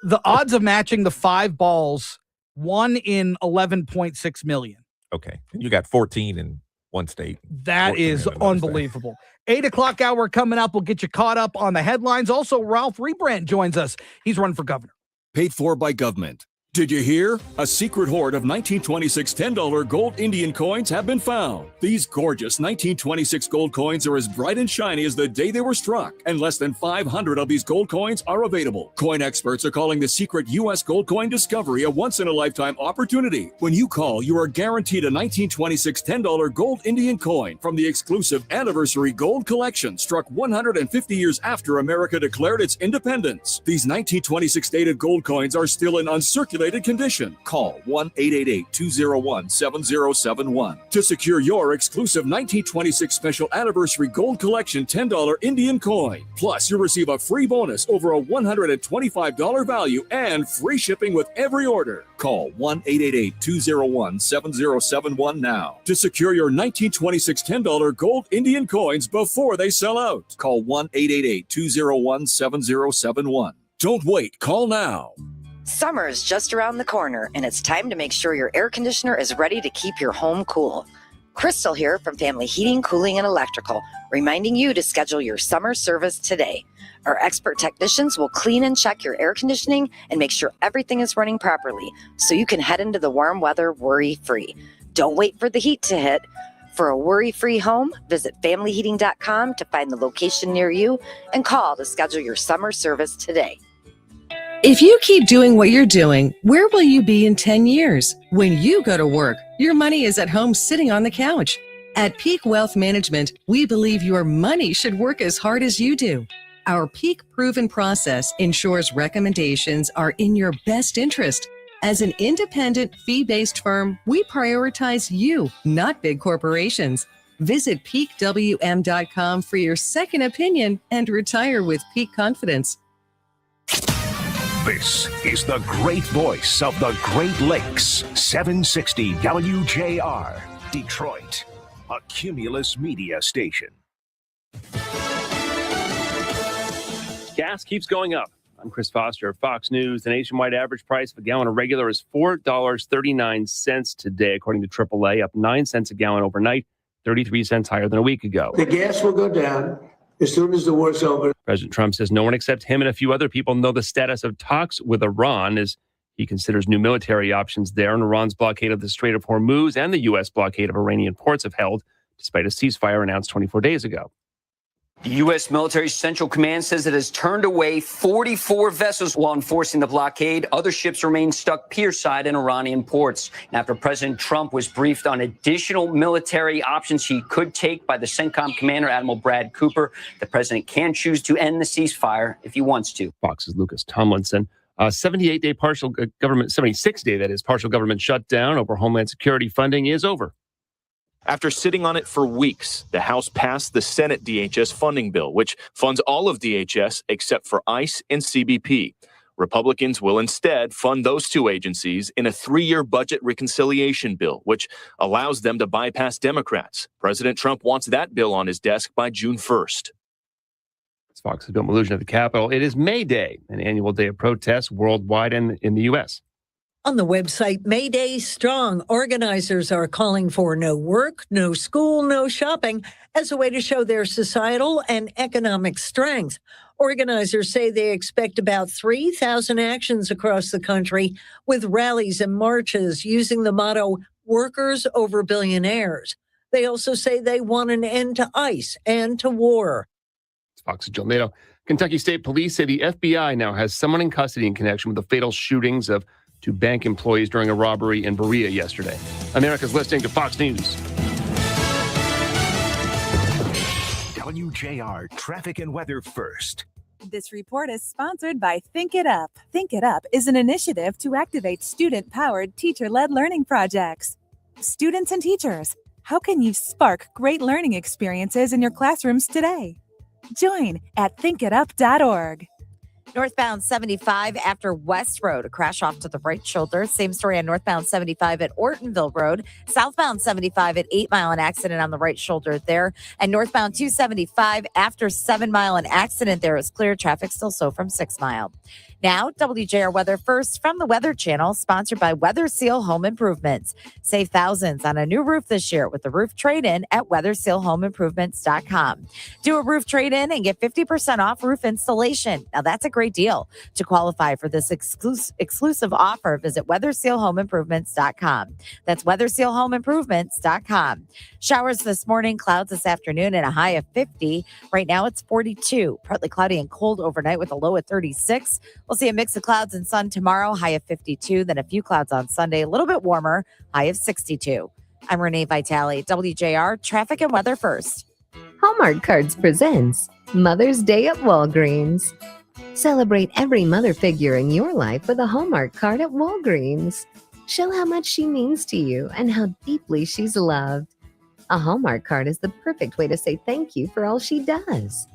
The odds of matching the 5 balls, 1 in 11.6 million. Okay. And you got 14 in one state. That is unbelievable. 8 o'clock hour coming up. We'll get you caught up on the headlines. Also, Ralph Rebrandt joins us. He's running for governor. Paid for by government. Did you hear? A secret hoard of 1926 $10 gold Indian coins have been found. These gorgeous 1926 gold coins are as bright and shiny as the day they were struck, and less than 500 of these gold coins are available. Coin experts are calling the secret U.S. gold coin discovery a once-in-a-lifetime opportunity. When you call, you are guaranteed a 1926 $10 gold Indian coin from the exclusive Anniversary Gold Collection, struck 150 years after America declared its independence. These 1926 dated gold coins are still in uncirculated condition. Call 1-888-201-7071 to secure your exclusive 1926 Special Anniversary Gold Collection $10 Indian coin. Plus, you'll receive a free bonus over a $125 value and free shipping with every order. Call 1-888-201-7071 now to secure your 1926 $10 gold Indian coins before they sell out. Call 1-888-201-7071. Don't wait. Call now. Summer is just around the corner, and it's time to make sure your air conditioner is ready to keep your home cool. Crystal here from Family Heating, Cooling, and Electrical, reminding you to schedule your summer service today. Our expert technicians will clean and check your air conditioning and make sure everything is running properly, so you can head into the warm weather worry-free. Don't wait for the heat to hit. For a worry-free home, visit familyheating.com to find the location near you and call to schedule your summer service today. If you keep doing what you're doing, where will you be in 10 years? When you go to work, your money is at home sitting on the couch. At Peak Wealth Management, we believe your money should work as hard as you do. Our Peak proven process ensures recommendations are in your best interest. As an independent, fee-based firm, we prioritize you, not big corporations. Visit peakwm.com for your second opinion and retire with peak confidence. This is the great voice of the Great Lakes, 760 WJR, Detroit, a Cumulus media station. Gas keeps going up. I'm Chris Foster of Fox News. The nationwide average price of a gallon of regular is $4.39 today, according to AAA, up 9 cents a gallon overnight, 33 cents higher than a week ago. The gas will go down as soon as the war's over. President Trump says no one except him and a few other people know the status of talks with Iran as he considers new military options there. And Iran's blockade of the Strait of Hormuz and the U.S. blockade of Iranian ports have held, despite a ceasefire announced 24 days ago. The U.S. Military Central Command says it has turned away 44 vessels while enforcing the blockade. Other ships remain stuck pierside in Iranian ports. And after President Trump was briefed on additional military options he could take by the CENTCOM commander, Admiral Brad Cooper, the president can choose to end the ceasefire if he wants to. Fox's Lucas Tomlinson. 76-day partial government shutdown over Homeland Security funding is over. After sitting on it for weeks, the House passed the Senate DHS funding bill, which funds all of DHS except for ICE and CBP. Republicans will instead fund those two agencies in a 3-year budget reconciliation bill, which allows them to bypass Democrats. President Trump wants that bill on his desk by June 1st. It's Fox's Bill Mallusion at the Capitol. It is May Day, an annual day of protests worldwide and in the U.S. On the website, May Day Strong, organizers are calling for no work, no school, no shopping as a way to show their societal and economic strength. Organizers say they expect about 3,000 actions across the country with rallies and marches using the motto, workers over billionaires. They also say they want an end to ICE and to war. It's Fox's Jill Nato. Kentucky State Police say the FBI now has someone in custody in connection with the fatal shootings of 2 bank employees during a robbery in Berea yesterday. America's listening to Fox News. WJR traffic and weather first. This report is sponsored by Think It Up. Think It Up is an initiative to activate student-powered, teacher-led learning projects. Students and teachers, how can you spark great learning experiences in your classrooms today? Join at thinkitup.org. Northbound 75 after West Road, a crash off to the right shoulder. Same story on northbound 75 at Ortonville Road. Southbound 75 at 8 Mile, an accident on the right shoulder there. And northbound 275 after 7 Mile, an accident there is clear. Traffic still slow from 6 Mile. Now, WJR Weather First from the Weather Channel, sponsored by Weather Seal Home Improvements. Save thousands on a new roof this year with the roof trade-in at weathersealhomeimprovements.com. Do a roof trade-in and get 50% off roof installation. Now, that's a great deal. To qualify for this exclusive offer, visit weathersealhomeimprovements.com. That's weathersealhomeimprovements.com. Showers this morning, clouds this afternoon, and a high of 50. Right now, it's 42. Partly cloudy and cold overnight with a low at 36. We'll see a mix of clouds and sun tomorrow, high of 52, then a few clouds on Sunday, a little bit warmer, high of 62. I'm Renee Vitale, WJR, Traffic and Weather First. Hallmark Cards presents Mother's Day at Walgreens. Celebrate every mother figure in your life with a Hallmark card at Walgreens. Show how much she means to you and how deeply she's loved. A Hallmark card is the perfect way to say thank you for all she does.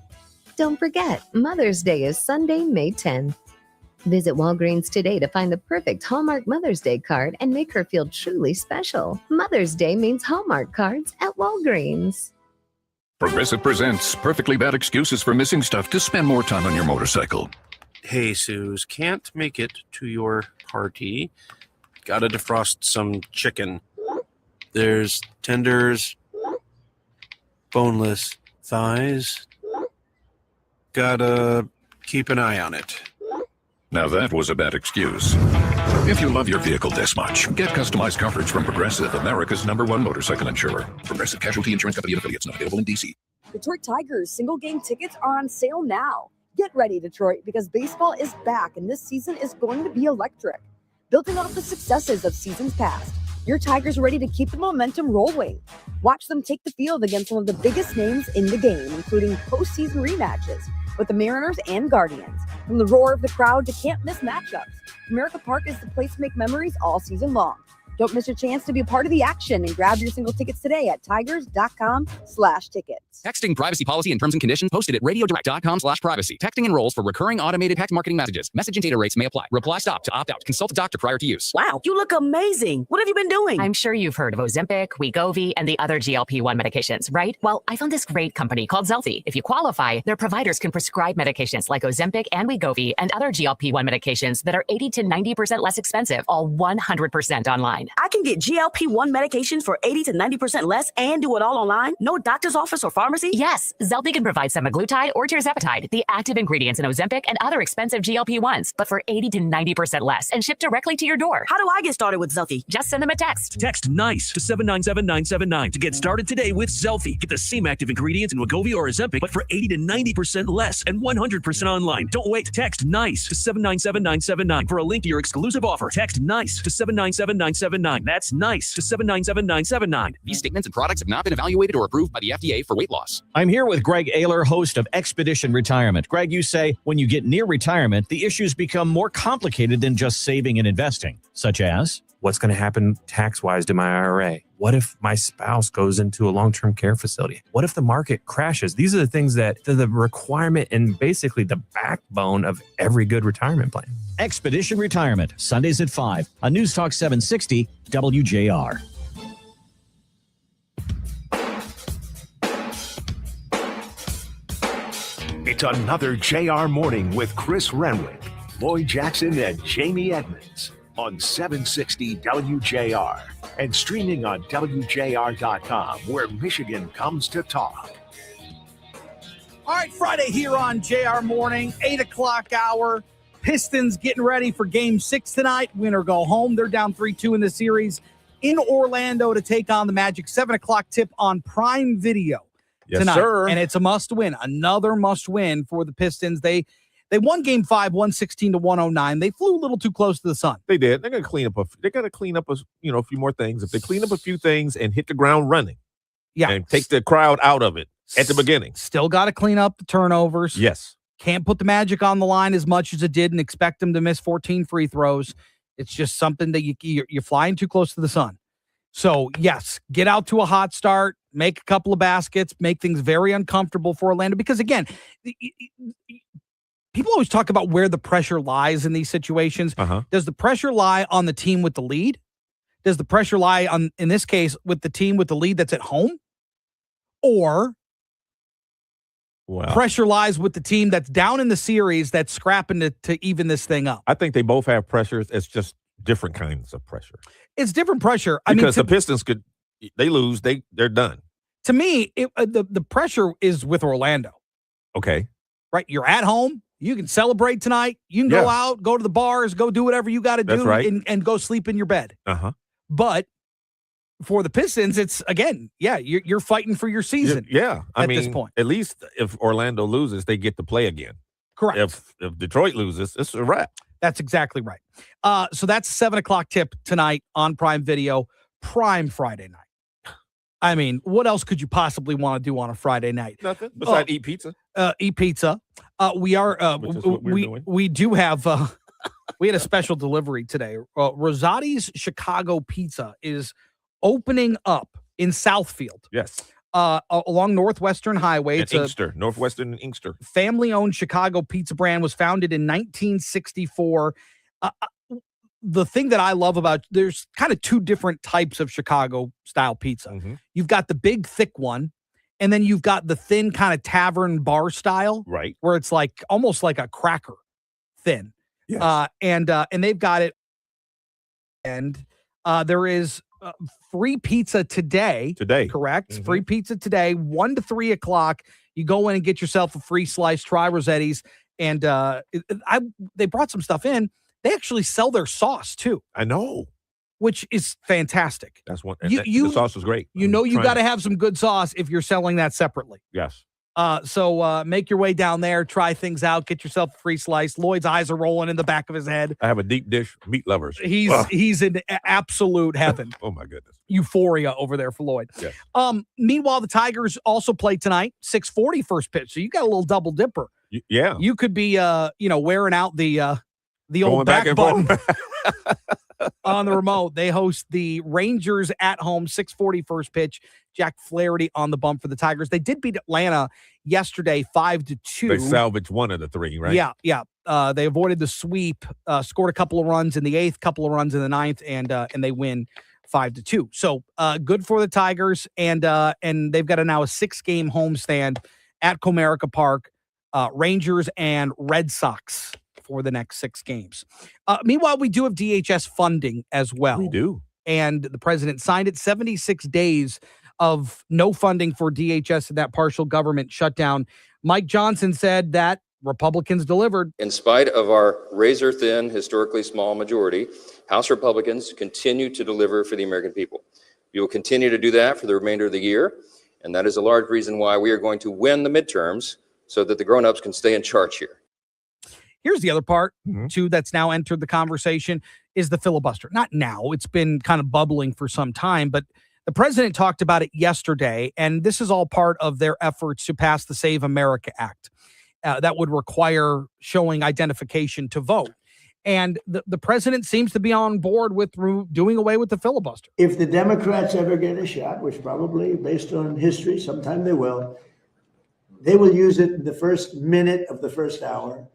Don't forget, Mother's Day is Sunday, May 10th. Visit Walgreens today to find the perfect Hallmark Mother's Day card and make her feel truly special. Mother's Day means Hallmark cards at Walgreens. Progressive presents Perfectly Bad Excuses for Missing Stuff to Spend More Time on Your Motorcycle. Hey, Suze, can't make it to your party. Gotta defrost some chicken. There's tenders, boneless thighs. Gotta keep an eye on it. Now that was a bad excuse. If you love your vehicle this much, get customized coverage from Progressive, America's #1 motorcycle insurer. Progressive Casualty Insurance Company and affiliates, not available in D.C. Detroit Tigers single game tickets are on sale now. Get ready, Detroit, because baseball is back and this season is going to be electric. Building off the successes of seasons past, your Tigers are ready to keep the momentum rolling. Watch them take the field against some of the biggest names in the game, including postseason rematches with the Mariners and Guardians. From the roar of the crowd to can't-miss matchups, Comerica Park is the place to make memories all season long. Don't miss your chance to be a part of the action and grab your single tickets today at tigers.com/tickets. Texting privacy policy and terms and conditions posted at radiodirect.com/privacy. Texting enrolls for recurring automated text marketing messages. Message and data rates may apply. Reply stop to opt out. Consult a doctor prior to use. Wow, you look amazing. What have you been doing? I'm sure you've heard of Ozempic, Wegovy, and the other GLP-1 medications, right? Well, I found this great company called Zelfie. If you qualify, their providers can prescribe medications like Ozempic and Wegovy and other GLP-1 medications that are 80 to 90% less expensive, all 100% online. I can get GLP-1 medications for 80 to 90% less and do it all online? No doctor's office or pharmacy? Yes, Zelfie can provide semaglutide or tirzepatide, the active ingredients in Ozempic and other expensive GLP-1s, but for 80 to 90% less and shipped directly to your door. How do I get started with Zelfie? Just send them a text. Text NICE to 797979 to get started today with Zelfie. Get the same active ingredients in Wegovy or Ozempic, but for 80 to 90% less and 100% online. Don't wait. Text NICE to 797979 for a link to your exclusive offer. Text NICE to 797979. That's NICE to 797979. These statements and products have not been evaluated or approved by the FDA for weight loss. I'm here with Greg Ayler, host of Expedition Retirement. Greg, you say when you get near retirement, the issues become more complicated than just saving and investing, such as? What's going to happen tax-wise to my IRA? What if my spouse goes into a long-term care facility? What if the market crashes? These are the things that are the requirement and basically the backbone of every good retirement plan. Expedition Retirement, Sundays at 5 on News Talk 760 WJR. It's another JR Morning with Chris Renwick, Lloyd Jackson, and Jamie Edmonds on 760 WJR and streaming on WJR.com, where Michigan comes to talk. All right, Friday here on JR Morning, 8 o'clock hour. Pistons getting ready for Game 6 tonight. Win or go home. They're down 3-2 in the series in Orlando to take on the Magic. 7 o'clock tip on Prime Video tonight. Sir. And it's a must-win. Another must-win for the Pistons. They won Game 5, 116-109. They flew a little too close to the sun. They did. They're going to clean up a few more things. If they clean up a few things and hit the ground running, and take the crowd out of it at the beginning. Still got to clean up the turnovers. Yes. Can't put the Magic on the line as much as it did and expect them to miss 14 free throws. It's just something that you're flying too close to the sun. So, yes, get out to a hot start, make a couple of baskets, make things very uncomfortable for Orlando. Because, again, people always talk about where the pressure lies in these situations. Does the pressure lie on the team with the lead? Does the pressure lie on, in this case, with the team with the lead that's at home? Or pressure lies with the team that's down in the series that's scrapping to even this thing up? I think they both have pressures. It's just different kinds of pressure. It's different pressure. Because the Pistons they lose, they're done. To me, the pressure is with Orlando. Okay. Right? You're at home. You can celebrate tonight. You can go out, go to the bars, go do whatever you got to do and go sleep in your bed. But for the Pistons, it's, again, you're fighting for your season. I mean, this point. At least if Orlando loses, they get to play again. Correct. If Detroit loses, it's a wrap. That's exactly right. So that's a 7 o'clock tip tonight on Prime Video, Prime Friday night. I mean, what else could you possibly want to do on a Friday night? Nothing besides eat pizza. Eat pizza. We are. We do have. We had a special delivery today. Rosati's Chicago Pizza is opening up in Southfield. Yes. Along Northwestern Highway. It's Inkster, Northwestern and Inkster. Family-owned Chicago pizza brand, was founded in 1964. The thing that I love about, there's kind of two different types of Chicago-style pizza. You've got the big, thick one, and then you've got the thin kind of tavern bar style. Right. Where it's like almost like a cracker thin. Yes. And they've got it. And there is free pizza today. Correct? Free pizza today, 1 to 3 o'clock. You go in and get yourself a free slice. Try Rossetti's. And they brought some stuff in. They actually sell their sauce, too. I know. Which is fantastic. That's one. The sauce is great. You got to have some good sauce if you're selling that separately. Yes. So make your way down there, try things out, get yourself a free slice. Lloyd's eyes are rolling in the back of his head. I have a deep dish, meat lovers. He's in absolute heaven. Oh my goodness. Euphoria over there for Lloyd. Yes. Meanwhile, the Tigers also play tonight, 6:40 first pitch. So you got a little double dipper. Yeah. You could be wearing out the old Going back back and button. forth. On the remote. They host the Rangers at home, 6:40 first pitch. Jack Flaherty on the bump for the Tigers. They did beat Atlanta yesterday 5-2. They salvaged one of the three, right? Yeah. They avoided the sweep, scored a couple of runs in the 8th, couple of runs in the 9th, and they win 5-2. So good for the Tigers, and they've got now a 6-game homestand at Comerica Park. Rangers and Red Sox for the next 6 games. Meanwhile, we do have DHS funding as well. We do. And the president signed it, 76 days of no funding for DHS in that partial government shutdown. Mike Johnson said that Republicans delivered. In spite of our razor-thin, historically small majority, House Republicans continue to deliver for the American people. We will continue to do that for the remainder of the year, and that is a large reason why we are going to win the midterms so that the grown-ups can stay in charge here. Here's the other part, too, that's now entered the conversation, is the filibuster. Not now. It's been kind of bubbling for some time, but the president talked about it yesterday, and this is all part of their efforts to pass the Save America Act. That would require showing identification to vote. And the president seems to be on board with doing away with the filibuster. If the Democrats ever get a shot, which probably, based on history, sometime they will use it in the first minute of the first hour.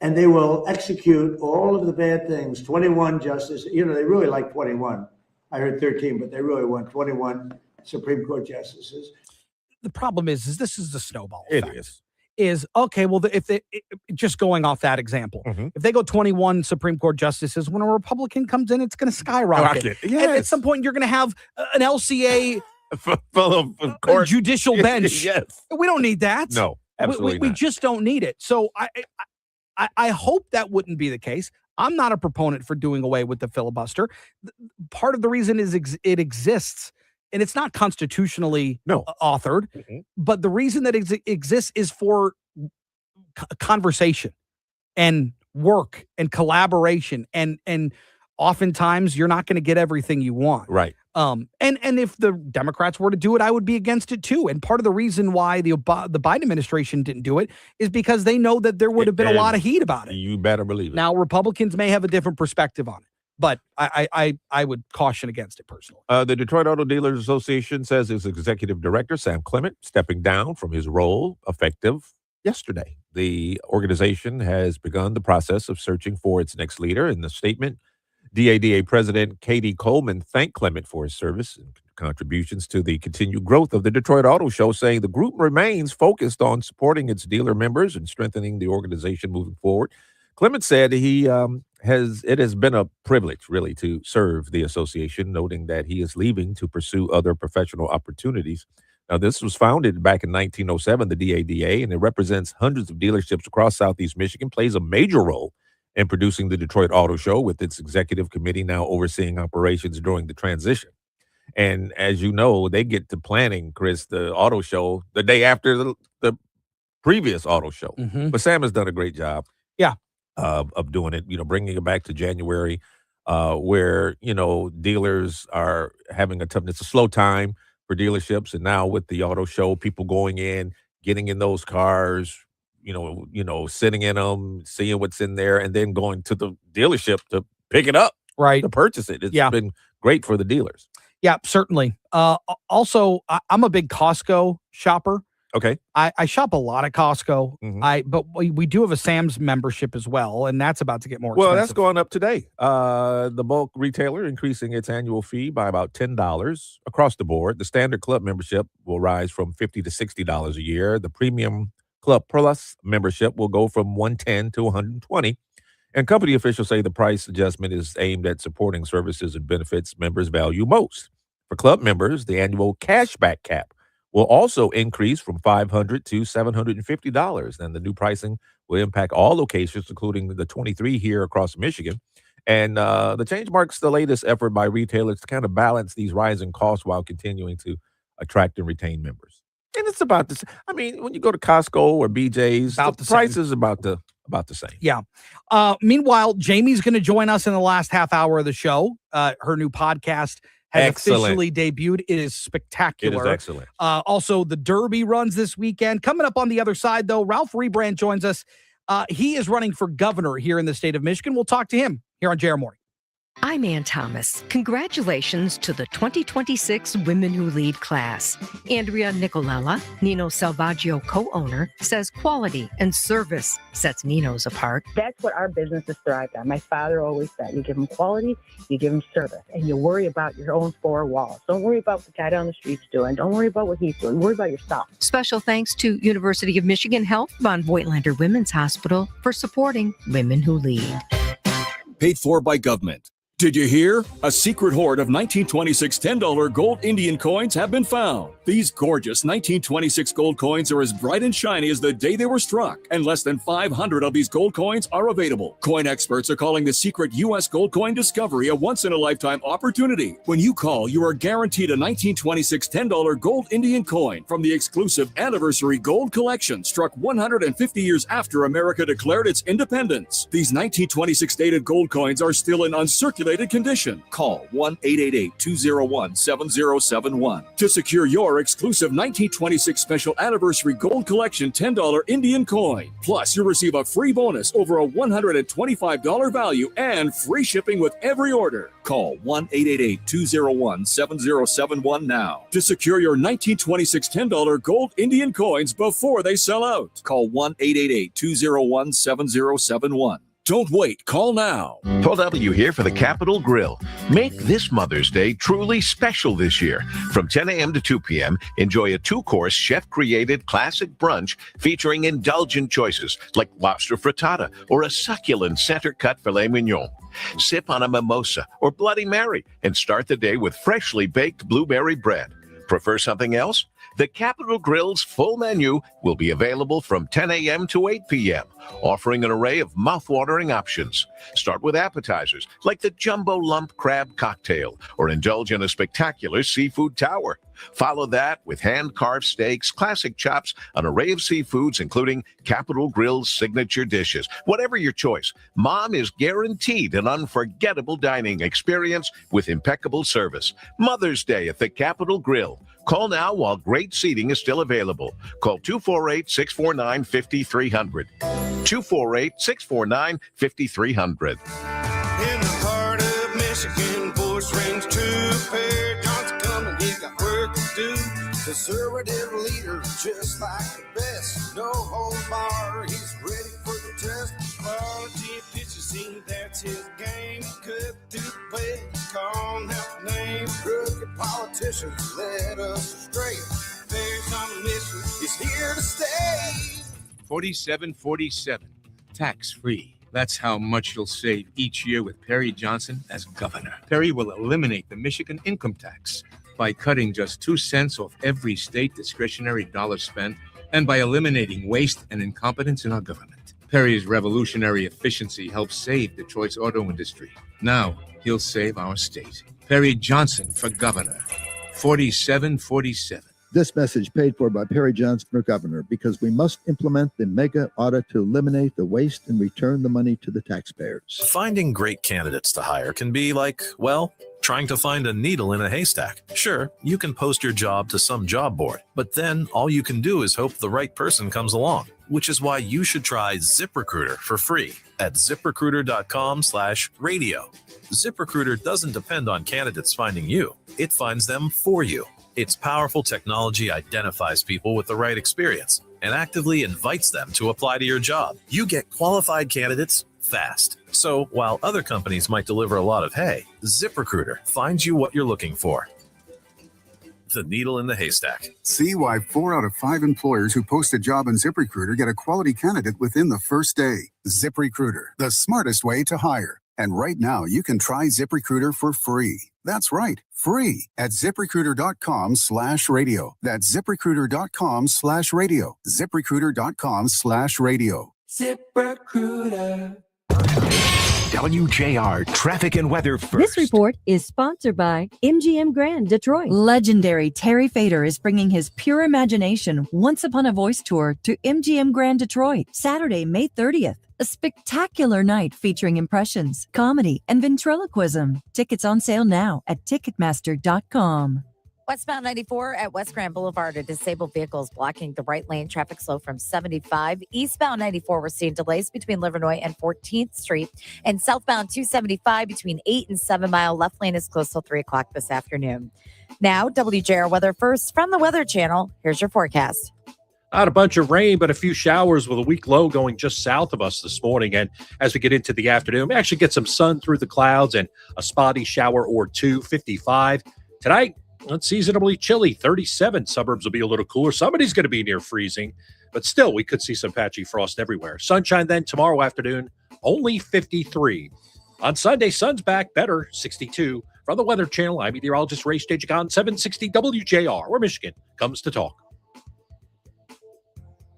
And they will execute all of the bad things. 21 justices, they really like 21. I heard 13, but they really want 21 Supreme Court justices. The problem is this is the snowball It effect. is. Is okay. Well, just going off that example, if they go 21 Supreme Court justices, when a Republican comes in, it's going to skyrocket. Yes. At some point, you're going to have an LCA full of court judicial bench. Yes. We don't need that. No, absolutely we not. just don't need it. So I hope that wouldn't be the case. I'm not a proponent for doing away with the filibuster. Part of the reason is it exists, and it's not constitutionally authored, but the reason that it exists is for conversation and work and collaboration, and oftentimes you're not going to get everything you want. Right. And if the Democrats were to do it, I would be against it too. And part of the reason why the Biden administration didn't do it is because they know that there would have been a lot of heat about it. You better believe it. Now, Republicans may have a different perspective on it, but I would caution against it personally. The Detroit Auto Dealers Association says its executive director, Sam Clement, stepping down from his role effective yesterday. The organization has begun the process of searching for its next leader. In the statement, DADA President Katie Coleman thanked Clement for his service and contributions to the continued growth of the Detroit Auto Show, saying the group remains focused on supporting its dealer members and strengthening the organization moving forward. Clement said it has been a privilege, really, to serve the association, noting that he is leaving to pursue other professional opportunities. Now, this was founded back in 1907, the DADA, and it represents hundreds of dealerships across Southeast Michigan, plays a major role in producing the Detroit Auto Show, with its executive committee now overseeing operations during the transition. And as you know, they get to planning, Chris, the auto show the day after the previous auto show. Mm-hmm. But Sam has done a great job. Yeah. Of doing it, bringing it back to January, where, dealers are having it's a slow time for dealerships. And now with the auto show, people going in, getting in those cars, sitting in them, seeing what's in there, and then going to the dealership to pick it up, right, to purchase it. It's been great for the dealers. Yeah, certainly. Also, I'm a big Costco shopper. Okay. I shop a lot at Costco. Mm-hmm. But we do have a Sam's membership as well, and that's about to get more expensive. Well, that's going up today. The bulk retailer increasing its annual fee by about $10 across the board. The standard club membership will rise from $50 to $60 a year. The premium Club Plus membership will go from $110 to $120. And company officials say the price adjustment is aimed at supporting services and benefits members value most. For club members, the annual cashback cap will also increase from $500 to $750. And the new pricing will impact all locations, including the 23 here across Michigan. And the change marks the latest effort by retailers to kind of balance these rising costs while continuing to attract and retain members. And it's about this. I mean, when you go to Costco or BJ's, the price is about the same. Yeah. Meanwhile, Jamie's going to join us in the last half hour of the show. Her new podcast has officially debuted. It is spectacular. It is excellent. Also, the Derby runs this weekend. Coming up on the other side, though, Ralph Rebrand joins us. He is running for governor here in the state of Michigan. We'll talk to him here on JR Morning. I'm Ann Thomas. Congratulations to the 2026 Women Who Lead class. Andrea Nicolella, Nino Salvaggio co-owner, says quality and service sets Nino's apart. That's what our business is thrived on. My father always said, you give them quality, you give them service, and you worry about your own four walls. Don't worry about what the guy down the street's doing. Don't worry about what he's doing. Worry about yourself. Special thanks to University of Michigan Health von Voigtlander Women's Hospital for supporting Women Who Lead. Paid for by government. Did you hear? A secret hoard of 1926 $10 gold Indian coins have been found. These gorgeous 1926 gold coins are as bright and shiny as the day they were struck, and less than 500 of these gold coins are available. Coin experts are calling the secret U.S. gold coin discovery a once-in-a-lifetime opportunity. When you call, you are guaranteed a 1926 $10 gold Indian coin from the exclusive Anniversary Gold Collection, struck 150 years after America declared its independence. These 1926 dated gold coins are still in uncirculated condition. Call 1-888-201-7071 to secure your exclusive 1926 Special Anniversary Gold Collection $10 Indian coin. Plus, you'll receive a free bonus over a $125 value and free shipping with every order. Call 1-888-201-7071 now to secure your 1926 $10 gold Indian coins before they sell out. Call 1-888-201-7071. Don't wait. Call now. Paul W. here for the Capitol Grill. Make this Mother's Day truly special this year. From 10 a.m. to 2 p.m., enjoy a two-course chef-created classic brunch featuring indulgent choices like lobster frittata or a succulent center-cut filet mignon. Sip on a mimosa or Bloody Mary and start the day with freshly baked blueberry bread. Prefer something else? The Capitol Grill's full menu will be available from 10 a.m. to 8 p.m., offering an array of mouth-watering options. Start with appetizers like the Jumbo Lump Crab Cocktail or indulge in a spectacular seafood tower. Follow that with hand-carved steaks, classic chops, an array of seafoods, including Capitol Grill's signature dishes. Whatever your choice, Mom is guaranteed an unforgettable dining experience with impeccable service. Mother's Day at the Capitol Grill. Call now while great seating is still available. Call 248-649-5300. 248-649-5300. In the heart of Michigan, voice rings true. Perry Johnson coming, he's got work to do. Conservative leader, just like the best. No holds barred. he's ready for the test. Quality pitching, that's his game. Cut through the play, call half name. Crooked politicians led us astray. Perry's on a mission, he's here to stay. 4747, tax-free. That's how much you'll save each year with Perry Johnson as governor. Perry will eliminate the Michigan income tax by cutting just 2 cents off every state discretionary dollar spent and by eliminating waste and incompetence in our government. Perry's revolutionary efficiency helps save Detroit's auto industry. Now he'll save our state. Perry Johnson for governor. 4747. This message paid for by Perry Johnson for governor, because we must implement the mega audit to eliminate the waste and return the money to the taxpayers. Finding great candidates to hire can be like, well, trying to find a needle in a haystack. Sure, you can post your job to some job board, but then all you can do is hope the right person comes along, which is why you should try ZipRecruiter for free at ZipRecruiter.com/radio. ZipRecruiter doesn't depend on candidates finding you. It finds them for you. Its powerful technology identifies people with the right experience and actively invites them to apply to your job. You get qualified candidates fast. So while other companies might deliver a lot of hay, ZipRecruiter finds you what you're looking for. The needle in the haystack. See why 4 out of 5 employers who post a job on ZipRecruiter get a quality candidate within the first day. ZipRecruiter, the smartest way to hire. And right now, you can try ZipRecruiter for free. That's right, free at ZipRecruiter.com/radio. That's ZipRecruiter.com/radio. ZipRecruiter.com/radio. ZipRecruiter. WJR Traffic and Weather First. This report is sponsored by MGM Grand Detroit. Legendary Terry Fader is bringing his pure imagination Once Upon a Voice tour to MGM Grand Detroit, Saturday, May 30th. A spectacular night featuring impressions, comedy, and ventriloquism. Tickets on sale now at Ticketmaster.com. Westbound 94 at West Grand Boulevard, a disabled vehicle is blocking the right lane. Traffic slow from 75. Eastbound 94, we're seeing delays between Livernois and 14th Street. And southbound 275 between 8 and 7 Mile. Left lane is closed till 3 o'clock this afternoon. Now, WJR Weather First from the Weather Channel. Here's your forecast. Not a bunch of rain, but a few showers with a weak low going just south of us this morning. And as we get into the afternoon, we actually get some sun through the clouds and a spotty shower or two, 55. Tonight, it's seasonably chilly, 37. Suburbs will be a little cooler. Somebody's going to be near freezing, but still, we could see some patchy frost everywhere. Sunshine then tomorrow afternoon, only 53. On Sunday, sun's back, better, 62. From the Weather Channel, I'm meteorologist Ray Stagicon, 760 WJR, where Michigan comes to talk.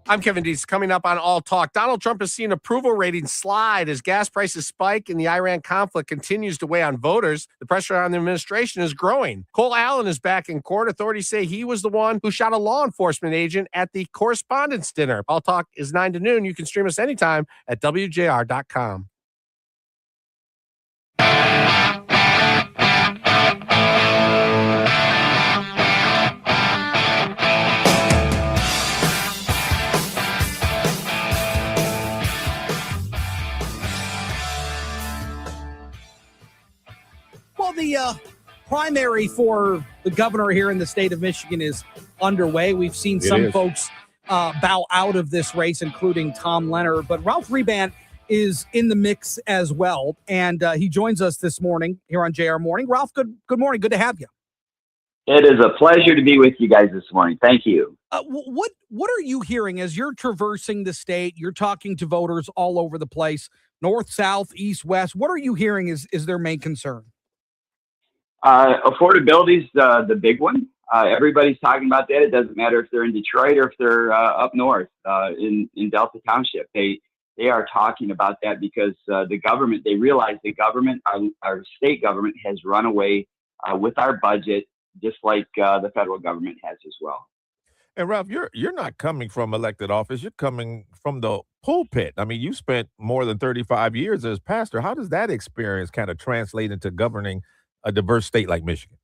I'm Kevin Dees. Coming up on All Talk, Donald Trump has seen approval ratings slide as gas prices spike and the Iran conflict continues to weigh on voters. The pressure on the administration is growing. Cole Allen is back in court. Authorities say he was the one who shot a law enforcement agent at the Correspondents' Dinner. All Talk is 9 to noon. You can stream us anytime at WJR.com. Well, the primary for the governor here in the state of Michigan is underway. We've seen some folks bow out of this race, including Tom Leonard. But Ralph Rebant is in the mix as well, and he joins us this morning here on JR Morning. Ralph, good morning. Good to have you. It is a pleasure to be with you guys this morning. Thank you. What are you hearing as you're traversing the state? You're talking to voters all over the place, north, south, east, west. What are you hearing is their main concern? Affordability is the big one. Everybody's talking about that. It doesn't matter if they're in Detroit or if they're up north in Delta Township. They are talking about that because the government, they realize the government, our state government has run away with our budget, just like the federal government has as well. And Ralph, you're not coming from elected office. You're coming from the pulpit. I mean, you spent more than 35 years as pastor. How does that experience kind of translate into governing a diverse state like Michigan?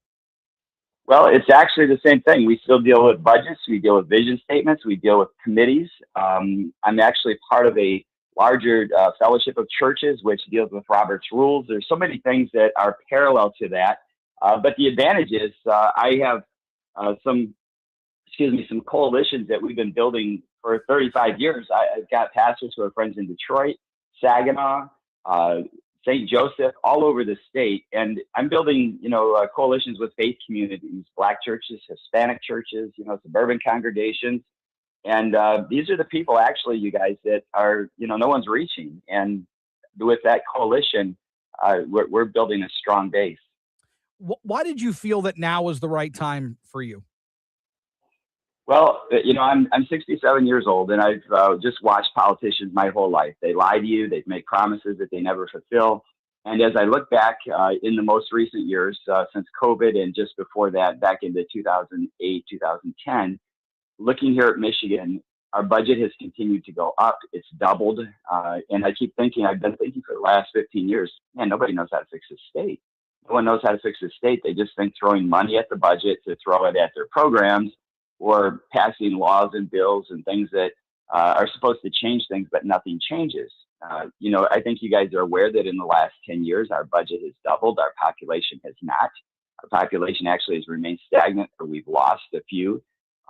Well, it's actually the same thing. We still deal with budgets. We deal with vision statements. We deal with committees. I'm actually part of a larger fellowship of churches, which deals with Robert's rules. There's so many things that are parallel to that. But the advantage is I have some coalitions that we've been building for 35 years. I've got pastors who are friends in Detroit, Saginaw, St. Joseph, all over the state. And I'm building, coalitions with faith communities, Black churches, Hispanic churches, suburban congregations. And these are the people, actually, you guys, that are, no one's reaching. And with that coalition, we're building a strong base. Why did you feel that now was the right time for you? Well, I'm 67 years old, and I've just watched politicians my whole life. They lie to you. They make promises that they never fulfill. And as I look back in the most recent years, since COVID and just before that, back into 2008, 2010, looking here at Michigan, our budget has continued to go up. It's doubled. And I've been thinking for the last 15 years, man, nobody knows how to fix this state. No one knows how to fix this state. They just think throwing money at the budget to throw it at their programs, or passing laws and bills and things that are supposed to change things, but nothing changes. I think you guys are aware that in the last 10 years, our budget has doubled. Our population has not. Our population actually has remained stagnant, or we've lost a few.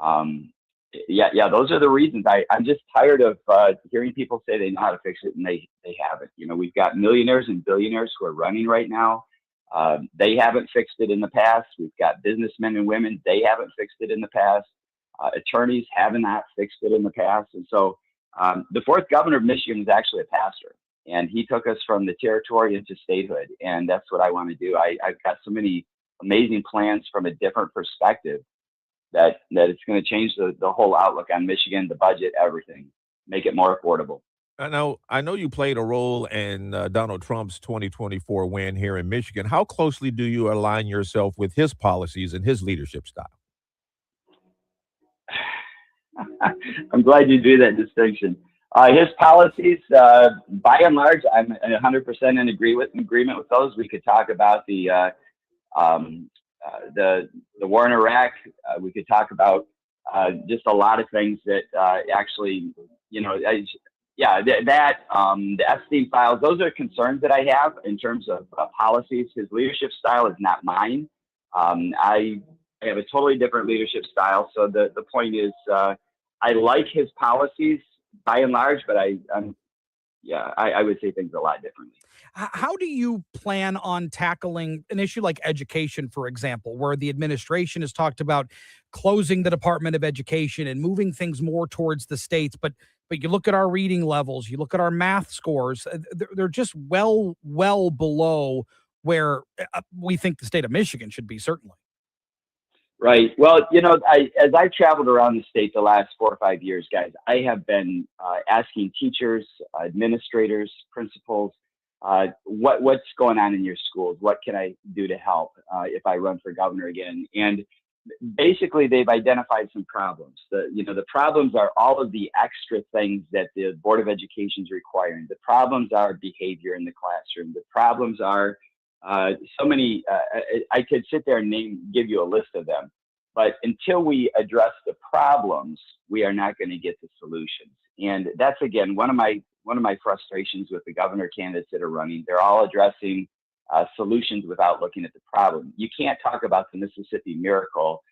Those are the reasons. I'm just tired of hearing people say they know how to fix it and they haven't. We've got millionaires and billionaires who are running right now. They haven't fixed it in the past. We've got businessmen and women. They haven't fixed it in the past. Attorneys have not fixed it in the past. And so the fourth governor of Michigan is actually a pastor, and he took us from the territory into statehood. And that's what I want to do. I've got so many amazing plans from a different perspective that it's going to change the whole outlook on Michigan, the budget, everything, make it more affordable. I know you played a role in Donald Trump's 2024 win here in Michigan. How closely do you align yourself with his policies and his leadership style? I'm glad you drew that distinction. His policies, by and large, I'm 100% in agreement with those. We could talk about the war in Iraq. We could talk about just a lot of things that actually, the Epstein files. Those are concerns that I have in terms of policies. His leadership style is not mine. I have a totally different leadership style. So the point is, I like his policies by and large, but I would say things a lot differently. How do you plan on tackling an issue like education, for example, where the administration has talked about closing the Department of Education and moving things more towards the states, but you look at our reading levels, you look at our math scores, they're just well below where we think the state of Michigan should be, certainly. Right. Well, as I've traveled around the state the last 4 or 5 years, guys, I have been asking teachers, administrators, principals, what's going on in your schools? What can I do to help if I run for governor again? And basically, they've identified some problems. The problems are all of the extra things that the Board of Education is requiring. The problems are behavior in the classroom. The problems are so many. I could sit there and give you a list of them, but until we address the problems, we are not going to get the solutions. And that's, again, one of my frustrations with the governor candidates that are running. They're all addressing solutions without looking at the problem. You can't talk about the Mississippi miracle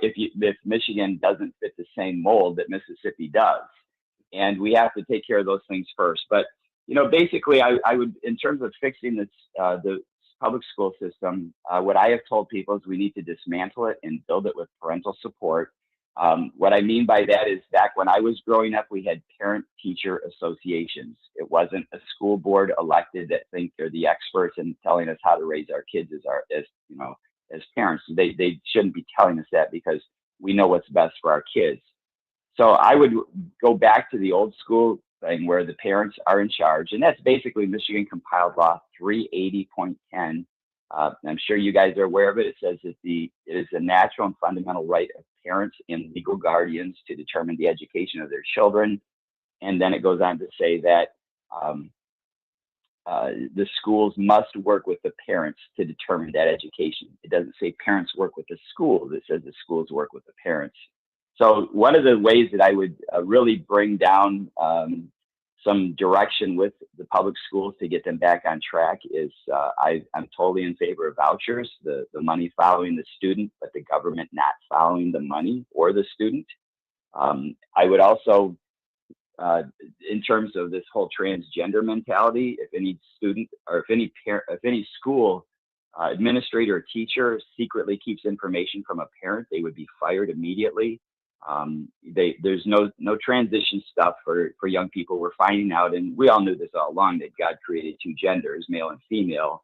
if Michigan doesn't fit the same mold that Mississippi does. And we have to take care of those things first. But basically, I would, in terms of fixing this, the public school system, what I have told people is we need to dismantle it and build it with parental support. What I mean by that is, back when I was growing up, we had parent-teacher associations. It wasn't a school board elected that think they're the experts in telling us how to raise our kids as parents. They shouldn't be telling us that, because we know what's best for our kids. So I would go back to the old school thing where the parents are in charge, and that's basically Michigan Compiled Law 380.10. I'm sure you guys are aware of it. It says that it is a natural and fundamental right of parents and legal guardians to determine the education of their children. And then it goes on to say that the schools must work with the parents to determine that education. It doesn't say parents work with the schools. It says the schools work with the parents. So one of the ways that I would really bring down some direction with the public schools to get them back on track is I'm totally in favor of vouchers, the money following the student, but the government not following the money or the student. I would also, in terms of this whole transgender mentality, if any student or if any school administrator or teacher secretly keeps information from a parent, they would be fired immediately. There's no transition stuff for young people. We're finding out, and we all knew this all along, that God created two genders, male and female.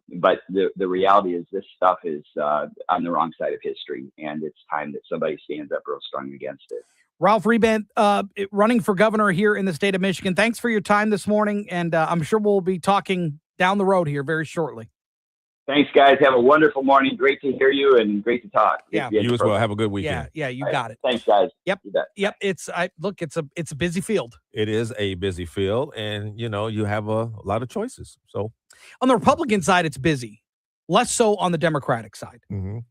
But the reality is this stuff is on the wrong side of history, and it's time that somebody stands up real strong against it. Ralph Rebant, running for governor here in the state of Michigan. Thanks for your time this morning, and I'm sure we'll be talking down the road here very shortly. Thanks, guys. Have a wonderful morning. Great to hear you and great to talk. Yeah, you as well. Have a good weekend. Yeah, you got it. Thanks, guys. Yep, You bet. yep. It's a busy field. It is a busy field, and you have a lot of choices. So on the Republican side, it's busy. Less so on the Democratic side.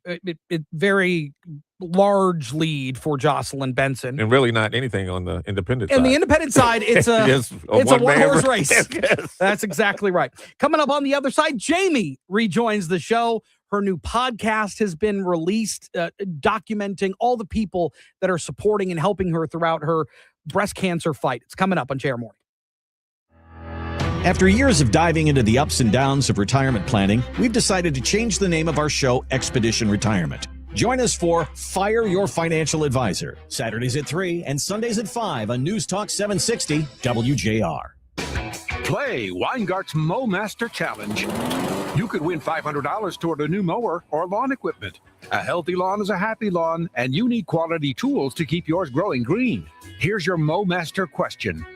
It very large lead for Jocelyn Benson, and really not anything on the independent side. And the independent side, it's a it's a one-horse race. Yes. That's exactly right. Coming up on the other side, Jamie rejoins the show. Her new podcast has been released, documenting all the people that are supporting and helping her throughout her breast cancer fight. It's coming up on JR Morning. After years of diving into the ups and downs of retirement planning, we've decided to change the name of our show, Expedition Retirement. Join us for Fire Your Financial Advisor, Saturdays at 3 and Sundays at 5 on News Talk 760 WJR. Play Weingart's Mow Master Challenge. You could win $500 toward a new mower or lawn equipment. A healthy lawn is a happy lawn, and you need quality tools to keep yours growing green. Here's your Mow Master question.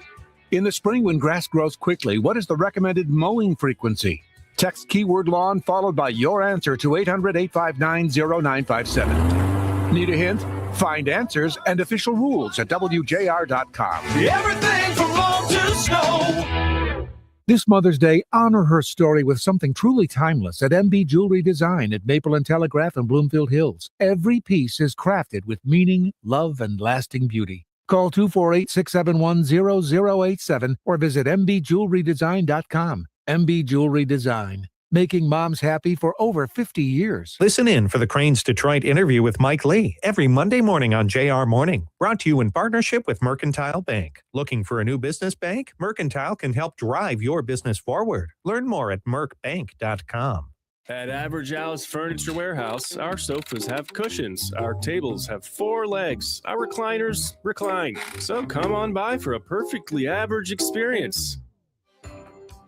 In the spring, when grass grows quickly, what is the recommended mowing frequency? Text keyword lawn followed by your answer to 800-859-0957. Need a hint? Find answers and official rules at WJR.com. Everything from lawn to snow. This Mother's Day, honor her story with something truly timeless at MB Jewelry Design at Maple and Telegraph in Bloomfield Hills. Every piece is crafted with meaning, love, and lasting beauty. Call 248-671-0087 or visit mbjewelrydesign.com. MB Jewelry Design, making moms happy for over 50 years. Listen in for the Cranes Detroit interview with Mike Lee every Monday morning on JR Morning. Brought to you in partnership with Mercantile Bank. Looking for a new business bank? Mercantile can help drive your business forward. Learn more at mercbank.com. At Average House Furniture Warehouse, our sofas have cushions, our tables have 4 legs, our recliners recline. So come on by for a perfectly average experience.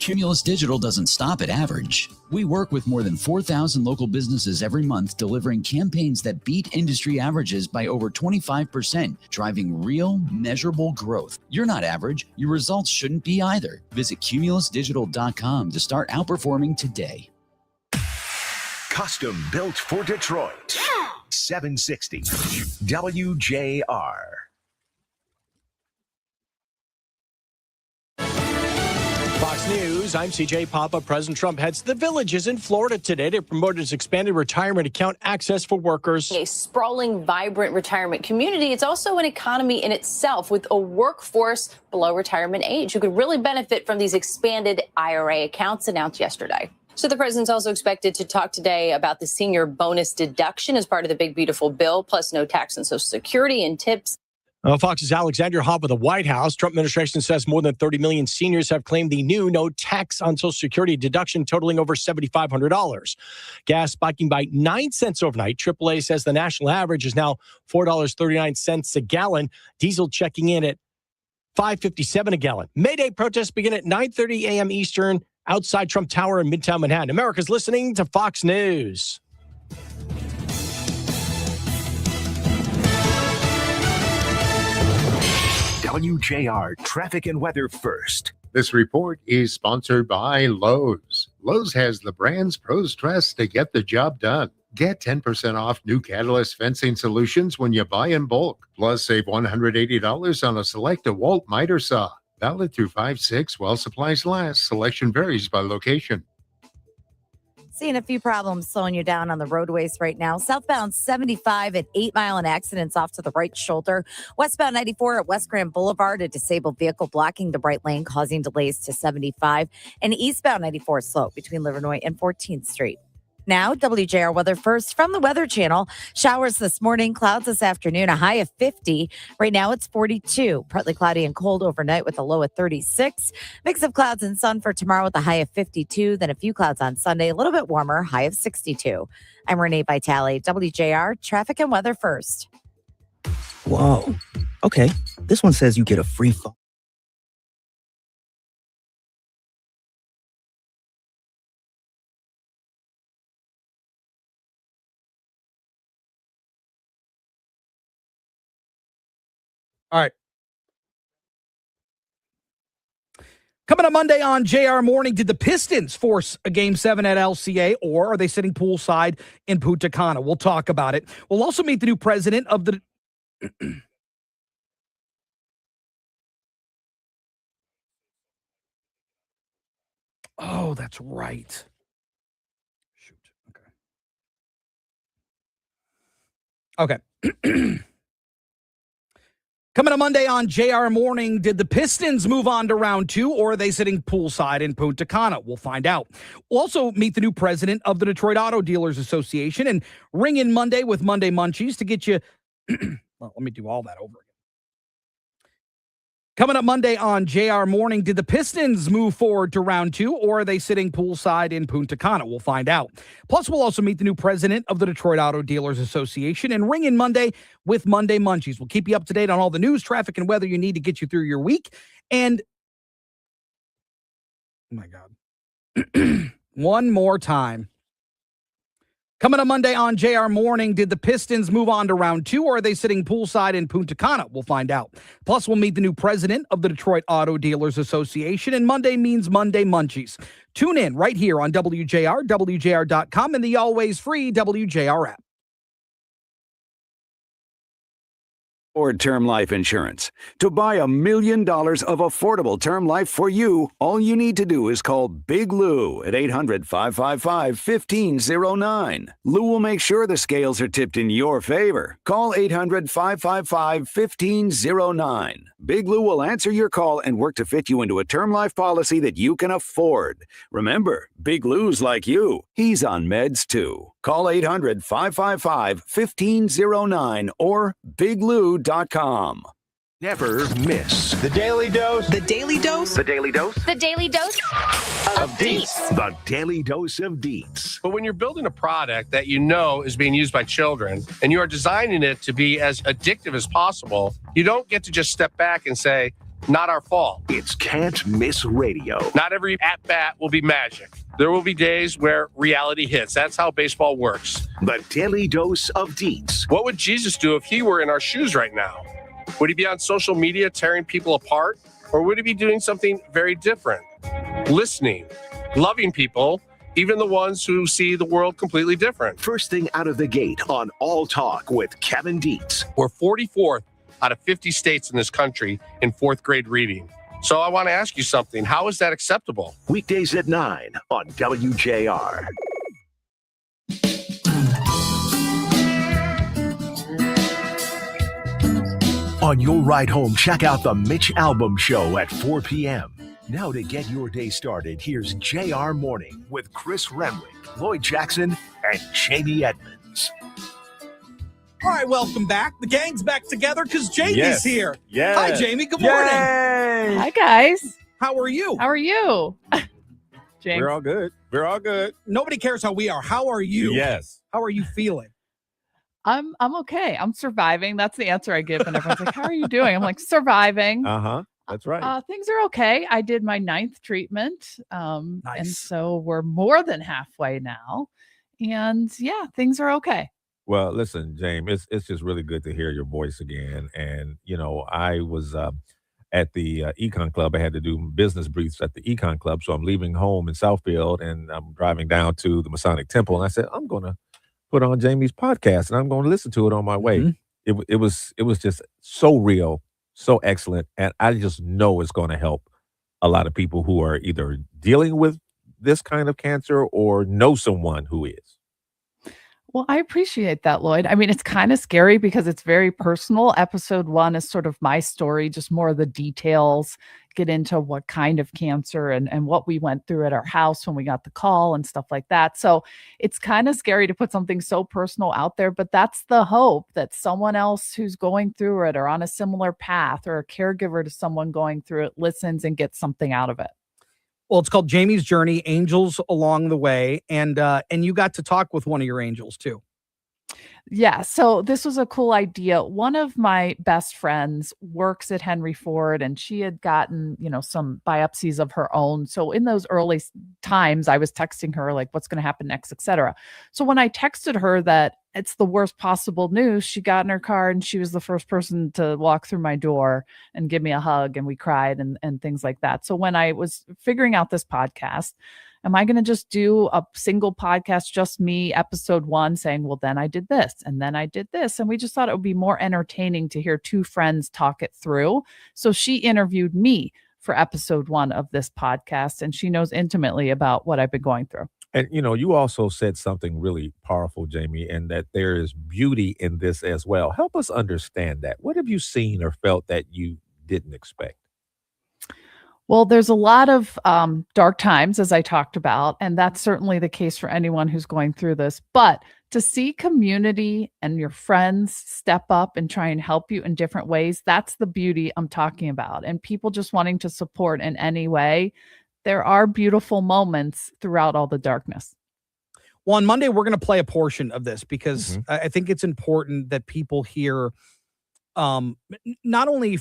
Cumulus Digital doesn't stop at average. We work with more than 4,000 local businesses every month, delivering campaigns that beat industry averages by over 25%, driving real, measurable growth. You're not average. Your results shouldn't be either. Visit cumulusdigital.com to start outperforming today. Custom built for Detroit. 760 WJR. Fox News, I'm CJ Papa. President Trump heads to the Villages in Florida today to promote his expanded retirement account access for workers. A sprawling, vibrant retirement community. It's also an economy in itself with a workforce below retirement age who could really benefit from these expanded IRA accounts announced yesterday. So the president's also expected to talk today about the senior bonus deduction as part of the big, beautiful bill, plus no tax on Social Security and tips. Fox's Alexandra Hobb of the White House. Trump administration says more than 30 million seniors have claimed the new no tax on Social Security deduction totaling over $7,500. Gas spiking by 9 cents overnight. AAA says the national average is now $4.39 a gallon. Diesel checking in at $5.57 a gallon. May Day protests begin at 9:30 a.m. Eastern outside Trump Tower in Midtown Manhattan. America's listening to Fox News. WJR traffic and weather first. This report is sponsored by Lowe's. Lowe's has the brands pros trust to get the job done. Get 10% off new Catalyst fencing solutions when you buy in bulk. Plus, save $180 on a select DeWalt miter saw. Valid through 5/6 while supplies last. Selection varies by location. Seeing a few problems slowing you down on the roadways right now. Southbound 75 at 8 Mile and accidents off to the right shoulder. Westbound 94 at West Grand Boulevard, a disabled vehicle blocking the right lane, causing delays to 75. And eastbound 94 slow between Livernois and 14th Street. Now, WJR weather first from the Weather Channel. Showers this morning, clouds this afternoon, a high of 50. Right now it's 42. Partly cloudy and cold overnight with a low of 36. Mix of clouds and sun for tomorrow with a high of 52. Then a few clouds on Sunday, a little bit warmer, high of 62. I'm Renee Vitale, WJR traffic and weather first. Whoa. Okay. This one says you get a free phone. All right. Coming up Monday on JR Morning, did the Pistons force a Game 7 at LCA, or are they sitting poolside in Punta Cana? We'll talk about it. We'll also meet the new president of the... Oh, that's right. Shoot. Okay. Coming up Monday on JR Morning, did the Pistons move on to round 2, or are they sitting poolside in Punta Cana? We'll find out. We'll also meet the new president of the Detroit Auto Dealers Association and ring in Monday with Monday Munchies to get you... Well, let me do all that over again. Coming up Monday on JR Morning, did the Pistons move forward to round 2, or are they sitting poolside in Punta Cana? We'll find out. Plus, we'll also meet the new president of the Detroit Auto Dealers Association and ring in Monday with Monday Munchies. We'll keep you up to date on all the news, traffic, and weather you need to get you through your week. And, oh my God, one more time. Coming up Monday on JR Morning, did the Pistons move on to round 2, or are they sitting poolside in Punta Cana? We'll find out. Plus, we'll meet the new president of the Detroit Auto Dealers Association, and Monday means Monday Munchies. Tune in right here on WJR, WJR.com, and the always free WJR app. Or term life insurance. To buy $1 million of affordable term life for you, all you need to do is call Big Lou at 800-555-1509. Lou will make sure the scales are tipped in your favor. Call 800-555-1509. Big Lou will answer your call and work to fit you into a term life policy that you can afford. Remember, Big Lou's like you. He's on meds too. Call 800-555-1509 or biglou.com. Never miss The Daily Dose. The Daily Dose. The Daily Dose. The Daily Dose of Deets. The Daily Dose of Deets. But when you're building a product that you know is being used by children and you are designing it to be as addictive as possible, you don't get to just step back and say, not our fault. It's Can't Miss Radio. Not every at-bat will be magic. There will be days where reality hits. That's how baseball works. The Daily Dose of Deets. What would Jesus do if he were in our shoes right now? Would he be on social media tearing people apart? Or would he be doing something very different? Listening, loving people, even the ones who see the world completely different. First thing out of the gate on All Talk with Kevin Dietz. We're 44th out of 50 states in this country in 4th grade reading. So I want to ask you something. How is that acceptable? Weekdays at 9 on WJR. On your ride home, check out the Mitch Albom Show at 4 p.m. Now to get your day started, here's JR Morning with Chris Renwick, Lloyd Jackson, and Jamie Edmonds. All right, welcome back. The gang's back together because Jamie's here. Yes. Hi, Jamie. Good morning. Hi, guys. How are you? How are you? James. We're all good. We're all good. Nobody cares how we are. How are you? Yes. How are you feeling? I'm okay. I'm surviving. That's the answer I give. And everyone's like, how are you doing? I'm like, surviving. Uh-huh. That's right. Things are okay. I did my 9th treatment. Nice. And so we're more than halfway now. And yeah, things are okay. Well, listen, James, it's just really good to hear your voice again. And, you know, I was at the Econ Club. I had to do business briefs at the Econ Club. So I'm leaving home in Southfield and I'm driving down to the Masonic Temple. And I said, I'm going to put on Jamie's podcast and I'm going to listen to it on my way. It was just so real, so excellent. And I just know it's going to help a lot of people who are either dealing with this kind of cancer or know someone who is. Well, I appreciate that, Lloyd. I mean, it's kind of scary because it's very personal. Episode 1 is sort of my story, just more of the details, get into what kind of cancer and what we went through at our house when we got the call and stuff like that. So it's kind of scary to put something so personal out there, but that's the hope that someone else who's going through it or on a similar path or a caregiver to someone going through it listens and gets something out of it. Well, it's called Jamie's Journey, Angels Along the Way, and you got to talk with one of your angels too. Yeah, so this was a cool idea. One of my best friends works at Henry Ford, and she had gotten, some biopsies of her own. So in those early times, I was texting her like, what's going to happen next, etc. So when I texted her that it's the worst possible news, she got in her car and she was the first person to walk through my door and give me a hug, and we cried and things like that. So when I was figuring out this podcast, am I going to just do a single podcast, just me, episode 1, saying, well, then I did this and then I did this. And we just thought it would be more entertaining to hear two friends talk it through. So she interviewed me for episode 1 of this podcast, and she knows intimately about what I've been going through. And, you also said something really powerful, Jamie, and that there is beauty in this as well. Help us understand that. What have you seen or felt that you didn't expect? Well, there's a lot of dark times, as I talked about, and that's certainly the case for anyone who's going through this. But to see community and your friends step up and try and help you in different ways, that's the beauty I'm talking about. And people just wanting to support in any way. There are beautiful moments throughout all the darkness. Well, on Monday, we're going to play a portion of this because I think it's important that people hear not only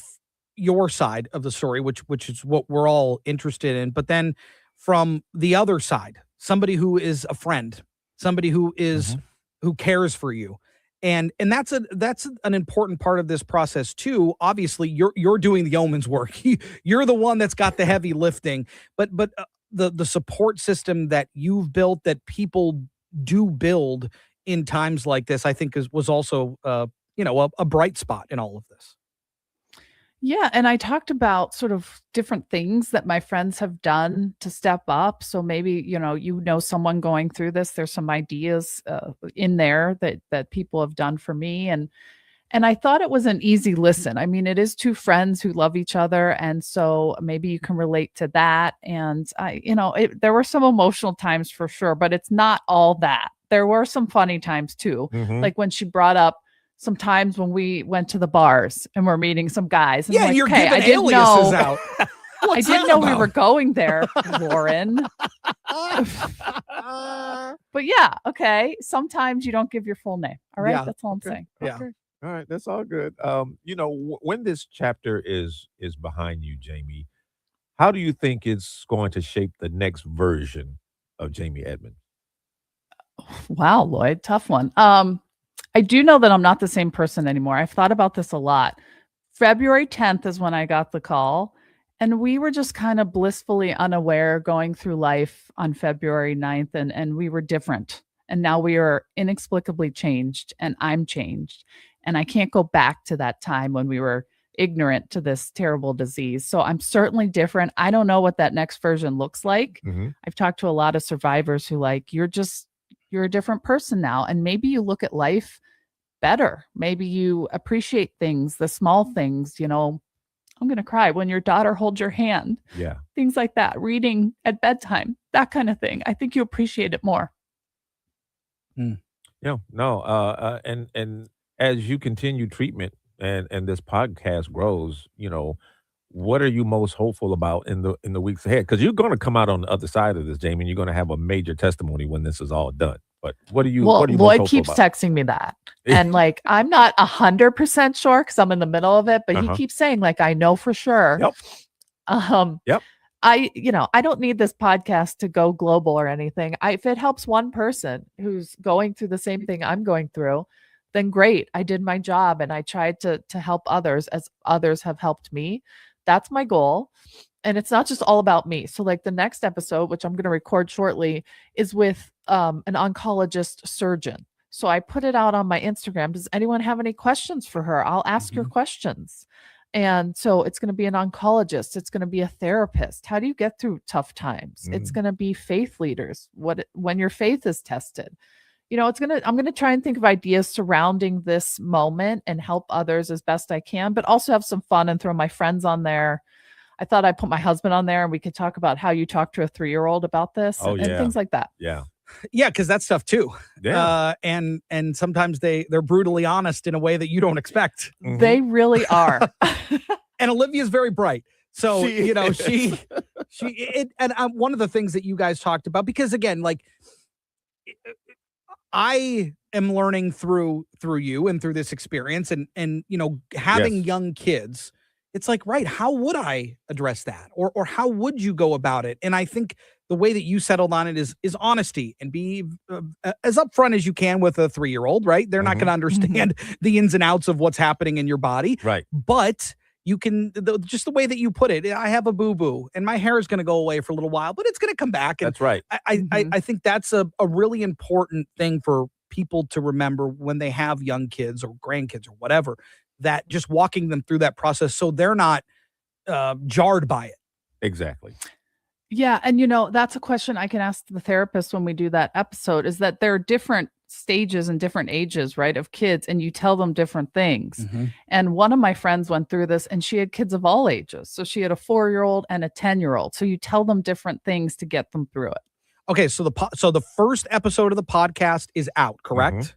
your side of the story, which is what we're all interested in, but then from the other side, somebody who is a friend, somebody who is who cares for you. And that's an important part of this process too. Obviously, you're doing the yeoman's work. You're the one that's got the heavy lifting, but the support system that you've built, that people do build in times like this, I think was also a bright spot in all of this. Yeah, and I talked about sort of different things that my friends have done to step up. So maybe, someone going through this, there's some ideas in there that people have done for me. And I thought it was an easy listen. I mean, it is two friends who love each other. And so maybe you can relate to that. And there were some emotional times for sure, but it's not all that. There were some funny times too. Like when she brought up some times when we went to the bars and we're meeting some guys. And yeah, like, you're okay, giving aliases out. I didn't know we were going there, Lauren. But yeah, okay. Sometimes you don't give your full name. All right, that's all I'm saying. Yeah. Okay. All right, that's all good. When this chapter is behind you, Jamie, how do you think it's going to shape the next version of Jamie Edmonds? Wow, Lloyd, tough one. I do know that I'm not the same person anymore. I've thought about this a lot. February 10th is when I got the call, and we were just kind of blissfully unaware going through life on February 9th, and we were different. And now we are inexplicably changed, and I'm changed. And I can't go back to that time when we were ignorant to this terrible disease. So I'm certainly different. I don't know what that next version looks like. I've talked to a lot of survivors who you're a different person now. And maybe you look at life better. Maybe you appreciate things, the small things, I'm going to cry when your daughter holds your hand. Yeah. Things like that. Reading at bedtime, that kind of thing. I think you appreciate it more. Yeah, no. And as you continue treatment and this podcast grows, what are you most hopeful about in the weeks ahead? Because you're going to come out on the other side of this, Jamie, and you're going to have a major testimony when this is all done. But what are you? Well, what are you Lloyd most keeps hopeful about? texting me that, and I'm not 100% sure because I'm in the middle of it. But he keeps saying I know for sure. Yep. Yep. I don't need this podcast to go global or anything. If it helps one person who's going through the same thing I'm going through, then great. I did my job and I tried to help others as others have helped me. That's my goal. And it's not just all about me. So the next episode, which I'm going to record shortly, is with an oncologist surgeon. So I put it out on my Instagram. Does anyone have any questions for her? I'll ask your questions. And so it's going to be an oncologist. It's going to be a therapist. How do you get through tough times? It's going to be faith leaders. When your faith is tested, I'm gonna try and think of ideas surrounding this moment and help others as best I can, but also have some fun and throw my friends on there. I thought I'd put my husband on there and we could talk about how you talk to a 3-year-old about this and things like that. Yeah. Yeah, because that's tough too. Yeah. And sometimes they're brutally honest in a way that you don't expect. They really are. And Olivia's very bright. So, She and one of the things that you guys talked about, because again, like I am learning through you and through this experience and having young kids, it's like, right, how would I address that? Or how would you go about it? And I think the way that you settled on it is honesty and be as upfront as you can with a 3-year-old, right? They're not going to understand the ins and outs of what's happening in your body. Right. But you can, just the way that you put it, I have a boo-boo and my hair is going to go away for a little while, but it's going to come back. And That's right. I think that's a really important thing for people to remember when they have young kids or grandkids or whatever, that just walking them through that process so they're not jarred by it. Exactly. Yeah. And, that's a question I can ask the therapist when we do that episode, is that there are different stages and different ages, right, of kids, and you tell them different things. And one of my friends went through this and she had kids of all ages. So she had a 4-year-old and a 10-year-old. So you tell them different things to get them through it. Okay. So the first episode of the podcast is out, correct?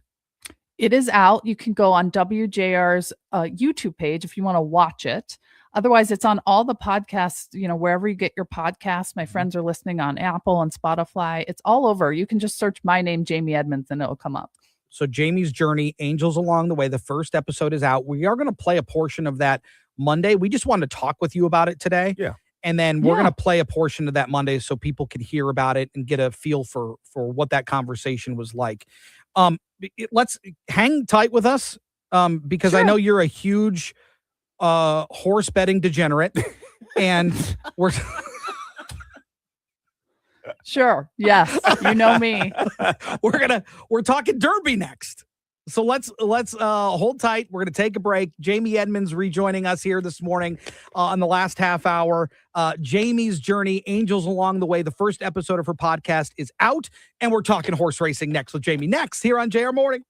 It is out. You can go on WJR's YouTube page if you want to watch it. Otherwise, it's on all the podcasts, wherever you get your podcasts. My friends are listening on Apple and Spotify. It's all over. You can just search my name, Jamie Edmonds, and it'll come up. So Jamie's Journey, Angels Along the Way. The first episode is out. We are going to play a portion of that Monday. We just wanted to talk with you about it today. Yeah. And then we're going to play a portion of that Monday so people can hear about it and get a feel for what that conversation was like. Let's hang tight with us because I know you're a huge horse betting degenerate and we're sure. Yes. You know me. we're talking Derby next. So let's hold tight. We're going to take a break. Jamie Edmonds rejoining us here this morning on the last half hour. Jamie's Journey, Angels Along the Way. The first episode of her podcast is out, and we're talking horse racing next with Jamie next here on JR Morning.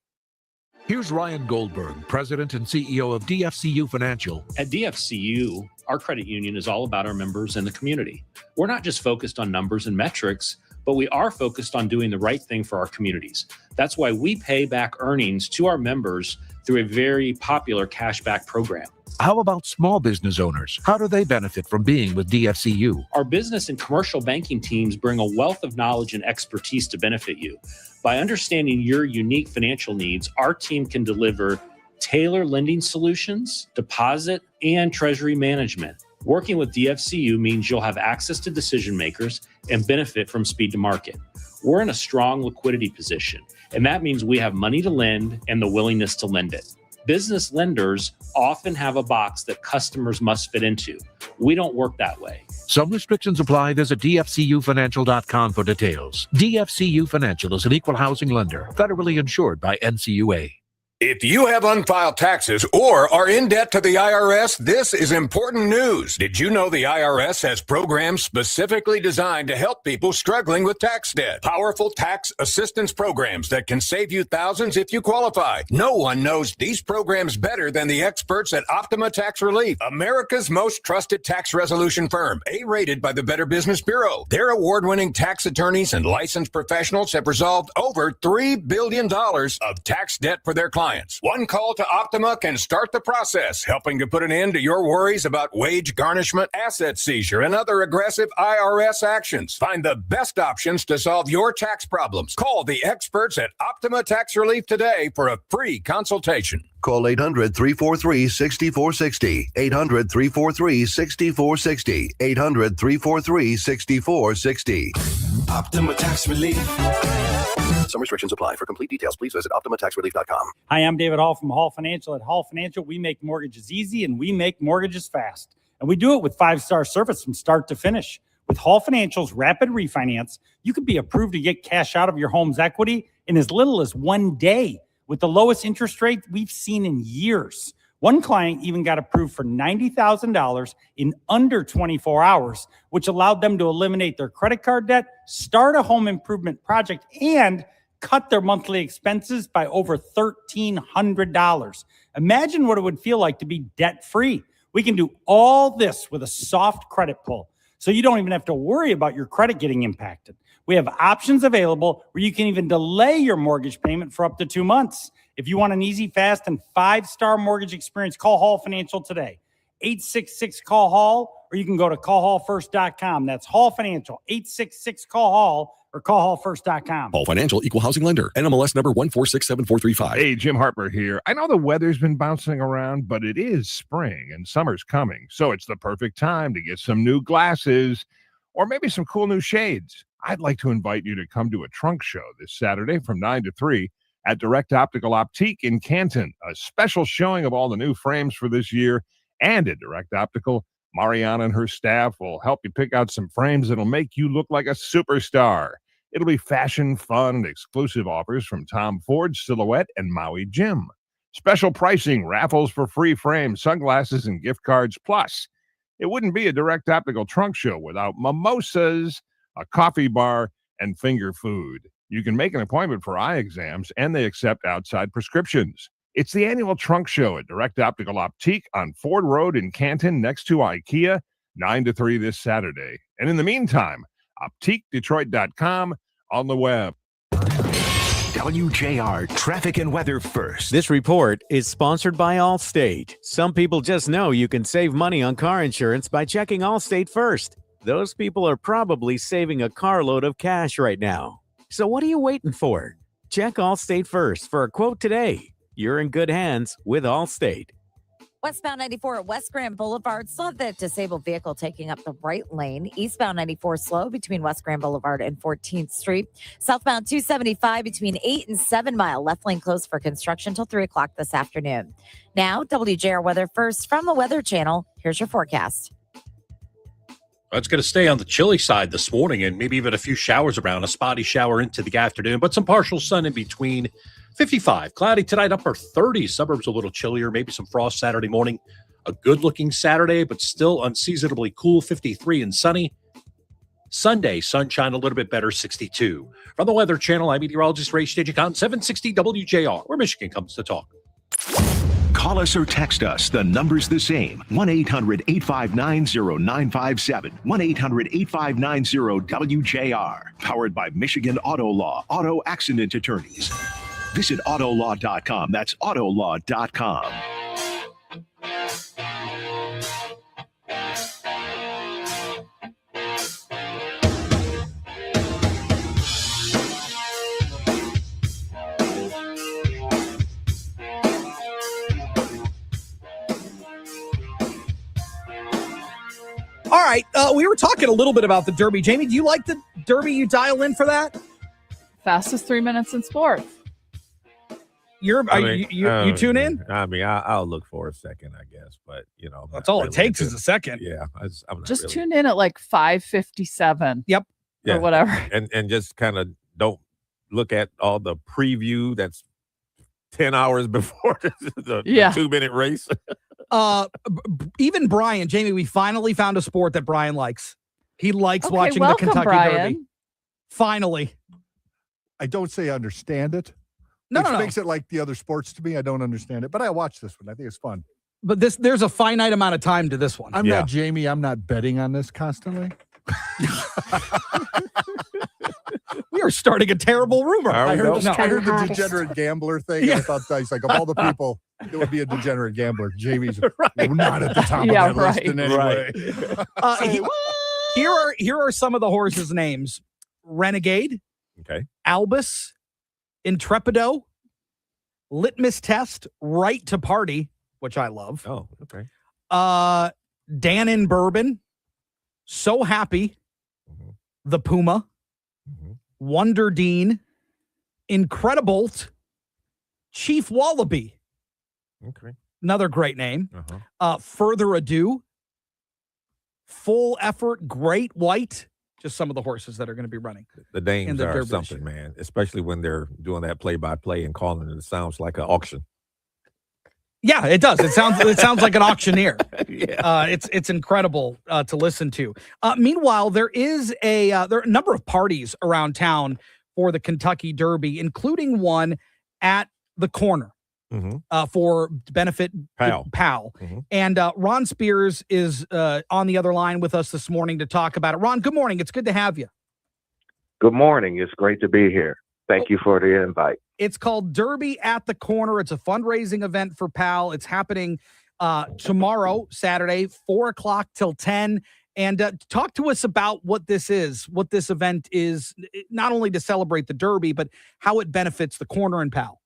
Here's Ryan Goldberg, President and CEO of DFCU Financial. At DFCU, our credit union is all about our members and the community. We're not just focused on numbers and metrics, but we are focused on doing the right thing for our communities. That's why we pay back earnings to our members through a very popular cashback program. How about small business owners? How do they benefit from being with DFCU? Our business and commercial banking teams bring a wealth of knowledge and expertise to benefit you. By understanding your unique financial needs, our team can deliver tailored lending solutions, deposit, and treasury management. Working with DFCU means you'll have access to decision makers and benefit from speed to market. We're in a strong liquidity position, and that means we have money to lend and the willingness to lend it. Business lenders often have a box that customers must fit into. We don't work that way. Some restrictions apply. Visit dfcufinancial.com for details. DFCU Financial is an equal housing lender, federally insured by NCUA. If you have unfiled taxes or are in debt to the IRS, this is important news. Did you know the IRS has programs specifically designed to help people struggling with tax debt? Powerful tax assistance programs that can save you thousands if you qualify. No one knows these programs better than the experts at Optima Tax Relief, America's most trusted tax resolution firm, A-rated by the Better Business Bureau. Their award-winning tax attorneys and licensed professionals have resolved over $3 billion of tax debt for their clients. One call to Optima can start the process, helping to put an end to your worries about wage garnishment, asset seizure, and other aggressive IRS actions. Find the best options to solve your tax problems. Call the experts at Optima Tax Relief today for a free consultation. Call 800-343-6460. 800-343-6460. 800-343-6460. Optima Tax Relief. Some restrictions apply. For complete details, please visit OptimaTaxRelief.com. Hi, I'm David Hall from Hall Financial. At Hall Financial, we make mortgages easy and we make mortgages fast. And we do it with 5-star service from start to finish. With Hall Financial's Rapid Refinance, you could be approved to get cash out of your home's equity in as little as 1 day with the lowest interest rate we've seen in years. One client even got approved for $90,000 in under 24 hours, which allowed them to eliminate their credit card debt, start a home improvement project, and cut their monthly expenses by over $1,300. Imagine what it would feel like to be debt-free. We can do all this with a soft credit pull, so you don't even have to worry about your credit getting impacted. We have options available where you can even delay your mortgage payment for up to 2 months. If you want an easy, fast, and 5-star mortgage experience, call Hall Financial today. 866-CALL-HALL, or you can go to callhallfirst.com. That's Hall Financial, 866-CALL-HALL, or callhallfirst.com. Hall Financial, Equal Housing Lender, NMLS number 1467435. Hey, Jim Harper here. I know the weather's been bouncing around, but it is spring and summer's coming, so it's the perfect time to get some new glasses or maybe some cool new shades. I'd like to invite you to come to a trunk show this Saturday from 9 to 3 at Direct Optical Optique in Canton, a special showing of all the new frames for this year. And at Direct Optical, Mariana and her staff will help you pick out some frames that'll make you look like a superstar. It'll be fashion, fun, and exclusive offers from Tom Ford, Silhouette, and Maui Jim. Special pricing, raffles for free frames, sunglasses, and gift cards. Plus, it wouldn't be a Direct Optical trunk show without mimosas, a coffee bar, and finger food. You can make an appointment for eye exams, and they accept outside prescriptions. It's the annual trunk show at Direct Optical Optique on Ford Road in Canton next to IKEA, 9 to 3 this Saturday. And in the meantime, OptiqueDetroit.com on the web. WJR Traffic and Weather First. This report is sponsored by Allstate. Some people just know you can save money on car insurance by checking Allstate first. Those people are probably saving a carload of cash right now. So what are you waiting for? Check Allstate first for a quote today. You're in good hands with Allstate. Westbound 94 at West Grand Boulevard. Saw the disabled vehicle taking up the right lane. Eastbound 94 slow between West Grand Boulevard and 14th Street. Southbound 275 between 8 and 7 Mile. Left lane closed for construction till 3 o'clock this afternoon. Now, WJR Weather First from the Weather Channel. Here's your forecast. It's going to stay on the chilly side this morning and maybe even a few showers around, a spotty shower into the afternoon, but some partial sun in between. 55, cloudy tonight, upper 30s, suburbs a little chillier, maybe some frost Saturday morning. A good-looking Saturday, but still unseasonably cool, 53 and sunny. Sunday, sunshine a little bit better, 62. From the Weather Channel, I'm meteorologist Ray Stagicon, 760 WJR, where Michigan comes to talk. Call us or text us. The number's the same. 1-800-859-0957. 1-800-859-0WJR. Powered by Michigan Auto Law. Auto Accident Attorneys. Visit autolaw.com. That's autolaw.com. All right, we were talking a little bit about the Derby. Jamie, do you like the Derby? You dial in for that? Fastest 3 minutes in sports. You tune in? I mean, I'll look for a second, I guess, but that's all it takes is a second. Yeah, I'm not Just really. tune in at like 5:57. Yep. Or whatever. And just kind of don't look at all the preview that's 10 hours before the 2-minute race. Even Brian, Jamie, we finally found a sport that Brian likes. He likes watching welcome, the Kentucky Brian. Derby. Finally. I don't say I understand it. No. Makes it like the other sports to me. I don't understand it, but I watch this one. I think it's fun. But there's a finite amount of time to this one. I'm not Jamie. I'm not betting on this constantly. We are starting a terrible rumor. I heard the degenerate gambler thing. Yeah. I thought that's like of all the people, it would be a degenerate gambler. Jamie's not at the top of that list in any way. Here are some of the horses' names: Renegade, Albus, Intrepido, Litmus Test, Right to Party, which I love. Oh, okay. Dan in Bourbon, So Happy, The Puma, Wonder Dean, Incredibolt, Chief Wallaby. Okay. Another great name. Further Ado, Full Effort, Great White. Just some of the horses that are going to be running. The names in the are Derby something, man, especially when they're doing that play-by-play and calling it. It sounds like an auction. Yeah, it does. It sounds like an auctioneer. It's incredible to listen to. Meanwhile, there are a number of parties around town for the Kentucky Derby, including one at the corner for benefit Pal. And Ron Spears is on the other line with us this morning to talk about it. Ron, good morning. It's good to have you. Good morning. It's great to be here. Thank you for the invite. It's called Derby at the Corner. It's a fundraising event for PAL. It's happening tomorrow, Saturday, 4 o'clock till 10. And talk to us about what this is, what this event is, not only to celebrate the Derby, but how it benefits the Corner and PAL.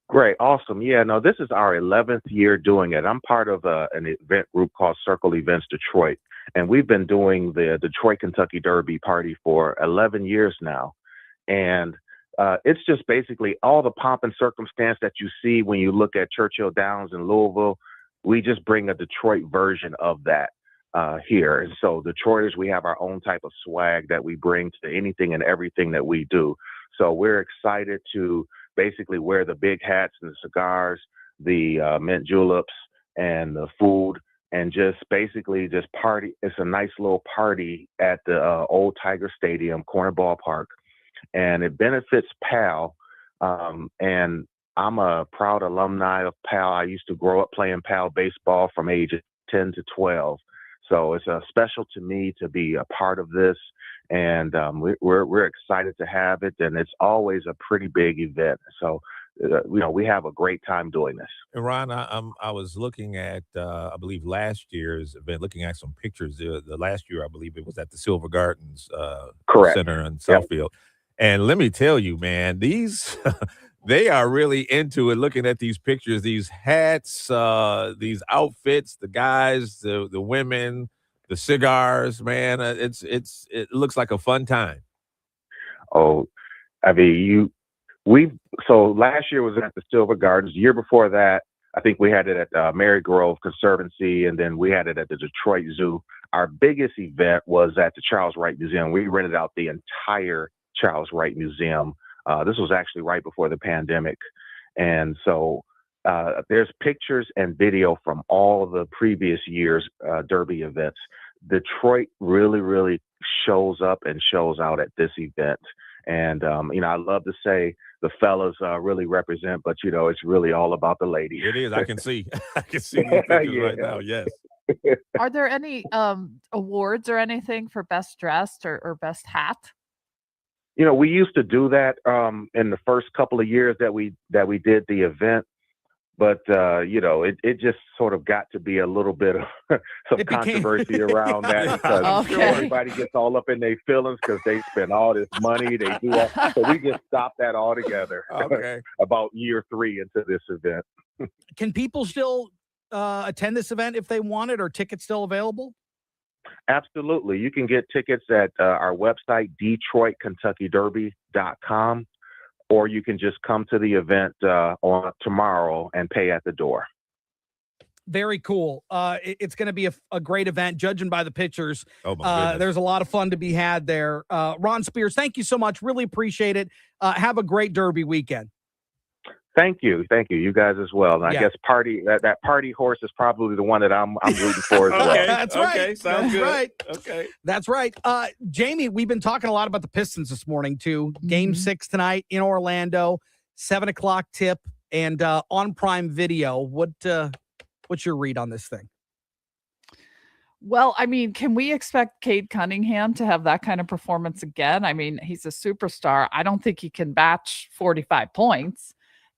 Great. Awesome. Yeah, no, this is our 11th year doing it. I'm part of an event group called Circle Events Detroit, and we've been doing the Detroit Kentucky Derby party for 11 years now. And it's just basically all the pomp and circumstance that you see when you look at Churchill Downs in Louisville. We just bring a Detroit version of that here. And so Detroiters, we have our own type of swag that we bring to anything and everything that we do. So we're excited to basically wear the big hats and the cigars, the mint juleps and the food, and just basically just party. It's a nice little party at the Old Tiger Stadium, Corner Ballpark, and it benefits PAL. And I'm a proud alumni of PAL. I used to grow up playing PAL baseball from age 10 to 12. So it's special to me to be a part of this, and we're excited to have it. And it's always a pretty big event. So we have a great time doing this. And Ron, I was looking at I believe last year's event, looking at some pictures. The last year, I believe it was at the Silver Gardens Center in Southfield. And let me tell you, man, these they are really into it. Looking at these pictures, these hats, these outfits, the guys, the women, the cigars, man. It looks like a fun time. Oh, I mean, so last year was at the Silver Gardens. The year before that, I think we had it at Mary Grove Conservancy, and then we had it at the Detroit Zoo. Our biggest event was at the Charles Wright Museum. We rented out the entire Charles Wright Museum. This was actually right before the pandemic. And so there's pictures and video from all the previous years' Derby events. Detroit really, really shows up and shows out at this event. And, I love to say the fellas really represent, but, it's really all about the ladies. It is. I can see. I can see these pictures right now. Yes. Are there any awards or anything for best dressed or best hat? We used to do that in the first couple of years that we did the event, but it just sort of got to be a little bit of some controversy around that because everybody gets all up in their feelings because they spend all this money, they do all, so we just stopped that altogether. About year 3 into this event. Can people still attend this event if they want it? Are tickets still available? Absolutely. You can get tickets at our website, DetroitKentuckyDerby.com, or you can just come to the event on tomorrow and pay at the door. Very cool. It's going to be a great event, judging by the pictures. Oh, my goodness. There's a lot of fun to be had there. Ron Spears, thank you so much. Really appreciate it. Have a great Derby weekend. Thank you. You guys as well. And I guess that party horse is probably the one that I'm rooting for as well. That's right. Okay, sounds good. Right. Okay. That's right. Jamie, we've been talking a lot about the Pistons this morning too. Game 6 tonight in Orlando, 7 o'clock tip, and on Prime Video. What's your read on this thing? Well, I mean, can we expect Cade Cunningham to have that kind of performance again? I mean, he's a superstar. I don't think he can match 45 points.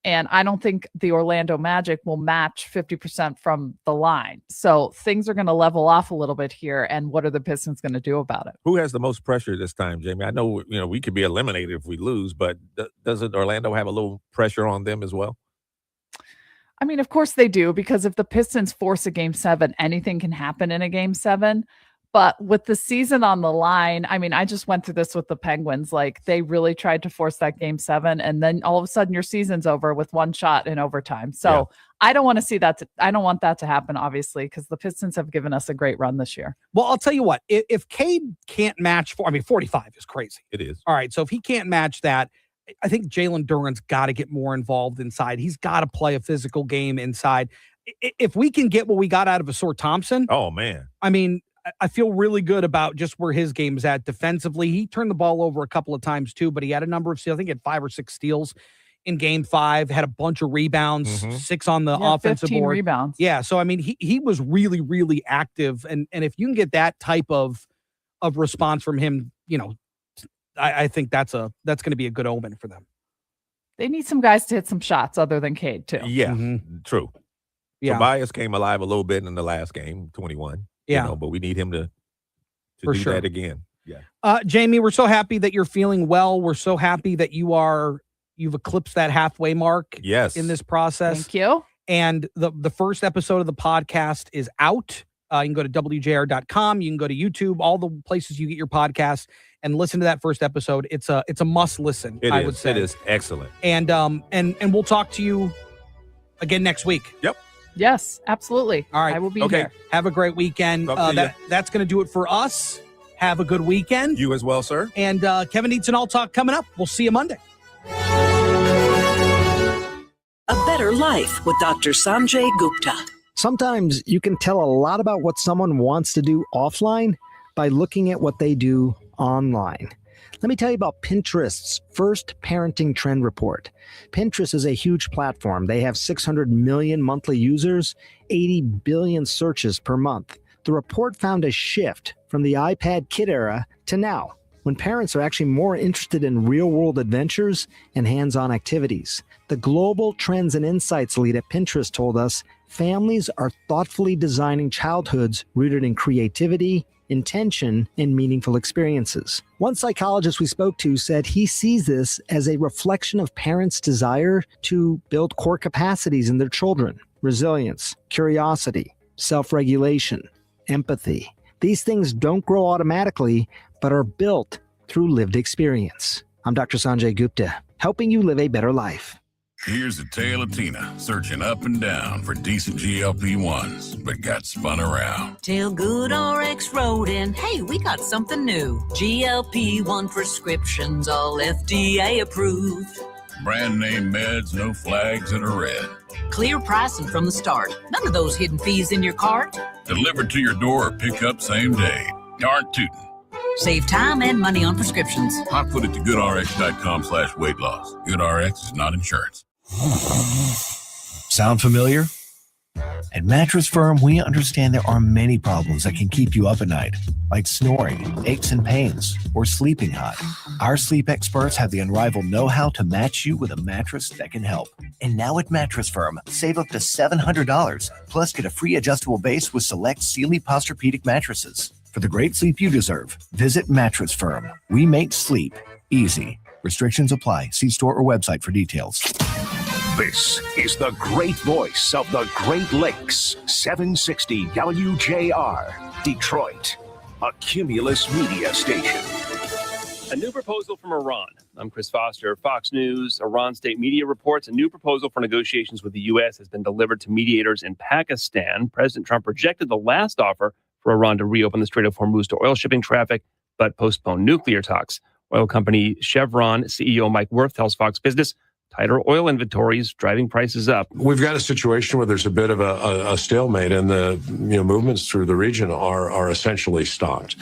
And I don't think the Orlando Magic will match 50% from the line. So things are going to level off a little bit here. And what are the Pistons going to do about it? Who has the most pressure this time, Jamie? I know, we could be eliminated if we lose, but doesn't Orlando have a little pressure on them as well? I mean, of course they do, because if the Pistons force a game 7, anything can happen in a game 7. But with the season on the line, I mean, I just went through this with the Penguins. Like, they really tried to force that game 7, and then all of a sudden your season's over with one shot in overtime. So I don't want to see that. I don't want that to happen, obviously, because the Pistons have given us a great run this year. Well, I'll tell you what, if Cade can't match 45 is crazy. It is. All right. So if he can't match that, I think Jalen Duren's got to get more involved inside. He's got to play a physical game inside. If we can get what we got out of Asor Thompson. Oh, man. I mean, I feel really good about just where his game's at defensively. He turned the ball over a couple of times too, but he had a number of steals. I think he had 5 or 6 steals in game 5, had a bunch of rebounds, 6 on the offensive 15 board. rebounds. Yeah. So, I mean, he was really, really active. And if you can get that type of response from him, I think that's going to be a good omen for them. They need some guys to hit some shots other than Cade too. Yeah, true. Yeah. Tobias came alive a little bit in the last game, 21. Yeah. But we need him to For do sure. that again. Yeah. Jamie, we're so happy that you're feeling well. We're so happy that you've eclipsed that halfway mark in this process. Thank you. And the first episode of the podcast is out. You can go to WJR.com. You can go to YouTube, all the places you get your podcasts, and listen to that first episode. It's a must listen, I would say. It is excellent. And we'll talk to you again next week. Yep. Yes, absolutely. All right. I will be okay. here. Have a great weekend. That's going to do it for us. Have a good weekend. You as well, sir. And Kevin Needs an All Talk coming up. We'll see you Monday. A Better Life with Dr. Sanjay Gupta. Sometimes you can tell a lot about what someone wants to do offline by looking at what they do online. Let me tell you about Pinterest's first parenting trend report. Pinterest is a huge platform. They have 600 million monthly users, 80 billion searches per month. The report found a shift from the iPad kid era to now, when parents are actually more interested in real-world adventures and hands-on activities. The Global Trends and Insights lead at Pinterest told us families are thoughtfully designing childhoods rooted in creativity, intention, and meaningful experiences. One psychologist we spoke to said he sees this as a reflection of parents' desire to build core capacities in their children: resilience, curiosity, self-regulation, empathy. These things don't grow automatically, but are built through lived experience. I'm Dr. Sanjay Gupta, helping you live a better life. Here's the tale of Tina, searching up and down for decent GLP-1s, but got spun around. Tell Good RX Road and hey, we got something new. GLP-1 prescriptions, all FDA approved. Brand name meds, no flags that are red. Clear pricing from the start. None of those hidden fees in your cart. Delivered to your door or pick up same day. Darn tootin'. Save time and money on prescriptions. I put it to goodrx.com/weight loss. GoodRx is not insurance. Sound familiar? At Mattress Firm, we understand there are many problems that can keep you up at night, like snoring, aches and pains, or sleeping hot. Our sleep experts have the unrivaled know-how to match you with a mattress that can help. And now at Mattress Firm, save up to $700, plus get a free adjustable base with select Sealy Posturepedic mattresses. For the great sleep you deserve, visit Mattress Firm. We make sleep easy. Restrictions apply. See store or website for details. This is the great voice of the Great Lakes, 760 WJR, Detroit, a Cumulus media station. A new proposal from Iran. I'm Chris Foster. Fox News. Iran state media reports a new proposal for negotiations with the U.S. has been delivered to mediators in Pakistan. President Trump rejected the last offer for Iran to reopen the Strait of Hormuz to oil shipping traffic, but postponed nuclear talks. Oil company Chevron CEO Mike Wirth tells Fox Business tighter oil inventories driving prices up. We've got a situation where there's a bit of a stalemate, and the movements through the region are essentially stopped.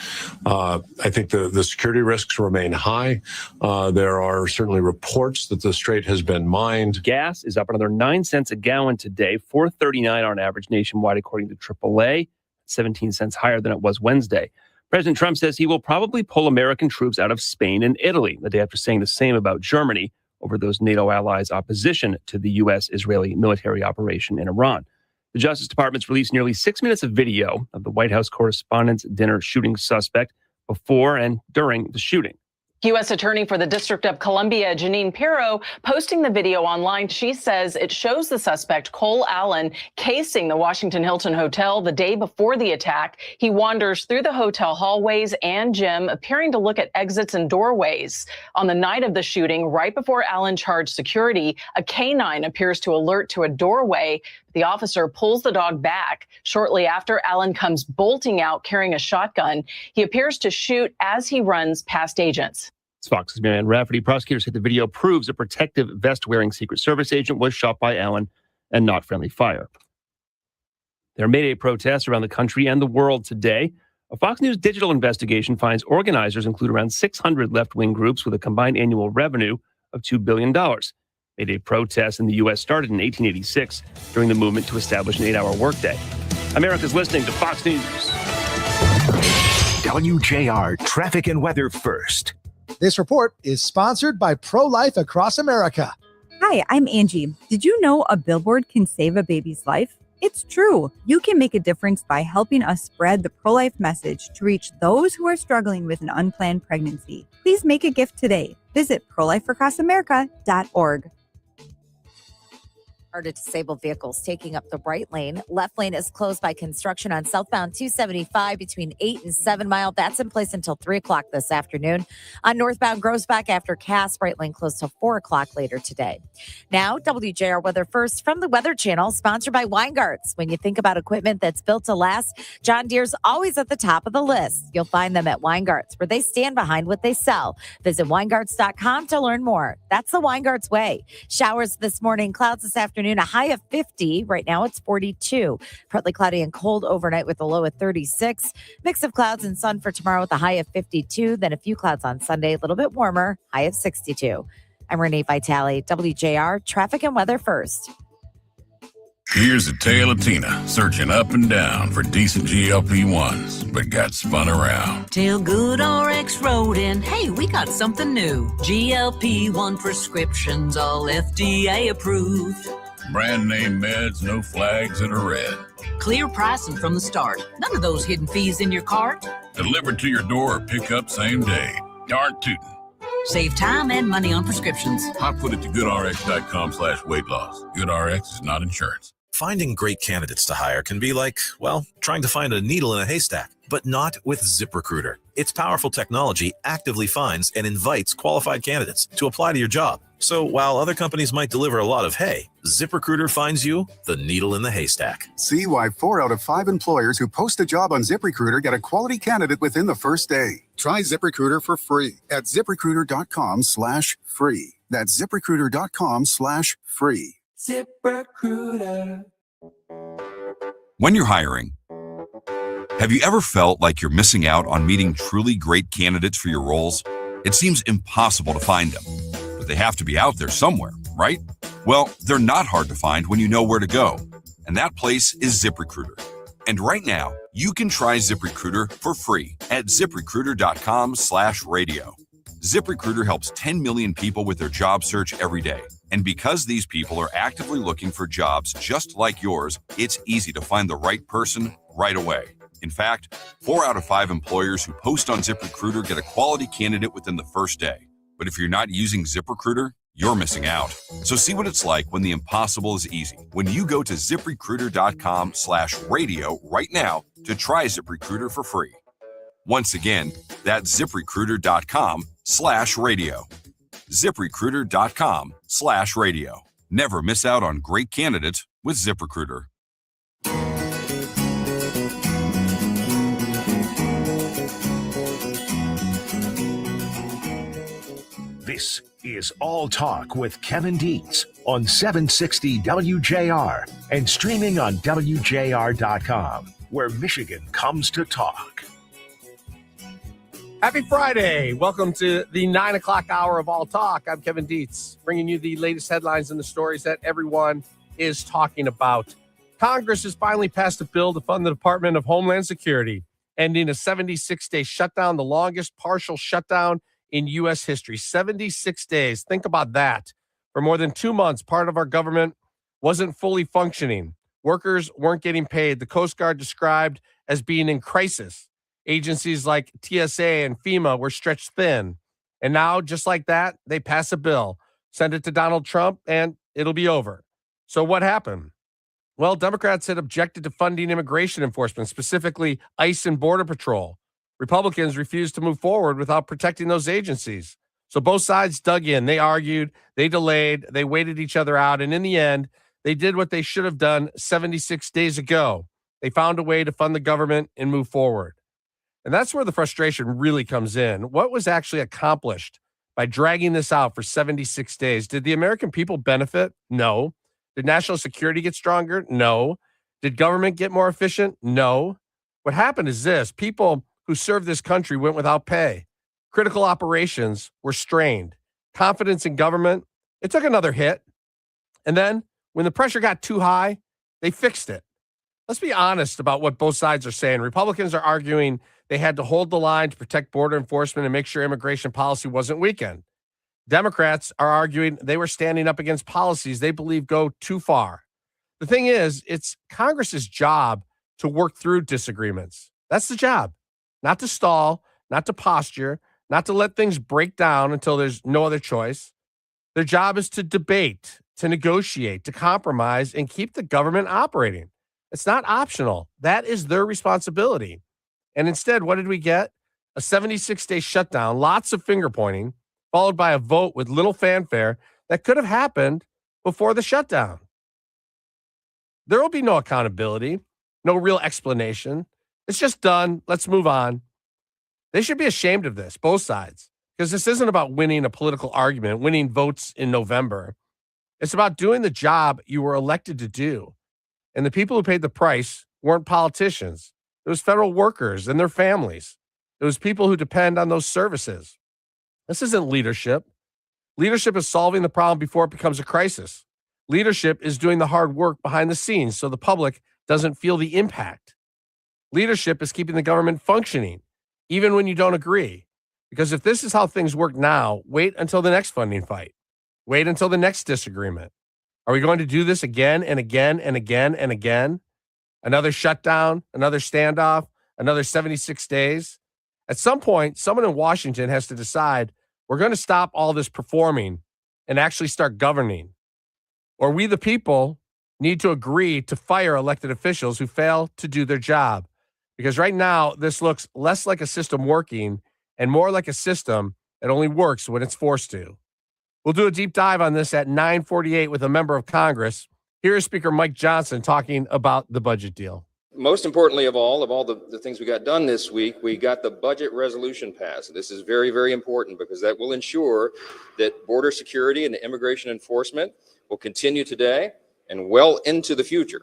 I think the security risks remain high. There are certainly reports that the strait has been mined. Gas is up another 9 cents a gallon today, $4.39 on average nationwide, according to AAA, 17 cents higher than it was Wednesday. President Trump says he will probably pull American troops out of Spain and Italy, the day after saying the same about Germany over those NATO allies' opposition to the U.S.-Israeli military operation in Iran. The Justice Department's released nearly 6 minutes of video of the White House Correspondents' Dinner shooting suspect before and during the shooting. U.S. Attorney for the District of Columbia, Janine Pirro, posting the video online. She says it shows the suspect, Cole Allen, casing the Washington Hilton Hotel the day before the attack. He wanders through the hotel hallways and gym, appearing to look at exits and doorways. On the night of the shooting, right before Allen charged security, a canine appears to alert to a doorway. The officer pulls the dog back. Shortly after, Allen comes bolting out carrying a shotgun. He appears to shoot as he runs past agents. It's Fox's Marianne Rafferty. Prosecutors say the video proves a protective vest-wearing Secret Service agent was shot by Allen and not friendly fire. There are May Day protests around the country and the world today. A Fox News digital investigation finds organizers include around 600 left-wing groups with a combined annual revenue of $2 billion. Mayday protests in the U.S. started in 1886 during the movement to establish an 8-hour workday. America's listening to Fox News. WJR Traffic and Weather First. This report is sponsored by Pro-Life Across America. Hi, I'm Angie. Did you know a billboard can save a baby's life? It's true. You can make a difference by helping us spread the pro-life message to reach those who are struggling with an unplanned pregnancy. Please make a gift today. Visit prolifeacrossamerica.org. To disabled vehicles taking up the right lane. Left lane is closed by construction on southbound 275 between 8 and 7 Mile. That's in place until 3 o'clock this afternoon. On northbound Groesbeck after Cass, right lane closed till 4 o'clock later today. Now, WJR Weather First from the Weather Channel, sponsored by Weingarts. When you think about equipment that's built to last, John Deere's always at the top of the list. You'll find them at Weingarts, where they stand behind what they sell. Visit Weingarts.com to learn more. That's the Weingarts way. Showers this morning, clouds this afternoon, a high of 50. Right now it's 42. Partly cloudy and cold overnight with a low of 36. Mix of clouds and sun for tomorrow with a high of 52. Then a few clouds on Sunday, a little bit warmer, high of 62. I'm Renee Vitale, WJR Traffic and Weather First. Here's a tale of Tina searching up and down for decent GLP-1s, but got spun around. Tell Good RX Road and hey, we got something new. GLP-1 prescriptions, all FDA approved. Brand name meds, no flags that are red. Clear pricing from the start. None of those hidden fees in your cart. Delivered to your door or pick up same day. Darn tootin'. Save time and money on prescriptions. I put it to goodrx.com/weight loss. GoodRx is not insurance. Finding great candidates to hire can be like, well, trying to find a needle in a haystack, but not with ZipRecruiter. Its powerful technology actively finds and invites qualified candidates to apply to your job. So while other companies might deliver a lot of hay, ZipRecruiter finds you the needle in the haystack. See why 4 out of 5 employers who post a job on ZipRecruiter get a quality candidate within the first day. Try ZipRecruiter for free at ZipRecruiter.com/free. That's ZipRecruiter.com/free. ZipRecruiter. When you're hiring, have you ever felt like you're missing out on meeting truly great candidates for your roles? It seems impossible to find them, but they have to be out there somewhere, right? Well, they're not hard to find when you know where to go, and that place is ZipRecruiter. And right now, you can try ZipRecruiter for free at ZipRecruiter.com/radio. ZipRecruiter helps 10 million people with their job search every day. And because these people are actively looking for jobs just like yours, it's easy to find the right person right away. In fact, 4 out of 5 employers who post on ZipRecruiter get a quality candidate within the first day. But if you're not using ZipRecruiter, you're missing out. So see what it's like when the impossible is easy. When you go to ZipRecruiter.com/radio right now to try ZipRecruiter for free. Once again, that's ZipRecruiter.com/radio. ZipRecruiter.com/radio. Never miss out on great candidates with ZipRecruiter. This is All Talk with Kevin Dietz on 760 WJR and streaming on WJR.com, where Michigan comes to talk. Happy Friday. Welcome to the 9 o'clock hour of All Talk. I'm Kevin Dietz, bringing you the latest headlines and the stories that everyone is talking about. Congress has finally passed a bill to fund the Department of Homeland Security, ending a 76-day shutdown, the longest partial shutdown in U.S. history. 76 days. Think about that. For more than 2 months, part of our government wasn't fully functioning. Workers weren't getting paid. The Coast Guard described as being in crisis. Agencies like TSA and FEMA were stretched thin. And now, just like that, they pass a bill, send it to Donald Trump, and it'll be over. So what happened? Well, Democrats had objected to funding immigration enforcement, specifically ICE and Border Patrol. Republicans refused to move forward without protecting those agencies. So both sides dug in. They argued, they delayed, they waited each other out, and in the end, they did what they should have done 76 days ago. They found a way to fund the government and move forward. And that's where the frustration really comes in. What was actually accomplished by dragging this out for 76 days? Did the American people benefit? No. Did national security get stronger? No. Did government get more efficient? No. What happened is this. People who served this country went without pay. Critical operations were strained. Confidence in government, it took another hit. And then when the pressure got too high, they fixed it. Let's be honest about what both sides are saying. Republicans are arguing they had to hold the line to protect border enforcement and make sure immigration policy wasn't weakened. Democrats are arguing they were standing up against policies they believe go too far. The thing is, it's Congress's job to work through disagreements. That's the job. Not to stall, not to posture, not to let things break down until there's no other choice. Their job is to debate, to negotiate, to compromise, and keep the government operating. It's not optional. That is their responsibility. And instead, what did we get? A 76-day shutdown, lots of finger pointing, followed by a vote with little fanfare that could have happened before the shutdown. There will be no accountability, no real explanation. It's just done. Let's move on. They should be ashamed of this, both sides, because this isn't about winning a political argument, winning votes in November. It's about doing the job you were elected to do. And the people who paid the price weren't politicians. It was federal workers and their families. It was people who depend on those services. This isn't leadership. Leadership is solving the problem before it becomes a crisis. Leadership is doing the hard work behind the scenes so the public doesn't feel the impact. Leadership is keeping the government functioning, even when you don't agree. Because if this is how things work now, wait until the next funding fight. Wait until the next disagreement. Are we going to do this again and again and again and again? Another shutdown, another standoff, another 76 days? At some point, someone in Washington has to decide we're going to stop all this performing and actually start governing. Or we, the people, need to agree to fire elected officials who fail to do their job. Because right now, this looks less like a system working and more like a system that only works when it's forced to. We'll do a deep dive on this at 9:48 with a member of Congress. Here is Speaker Mike Johnson talking about the budget deal. Most importantly of all the things we got done this week, we got the budget resolution passed. This is very, very important because that will ensure that border security and immigration enforcement will continue today and well into the future,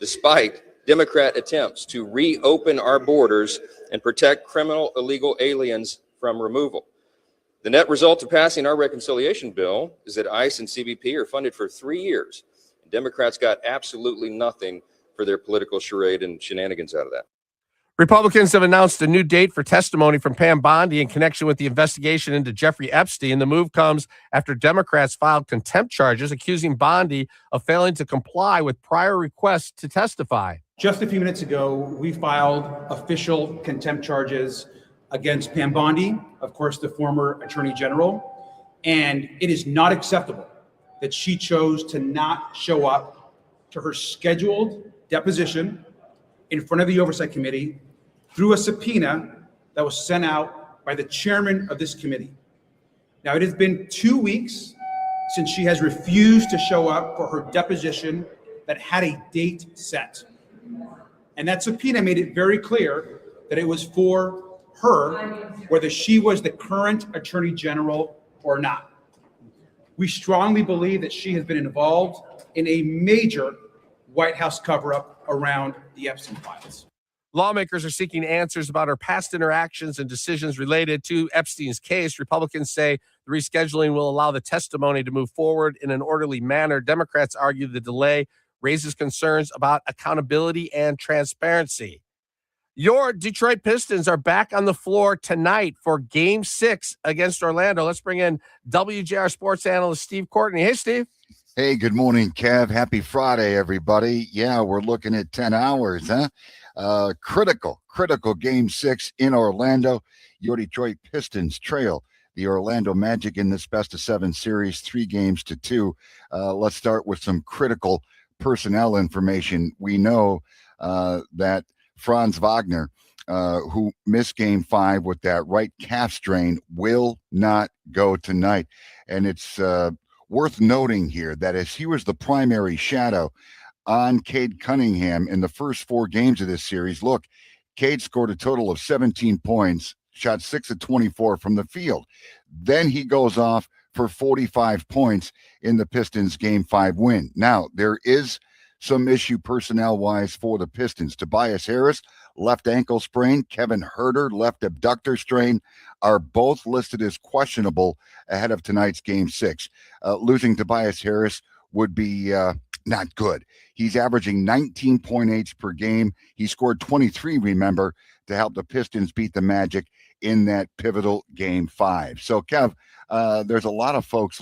despite Democrat attempts to reopen our borders and protect criminal illegal aliens from removal. The net result of passing our reconciliation bill is that ICE and CBP are funded for 3 years. Democrats got absolutely nothing for their political charade and shenanigans out of that. Republicans have announced a new date for testimony from Pam Bondi in connection with the investigation into Jeffrey Epstein. The move comes after Democrats filed contempt charges accusing Bondi of failing to comply with prior requests to testify. Just a few minutes ago, we filed official contempt charges against Pam Bondi, of course, the former Attorney General, and it is not acceptable that she chose to not show up to her scheduled deposition in front of the Oversight Committee through a subpoena that was sent out by the chairman of this committee. Now, it has been 2 weeks since she has refused to show up for her deposition that had a date set. And that subpoena made it very clear that it was for her, whether she was the current Attorney General or not. We strongly believe that she has been involved in a major White House cover-up around the Epstein files. Lawmakers are seeking answers about her past interactions and decisions related to Epstein's case. Republicans say the rescheduling will allow the testimony to move forward in an orderly manner. Democrats argue the delay raises concerns about accountability and transparency. Your Detroit Pistons are back on the floor tonight for Game 6 against Orlando. Let's bring in WJR sports analyst Steve Courtney. Hey, Steve. Hey, good morning, Kev. Happy Friday, everybody. Yeah, we're looking at 10 hours, huh? Critical Game 6 in Orlando. Your Detroit Pistons trail the Orlando Magic in this best-of-7 series, 3-2. Let's start with some critical personnel information. We know that Franz Wagner, who missed Game 5 with that right calf strain, will not go tonight. And it's worth noting here that as he was the primary shadow on Cade Cunningham in the first 4 games of this series, look, Cade scored a total of 17 points, shot 6 of 24 from the field. Then he goes off for 45 points in the Pistons Game 5 win. Now, there is some issue personnel-wise for the Pistons. Tobias Harris, left ankle sprain. Kevin Herter, left abductor strain, are both listed as questionable ahead of tonight's Game 6. Losing Tobias Harris would be not good. He's averaging 19 points per game. He scored 23, remember, to help the Pistons beat the Magic in that pivotal Game 5. So, Kev, there's a lot of folks looking